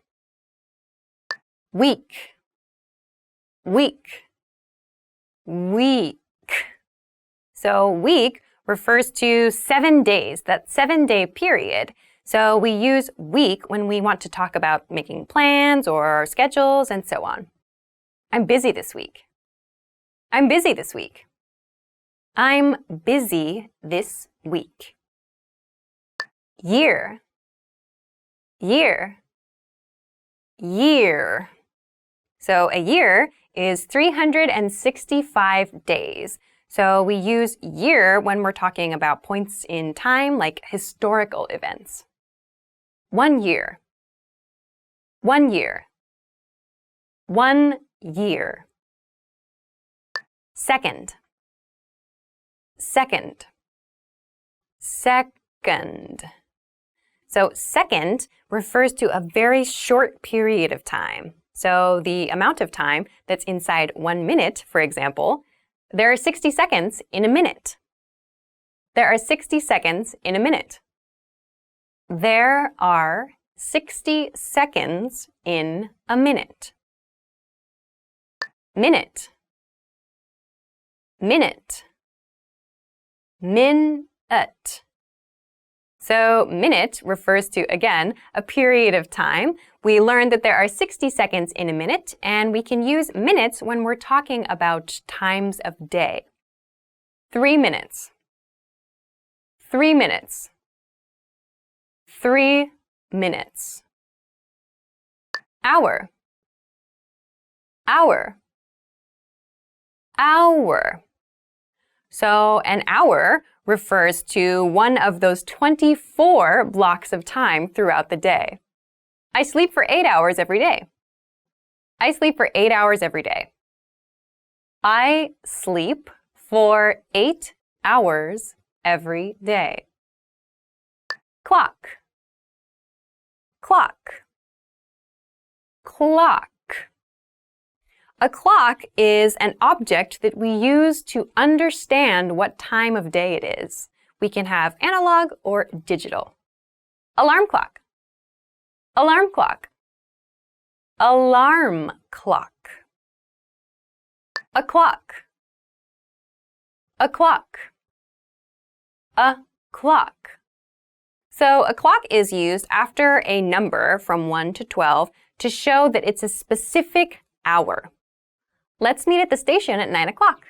Speaker 1: Week. Week. Week. So week refers to 7 days, that 7-day period. So we use week when we want to talk about making plans or schedules and so on. I'm busy this week. I'm busy this week. I'm busy this week. Year. Year. Year. So a year is 365 days. So we use year when we're talking about points in time, like historical events. 1 year. 1 year. 1 year. Second. Second. Second. So second refers to a very short period of time. So the amount of time that's inside 1 minute, for example, there are 60 seconds in a minute. There are 60 seconds in a minute. There are 60 seconds in a minute. Minute. Minute. Minute. So minute refers to, again, a period of time. We learned that there are 60 seconds in a minute, and we can use minutes when we're talking about times of day. 3 minutes. 3 minutes. 3 minutes. Hour. Hour. Hour. So an hour refers to one of those 24 blocks of time throughout the day. I sleep for 8 hours every day. I sleep for 8 hours every day. I sleep for 8 hours every day. Clock. Clock. Clock. A clock is an object that we use to understand what time of day it is. We can have analog or digital. Alarm clock. Alarm clock. Alarm clock. A clock. A clock. A clock. So a clock is used after a number from 1 to 12 to show that it's a specific hour. Let's meet at the station at 9 o'clock.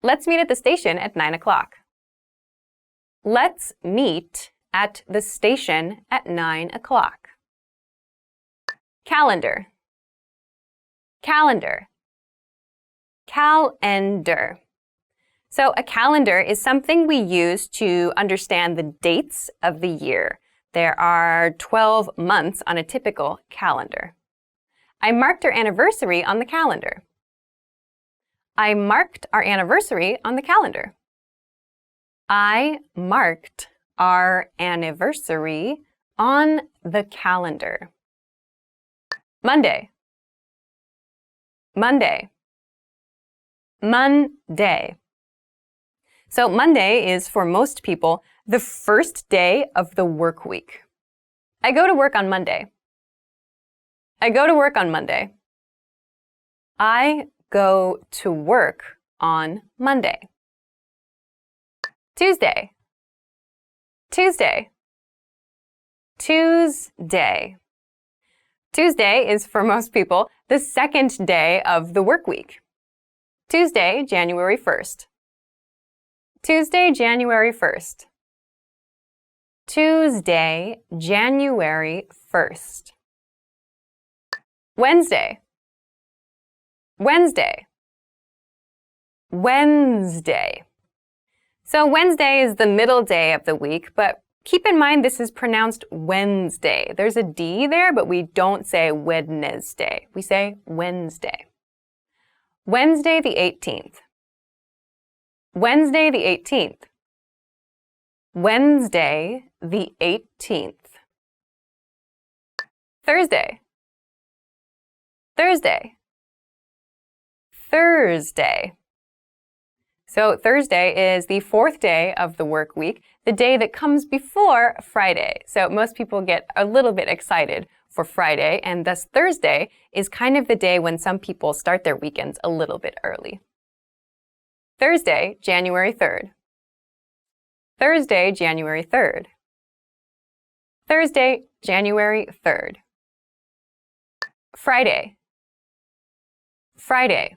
Speaker 1: Let's meet at the station at 9 o'clock. Let's meet at the station at 9 o'clock. Calendar. Calendar. Calendar. So a calendar is something we use to understand the dates of the year. There are 12 months on a typical calendar. I marked our anniversary on the calendar. I marked our anniversary on the calendar. I marked our anniversary on the calendar. Monday. Monday. Monday. So Monday is, for most people, the first day of the work week. I go to work on Monday. I go to work on Monday. I go to work on Monday. Tuesday. Tuesday. Tuesday. Tuesday is, for most people, the second day of the work week. Tuesday, January 1st. Tuesday, January 1st. Tuesday, January 1st. Wednesday. Wednesday. Wednesday. So Wednesday is the middle day of the week, but keep in mind this is pronounced Wednesday. There's a D there, but we don't say Wednesday. We say Wednesday. Wednesday the 18th. Wednesday the 18th. Wednesday the 18th. Thursday. Thursday. Thursday. So Thursday is the fourth day of the work week, the day that comes before Friday. So most people get a little bit excited for Friday, and thus Thursday is kind of the day when some people start their weekends a little bit early. Thursday, January 3rd. Thursday, January 3rd. Thursday, January 3rd. Friday. Friday.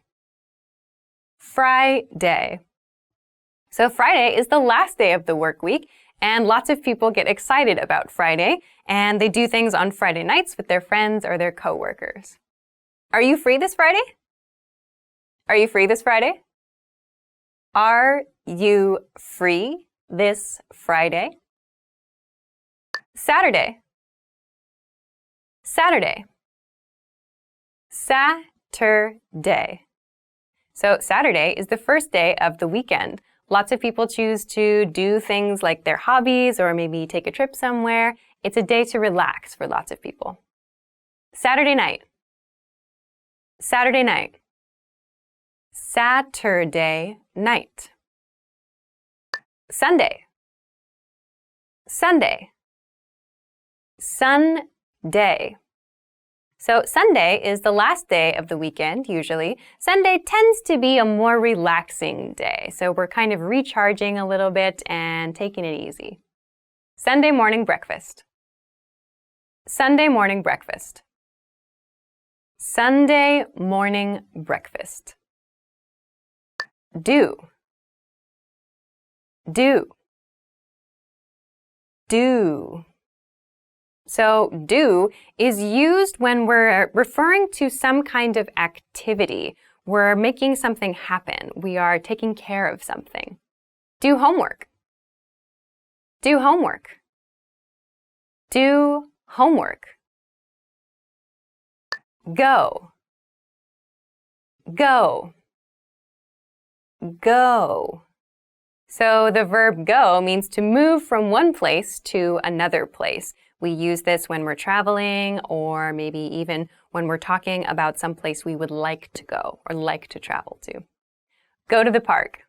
Speaker 1: Friday. So Friday is the last day of the work week, and lots of people get excited about Friday, and they do things on Friday nights with their friends or their coworkers. Are you free this Friday? Are you free this Friday? Are you free this Friday? Saturday. Saturday. Saturday. So Saturday is the first day of the weekend. Lots of people choose to do things like their hobbies or maybe take a trip somewhere. It's a day to relax for lots of people. Saturday night. Saturday night. Saturday night. Sunday. Sunday. Sunday. So Sunday is the last day of the weekend, usually. Sunday tends to be a more relaxing day, so we're kind of recharging a little bit and taking it easy. Sunday morning breakfast. Sunday morning breakfast. Sunday morning breakfast. Do. Do. Do. So do is used when we're referring to some kind of activity. We're making something happen. We are taking care of something. Do homework. Do homework. Do homework. Go. Go. Go. So the verb go means to move from one place to another place. We use this when we're traveling or maybe even when we're talking about some place we would like to go or like to travel to. Go to the park.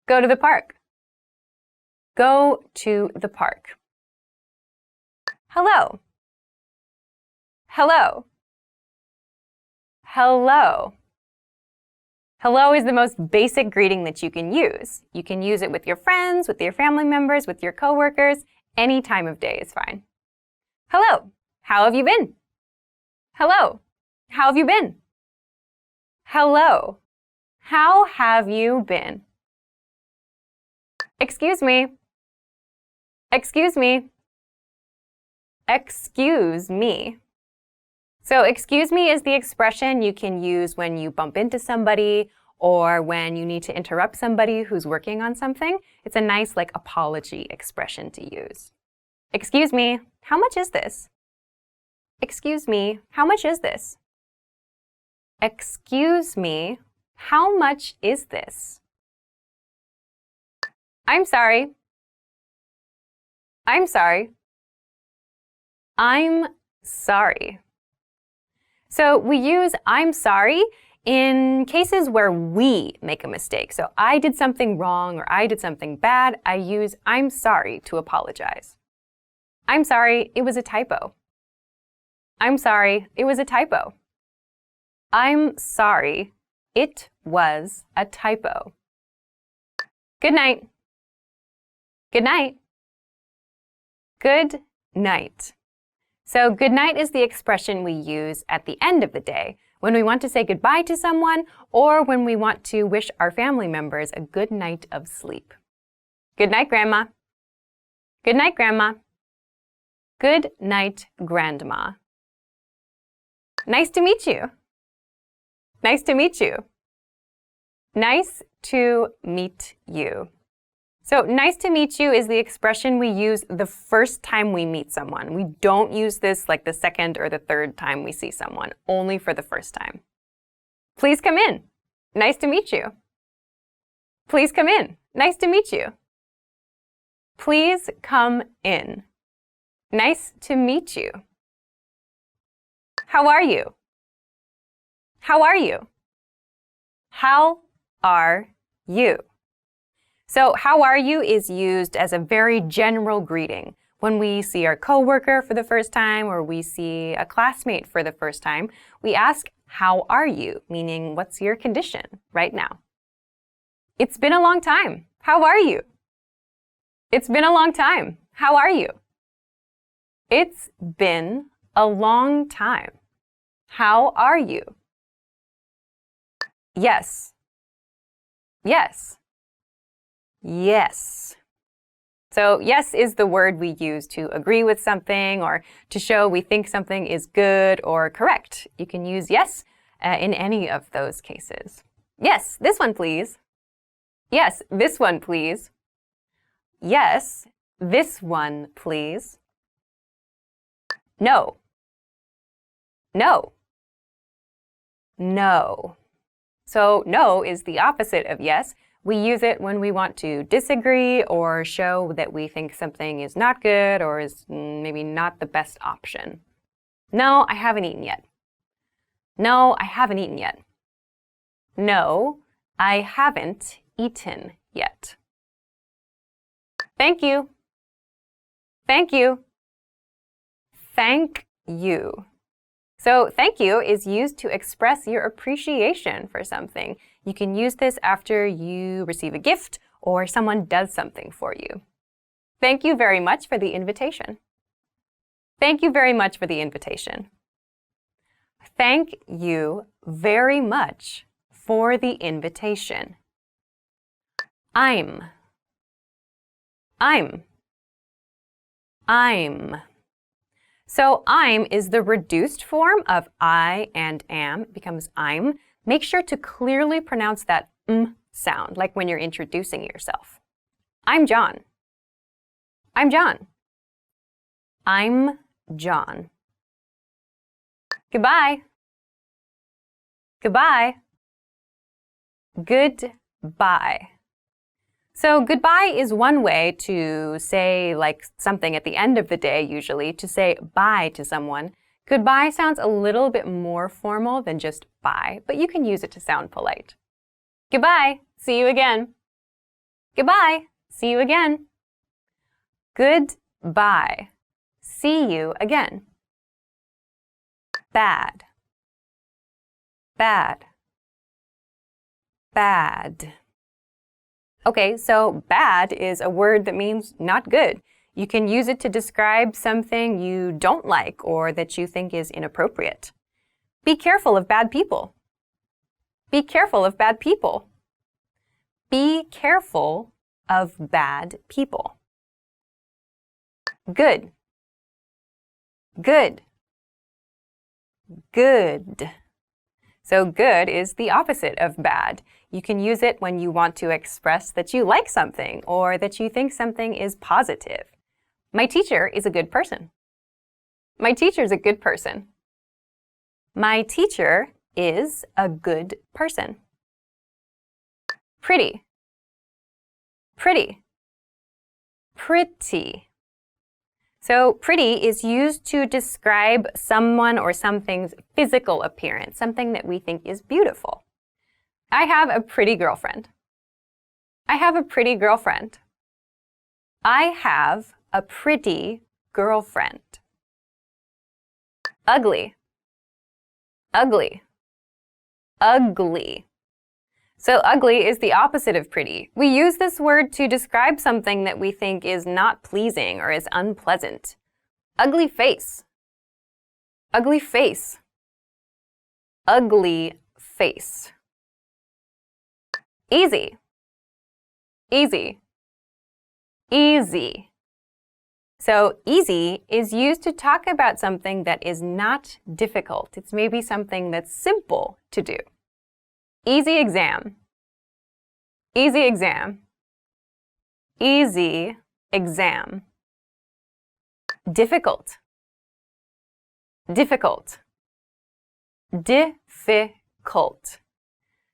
Speaker 1: Go to the park. Go to the park. Hello. Hello. Hello. Hello is the most basic greeting that you can use. You can use it with your friends, with your family members, with your coworkers. Any time of day is fine. Hello, how have you been? Hello, how have you been? Hello, how have you been? Excuse me. Excuse me. Excuse me. So excuse me is the expression you can use when you bump into somebody or when you need to interrupt somebody who's working on something. It's a nice apology expression to use. Excuse me, how much is this? Excuse me, how much is this? Excuse me, how much is this? I'm sorry. I'm sorry. I'm sorry. So we use I'm sorry in cases where we make a mistake. So I did something wrong or I did something bad. I use I'm sorry to apologize. I'm sorry, it was a typo. I'm sorry, it was a typo. I'm sorry, it was a typo. Good night. Good night. Good night. So good night is the expression we use at the end of the day when we want to say goodbye to someone or when we want to wish our family members a good night of sleep. Good night, Grandma. Good night, Grandma. Good night, Grandma. Nice to meet you. Nice to meet you. Nice to meet you. So nice to meet you is the expression we use the first time we meet someone. We don't use this the second or the third time we see someone, only for the first time. Please come in. Nice to meet you. Please come in. Nice to meet you. Please come in. Nice to meet you. How are you? How are you? How are you? So how are you is used as a very general greeting. When we see our coworker for the first time or we see a classmate for the first time, we ask, how are you? Meaning, what's your condition right now? It's been a long time. How are you? It's been a long time. How are you? It's been a long time. How are you? Yes. Yes. Yes. So yes is the word we use to agree with something or to show we think something is good or correct. You can use yes in any of those cases. Yes, this one please. Yes, this one, please. Yes, this one, please. No. No. No. So no is the opposite of yes. We use it when we want to disagree or show that we think something is not good or is maybe not the best option. No, I haven't eaten yet. No, I haven't eaten yet. No, I haven't eaten yet. Thank you. Thank you. Thank you. So thank you is used to express your appreciation for something. You can use this after you receive a gift or someone does something for you. Thank you very much for the invitation. Thank you very much for the invitation. Thank you very much for the invitation. I'm. So I'm is the reduced form of I and am. It becomes I'm. Make sure to clearly pronounce that sound, like when you're introducing yourself. I'm John. I'm John. I'm John. Goodbye. Goodbye. Goodbye. So goodbye is one way to say like something at the end of the day, usually, to say bye to someone. Goodbye sounds a little bit more formal than just bye, but you can use it to sound polite. Goodbye. See you again. Goodbye. See you again. Goodbye. See you again. Bad. Bad. Bad. Okay, so bad is a word that means not good. You can use it to describe something you don't like or that you think is inappropriate. Be careful of bad people. Be careful of bad people. Be careful of bad people. Good. Good. Good. So good is the opposite of bad. You can use it when you want to express that you like something or that you think something is positive. My teacher is a good person. My teacher's a good person. My teacher is a good person. Pretty. Pretty. Pretty. So pretty is used to describe someone or something's physical appearance, something that we think is beautiful. I have a pretty girlfriend. I have a pretty girlfriend. I have a pretty girlfriend. Ugly. Ugly. Ugly. So ugly is the opposite of pretty. We use this word to describe something that we think is not pleasing or is unpleasant. Ugly face. Ugly face. Ugly face. Easy. Easy. Easy. So easy is used to talk about something that is not difficult. It's maybe something that's simple to do. Easy exam. Easy exam. Easy exam. Difficult. Difficult. Difficult.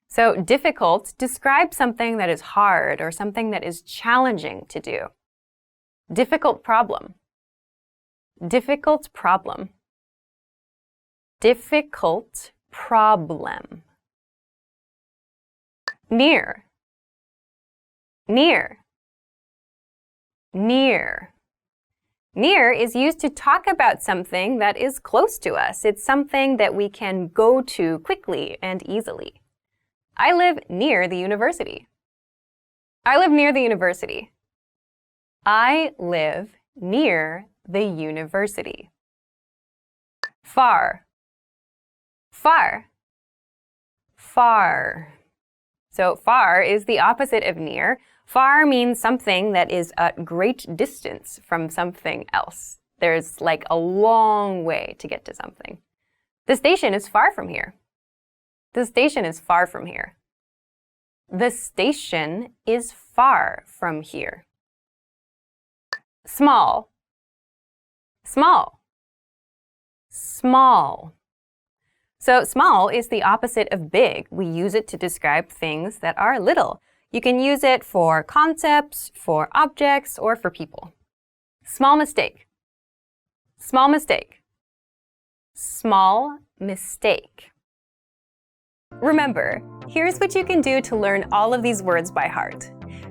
Speaker 1: So difficult describes something that is hard or something that is challenging to do. Difficult problem. Difficult problem. Difficult problem. Near. Near. Near. Near is used to talk about something that is close to us. It's something that we can go to quickly and easily. I live near the university. I live near the university. I live near the university. Far. Far. Far. So far is the opposite of near. Far means something that is at great distance from something else. There's like a long way to get to something. The station is far from here. The station is far from here. The station is far from here. Small, small, small. So small is the opposite of big. We use it to describe things that are little. You can use it for concepts, for objects, or for people. Small mistake, small mistake, small mistake. Remember, here's what you can do to learn all of these words by heart.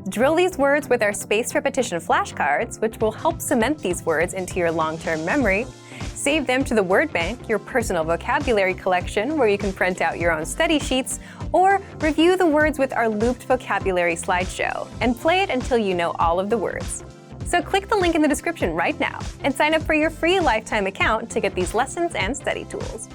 Speaker 1: Drill these words with our spaced repetition flashcards, which will help cement these words into your long-term memory. Save them to the word bank, your personal vocabulary collection, where you can print out your own study sheets, or review the words with our looped vocabulary slideshow, and play it until you know all of the words. So click the link in the description right now and sign up for your free lifetime account to get these lessons and study tools.